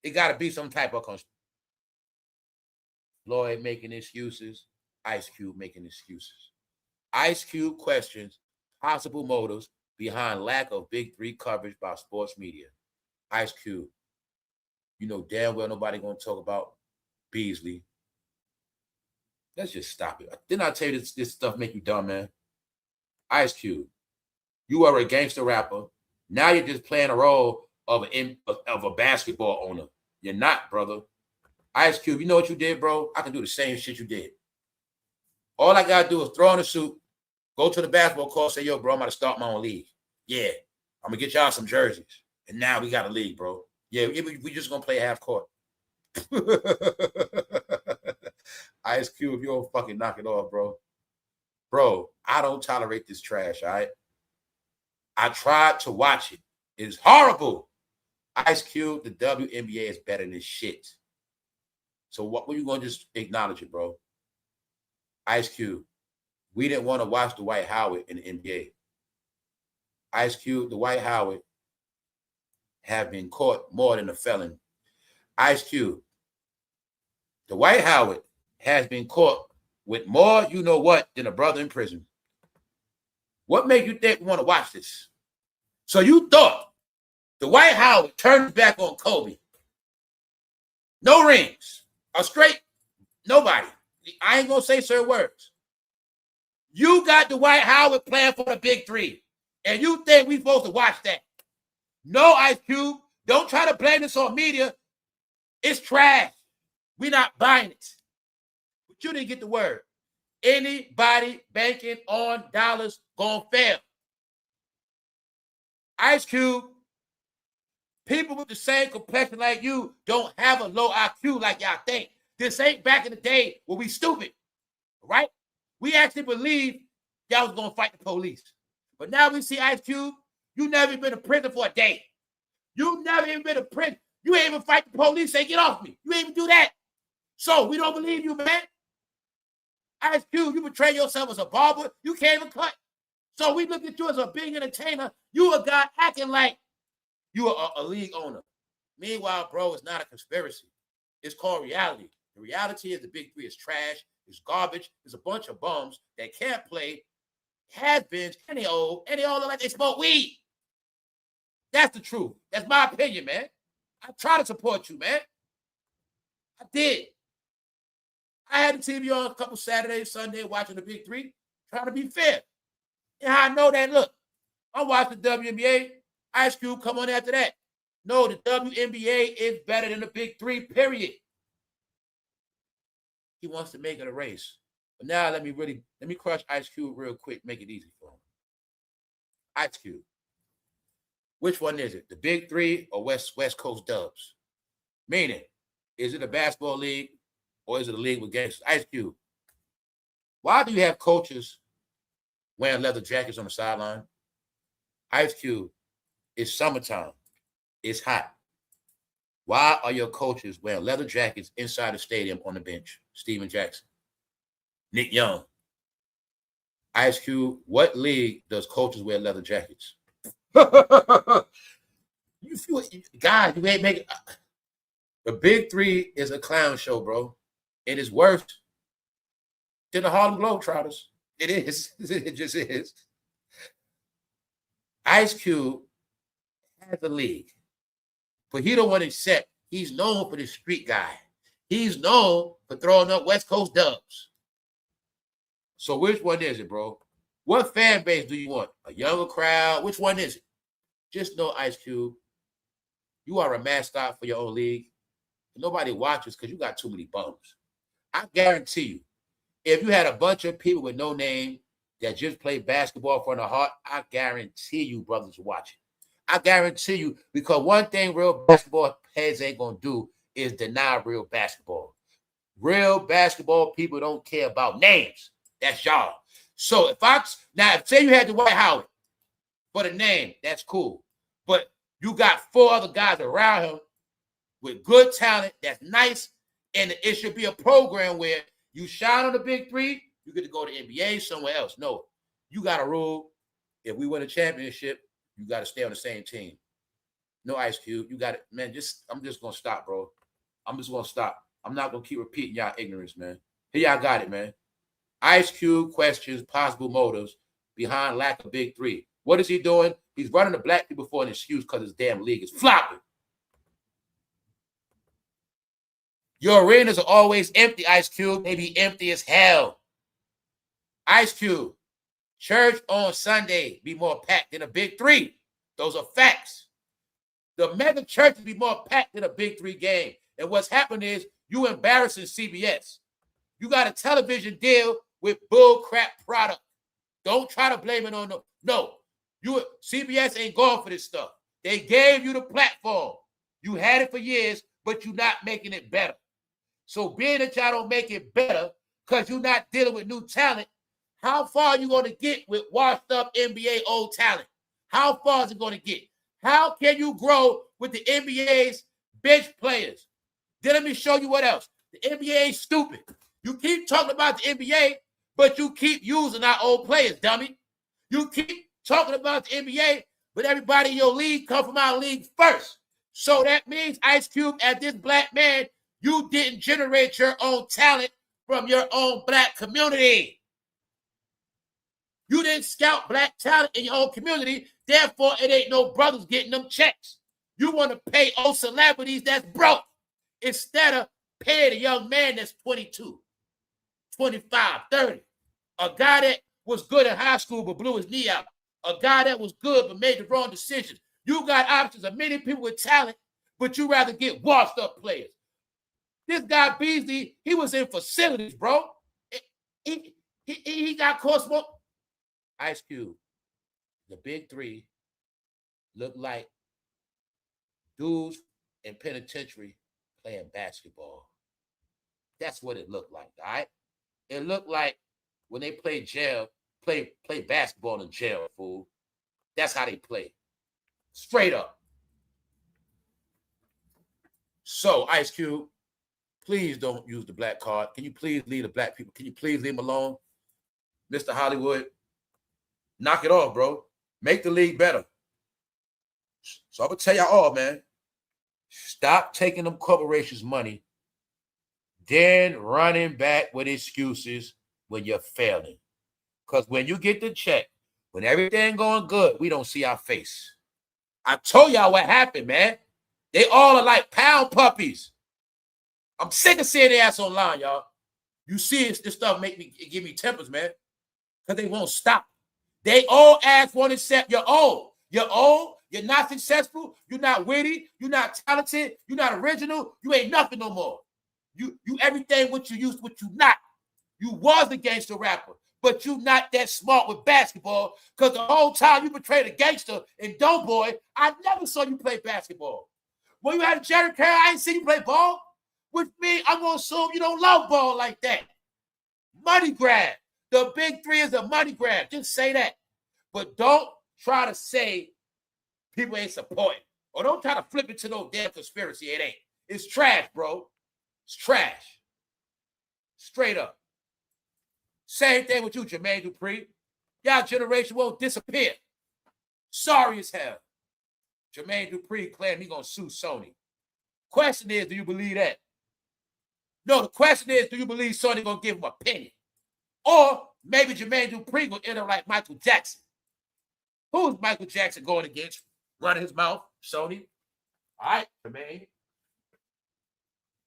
it got to be some type of conspiracy. Lloyd making excuses, Ice Cube making excuses. Ice Cube questions possible motives behind lack of BiG3 coverage by sports media. Ice Cube. You know damn well nobody gonna talk about Beasley. Let's just stop it. Didn't I tell you this stuff make you dumb, man? Ice Cube, you are a gangster rapper. Now you're just playing a role of a basketball owner. You're not, brother. Ice Cube, you know what you did, bro? I can do the same shit you did. All I gotta do is throw on a suit, go to the basketball court, say, yo, bro, I'm about to start my own league. Yeah, I'm gonna get y'all some jerseys. And now we got a league, bro. Yeah, we just gonna play half court. Ice Cube, you don't fucking knock it off, bro. Bro, I don't tolerate this trash, all right? I tried to watch it. It is horrible. Ice Cube, the WNBA is better than shit. So what were you going to just acknowledge it, bro? Ice Cube, we didn't want to watch Dwight Howard in the NBA. Ice Cube, Dwight Howard have been caught more than a felon. Ice Cube, Dwight Howard has been caught with more you know what than a brother in prison. What made you think we want to watch this? So you thought Dwight Howard turned his back on Kobe. No rings. A straight nobody. I ain't going to say certain words. You got Dwight Howard playing for the BiG3, and you think we supposed to watch that. No, Ice Cube, don't try to blame this on media. It's trash. We're not buying it. But you didn't get the word. Anybody banking on dollars gonna fail. Ice Cube, people with the same complexion like you don't have a low IQ like y'all think. This ain't back in the day where we stupid, right? We actually believe y'all was gonna fight the police. But now we see Ice Cube, you never even been to prison for a day. You never even been to prison. You ain't even fight the police, say, get off me. You ain't even do that. So we don't believe you, man. Ice Cube, you portray yourself as a barber. You can't even cut. So we look at you as a big entertainer. You a guy acting like you are a league owner. Meanwhile, bro, it's not a conspiracy. It's called reality. The reality is the BiG3 is trash. It's garbage. It's a bunch of bums that can't play, has-beens, any old look like they smoke weed. That's the truth. That's my opinion, man. I try to support you, man. I did. I had the TV on a couple Saturdays, Sunday, watching the BiG3, trying to be fair. And I know that, look, I'm watching the WNBA. Ice Cube come on after that. No, the WNBA is better than the BiG3, period. He wants to make it a race. But now let me crush Ice Cube real quick, make it easy for him. Ice Cube. Which one is it? The BiG3 or West Coast Dubs? Meaning, is it a basketball league or is it a league with gangsters? Ice Cube. Why do you have coaches wearing leather jackets on the sideline? Ice Cube, it's summertime. It's hot. Why are your coaches wearing leather jackets inside the stadium on the bench? Steven Jackson, Nick Young. Ice Cube, what league does coaches wear leather jackets? You feel, guys, you ain't making. The BiG3 is a clown show, bro. It is worse than the Harlem Globetrotters. It is. It just is. Ice Cube has a league, but he don't want to accept. He's known for the street guy. He's known for throwing up West Coast Dubs. So which one is it, bro? What fan base do you want? A younger crowd? Which one is it? Just know, Ice Cube, you are a mascot for your own league. Nobody watches because you got too many bums. I guarantee you, if you had a bunch of people with no name that just play basketball from the heart, I guarantee you brothers watch it. I guarantee you, because one thing real basketball heads ain't going to do is deny real basketball. Real basketball people don't care about names. That's y'all. So if say you had Dwight Howard for the name, that's cool. But you got 4 other guys around him with good talent that's nice, and it should be a program where you shine on the BiG3, you get to go to NBA somewhere else. No, you got a rule. If we win a championship, you got to stay on the same team. No, Ice Cube, you got it, man. I'm just gonna stop, bro. I'm just gonna stop. I'm not gonna keep repeating y'all ignorance, man. Here y'all got it, man. Ice Cube questions possible motives behind lack of BiG3. What is he doing? He's running the black people for an excuse because his damn league is flopping. Your arenas are always empty, Ice Cube. They be empty as hell. Ice Cube, church on Sunday be more packed than a BiG3. Those are facts. The mega churches be more packed than a BiG3 game. And what's happening is you embarrassing CBS. You got a television deal with bull crap product. Don't try to blame it on them. No, CBS ain't going for this stuff. They gave you the platform. You had it for years, but you're not making it better. So being that y'all don't make it better because you're not dealing with new talent, how far are you going to get with washed up NBA old talent? How far is it going to get? How can you grow with the NBA's bench players? Then let me show you what else. The NBA is stupid. You keep talking about the NBA, but you keep using our old players, dummy. You keep talking about the NBA, but everybody in your league come from our league first. So that means, Ice Cube, as this black man, you didn't generate your own talent from your own black community. You didn't scout black talent in your own community. Therefore, it ain't no brothers getting them checks. You want to pay old celebrities that's broke instead of paying a young man that's 22, 25, 30. A guy that was good in high school but blew his knee out. A guy that was good but made the wrong decisions. You got options of many people with talent, but you rather get washed up players. This guy Beasley, he was in facilities, bro. He got caught smoke. Ice Cube, the BiG3 look like dudes in penitentiary playing basketball. That's what it looked like, all right? It looked like when they play basketball in jail, fool. That's how they play. Straight up. So, Ice Cube, please don't use the black card. Can you please leave the black people? Can you please leave them alone? Mr. Hollywood, knock it off, bro. Make the league better. So I'm going to tell y'all all, man, stop taking them corporations' money, then running back with excuses when you're failing. Because when you get the check, when everything going good, we don't see our face. I told y'all what happened, man. They all are like pound puppies. I'm sick of seeing their ass online, y'all. You see this stuff give me tempers, man. Because they won't stop. They all ask one except you're old. You're old. You're not successful. You're not witty. You're not talented. You're not original. You ain't nothing no more. You everything what you used, what you not. You was a gangster rapper, but you not that smart with basketball because the whole time you portrayed a gangster in Doughboy, I never saw you play basketball. When you had Jerry Curl, I ain't seen you play ball. With me, I'm going to assume you don't love ball like that. Money grab. The BiG3 is a money grab. Just say that. But don't try to say people ain't supporting. Or don't try to flip it to no damn conspiracy. It ain't. It's trash, bro. It's trash. Straight up. Same thing with you, Jermaine Dupri. Y'all generation won't disappear. Sorry as hell. Jermaine Dupri claimed he gonna sue Sony. Question is, do you believe that? No, the question is, do you believe Sony gonna give him a penny? Or maybe Jermaine Dupri gonna end up like Michael Jackson. Who's Michael Jackson going against? Running his mouth, Sony. All right, Jermaine.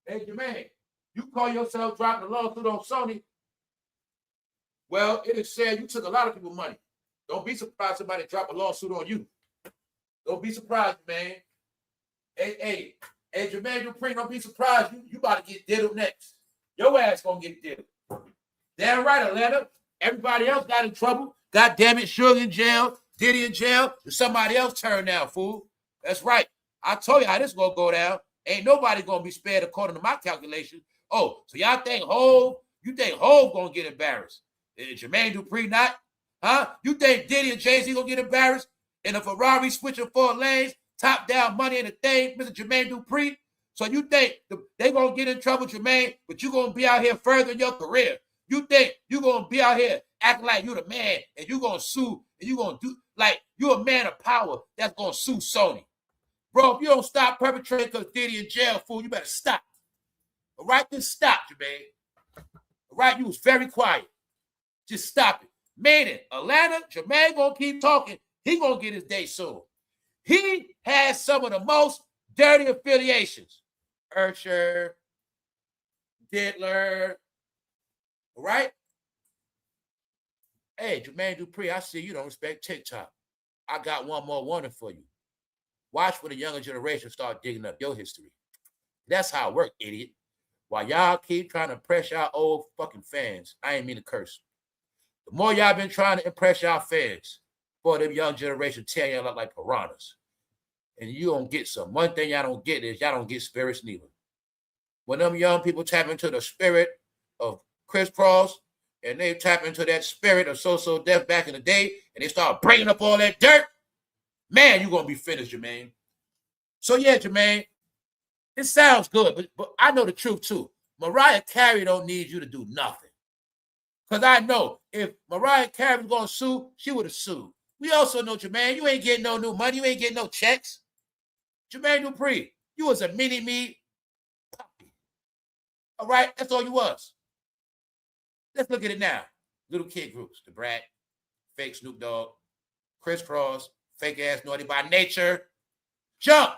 Hey, Jermaine, you call yourself dropping a lawsuit on Sony. Well, it is said you took a lot of people's money. Don't be surprised somebody drop a lawsuit on you. Don't be surprised, man. Hey, Jermaine Dupri, don't be surprised. You about to get diddled next. Your ass gonna get diddled. Damn right, Atlanta. Everybody else got in trouble. God damn it, Suge in jail, Diddy in jail. Somebody else turned down, fool. That's right. I told you how this gonna go down. Ain't nobody gonna be spared according to my calculations. Oh, so y'all think Hov? You think Hov gonna get embarrassed? Jermaine Dupri not? Huh? You think Diddy and jayz gonna get embarrassed? In a Ferrari switching 4 lanes, top down money in the thing, Mr. Jermaine Dupri? So you think they gonna get in trouble, Jermaine, but you gonna be out here furthering your career. You think you gonna be out here acting like you the man and you gonna sue and you gonna do like you a man of power that's gonna sue Sony. Bro, if you don't stop perpetrating because Diddy in jail, fool, you better stop. All right, just stop, Jermaine. All right, you was very quiet. Just stop it. Meaning, Atlanta, Jermaine gonna keep talking. He gonna get his day soon. He has some of the most dirty affiliations. Usher, Diddler. All right? Hey, Jermaine Dupri, I see you don't respect TikTok. I got one more warning for you. Watch when the younger generation start digging up your history. That's how it works, idiot. While y'all keep trying to impress y'all old fucking fans, I ain't mean to curse. The more y'all been trying to impress y'all fans, boy, them young generation tear y'all up like piranhas. And you don't get some. One thing y'all don't get is y'all don't get spirits neither. When them young people tap into the spirit of crisscross, and they tap into that spirit of so death back in the day, and they start bringing up all that dirt, man, you're going to be finished, Jermaine. So, yeah, Jermaine, it sounds good, but I know the truth, too. Mariah Carey don't need you to do nothing. Because I know if Mariah Carey was going to sue, she would have sued. We also know, Jermaine, you ain't getting no new money. You ain't getting no checks. Jermaine Dupri, you was a mini-me puppy. All right? That's all you was. Let's look at it now. Little kid groups. The Brat, fake Snoop Dogg, crisscross, fake ass naughty by nature. Jump.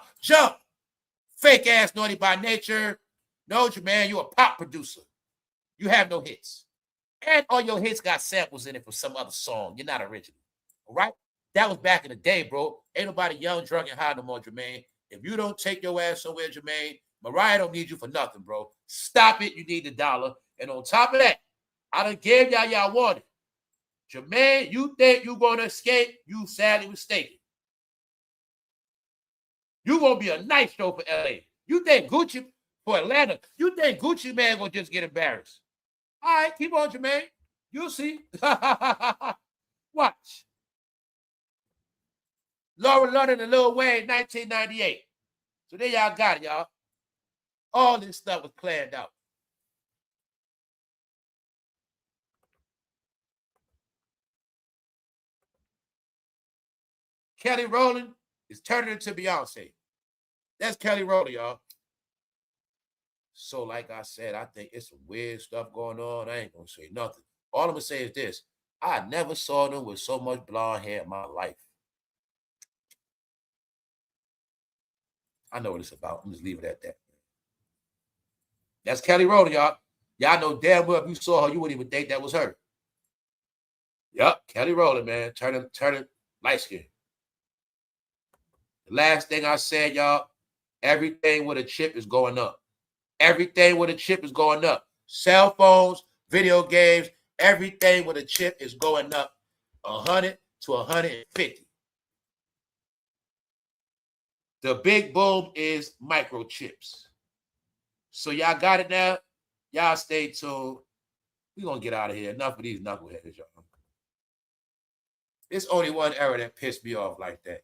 Fake ass naughty by nature. No, Jermaine, you a pop producer. You have no hits. And all your hits got samples in it from some other song. You're not original. All right? That was back in the day, bro. Ain't nobody young, drunk, and high no more, Jermaine. If you don't take your ass somewhere, Jermaine, Mariah don't need you for nothing, bro. Stop it. You need $1. And on top of that, I done gave y'all warning. Jermaine, you think you going to escape? You sadly mistaken. You going to be a nice show for LA. You think Gucci for Atlanta, you think Gucci man going to just get embarrassed. All right, keep on, Jermaine. You'll see. Watch. Laura London and Lil Wayne, 1998. So there y'all got it, y'all. All this stuff was planned out. Kelly Rowland is turning into Beyonce. That's Kelly Rowland, y'all. So, like I said, I think it's some weird stuff going on. I ain't going to say nothing. All I'm going to say is this. I never saw them with so much blonde hair in my life. I know what it's about. I'm just leave it at that. That's Kelly Rowland, y'all. Y'all know damn well if you saw her, you wouldn't even think that was her. Yup, Kelly Rowland, man. Turning light skin. The last thing I said, y'all, everything with a chip is going up. Everything with a chip is going up. Cell phones, video games, everything with a chip is going up 100 to 150. The big boom is microchips. So y'all got it now. Y'all stay tuned. We're going to get out of here. Enough of these knuckleheads, y'all. There's only one era that pissed me off like that.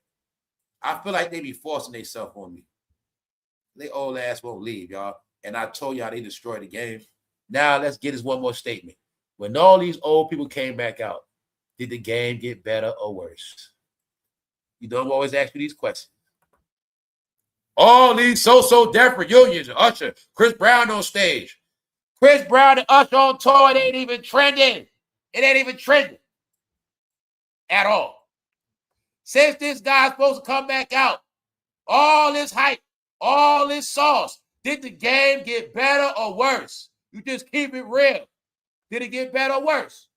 I feel like they be forcing themselves on me. They old ass won't leave, y'all. And I told y'all they destroyed the game. Now let's get this one more statement. When all these old people came back out, did the game get better or worse? You don't always ask me these questions. All these so deaf reunions, Usher, Chris Brown on stage. Chris Brown and Usher on tour, it ain't even trending. It ain't even trending at all. Since this guy's supposed to come back out, all this hype, all this sauce, did the game get better or worse? You just keep it real. Did it get better or worse?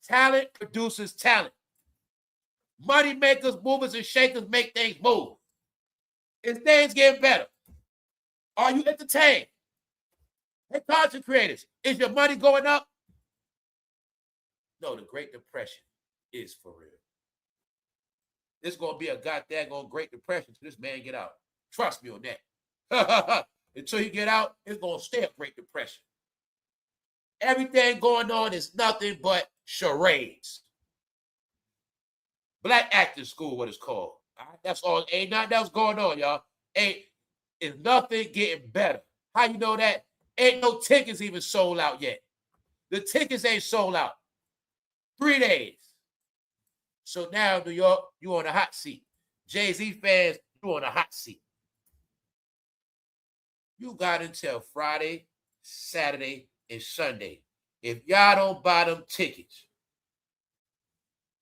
Talent produces talent. Money makers, movers, and shakers make things move. Is things getting better? Are you entertained? Hey, content creators, is your money going up? No, the Great Depression is for real. It's going to be a goddamn Great Depression until this man get out. Trust me on that. Until you get out, it's going to stay a Great Depression. Everything going on is nothing but charades. Black acting school, what it's called. All right? That's all. Ain't nothing else going on, y'all. It's nothing getting better. How you know that? Ain't no tickets even sold out yet. The tickets ain't sold out. 3 days. So now, New York, you on a hot seat. Jay-Z fans, you on a hot seat. You got until Friday, Saturday, and Sunday. If y'all don't buy them tickets,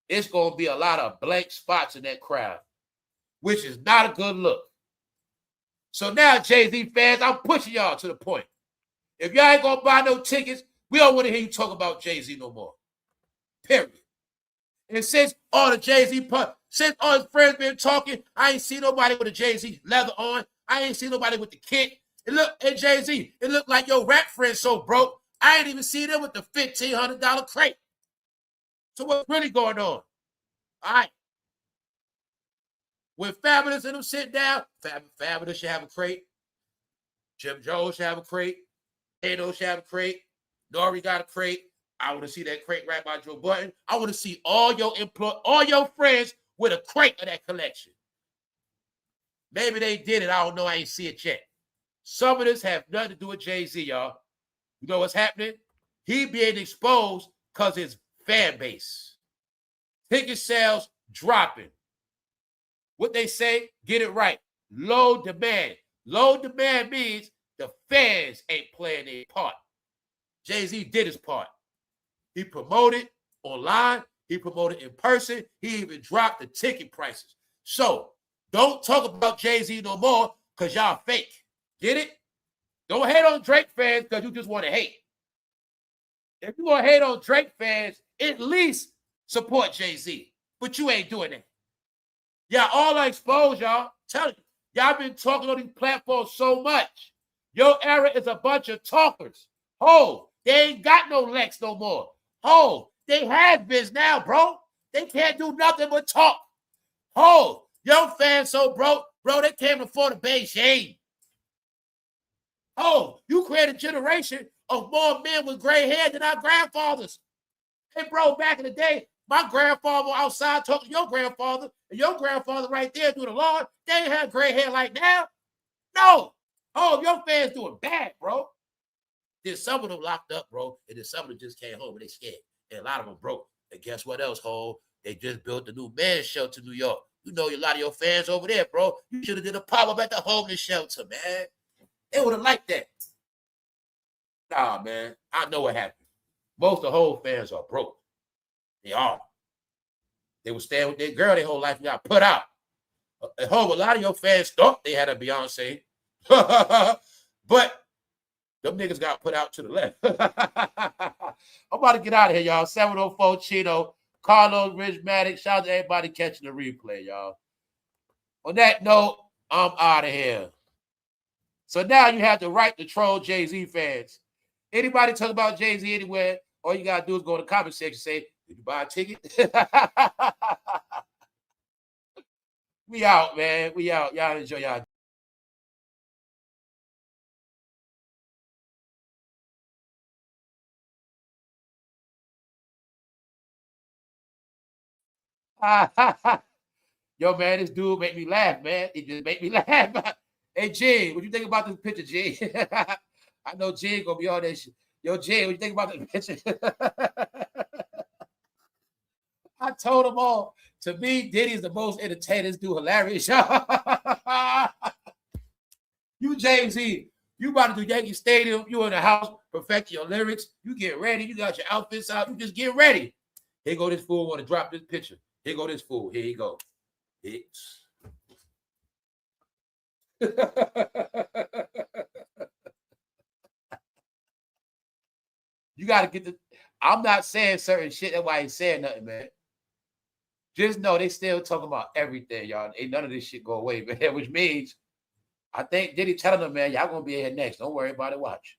it's going to be a lot of blank spots in that crowd, which is not a good look. So now, Jay-Z fans, I'm pushing y'all to the point. If y'all ain't gonna buy no tickets, we don't want to hear you talk about Jay-Z no more. Period. And since all the Jay-Z since all his friends been talking, I ain't seen nobody with a Jay-Z leather on. I ain't seen nobody with the kit. It look, hey Jay-Z, it looked like your rap friends so broke. I ain't even seen them with the $1,500 crate. So what's really going on? All right. When Fabulous and them sit down, Fabulous should have a crate. Jim Jones should have a crate. Ado should have a crate. Nori got a crate. I want to see that crate right by Joe Budden. I want to see all your friends with a crate of that collection. Maybe they did it. I don't know. I ain't see it yet. Some of this have nothing to do with Jay-Z, y'all. You know what's happening? He being exposed because his fan base. Ticket sales dropping. What they say, get it right. Low demand. Low demand means the fans ain't playing their part. Jay-Z did his part. He promoted online. He promoted in person. He even dropped the ticket prices. So don't talk about Jay-Z no more because y'all fake. Get it? Don't hate on Drake fans because you just want to hate. If you want to hate on Drake fans, at least support Jay-Z. But you ain't doing that. Y'all all are exposed, y'all. Tell you. Y'all been talking on these platforms so much. Your era is a bunch of talkers. Oh, they ain't got no Lex no more. Oh, they has-beens now, bro. They can't do nothing but talk. Oh, your fans so broke, bro, they can't afford a Beijing. Oh, you create a generation of more men with gray hair than our grandfathers. Hey, bro, back in the day, my grandfather outside talking to your grandfather, and your grandfather right there doing the lawn, they ain't have gray hair like now. No. Oh, your fans doing bad, bro. Then some of them locked up, bro, and then some of them just came home and they scared. And a lot of them broke. And guess what else, Ho? They just built the new men's shelter in New York. You know a lot of your fans over there, bro. You should have did a pop-up at the homeless shelter, man. They would have liked that. Nah, man. I know what happened. Most of the whole fans are broke. They are. They would stay with their girl their whole life and got put out. At home, a lot of your fans thought they had a Beyonce. But them niggas got put out to the left. I'm about to get out of here, y'all. 704 Chino, Carlos, Rich Maddox. Shout out to everybody catching the replay, y'all. On that note, I'm out of here. So now you have the right to troll Jay-Z fans. Anybody talk about Jay-Z anywhere, all you got to do is go to the comment section and say, did you buy a ticket? We out, man. We out. Y'all enjoy y'all. Yo, man, this dude make me laugh, man. It just make me laugh. Hey, Jay, what you think about this picture, Jay? I know Jay gonna be on that shit. Yo, Jay, what you think about this picture? I told them all. To me, Diddy's the most entertaining dude, hilarious. You, Jay-Z, you about to do Yankee Stadium. You in the house, perfect your lyrics. You get ready. You got your outfits out. You just get ready. Here go this fool want to drop this picture. Here go this fool. Here you go. It's you got to get the. I'm not saying certain shit. That's why I ain't saying nothing, man. Just know they still talking about everything, y'all. Ain't none of this shit go away, man. Which means I think Diddy telling them, man, y'all gonna be here next. Don't worry about it. Watch.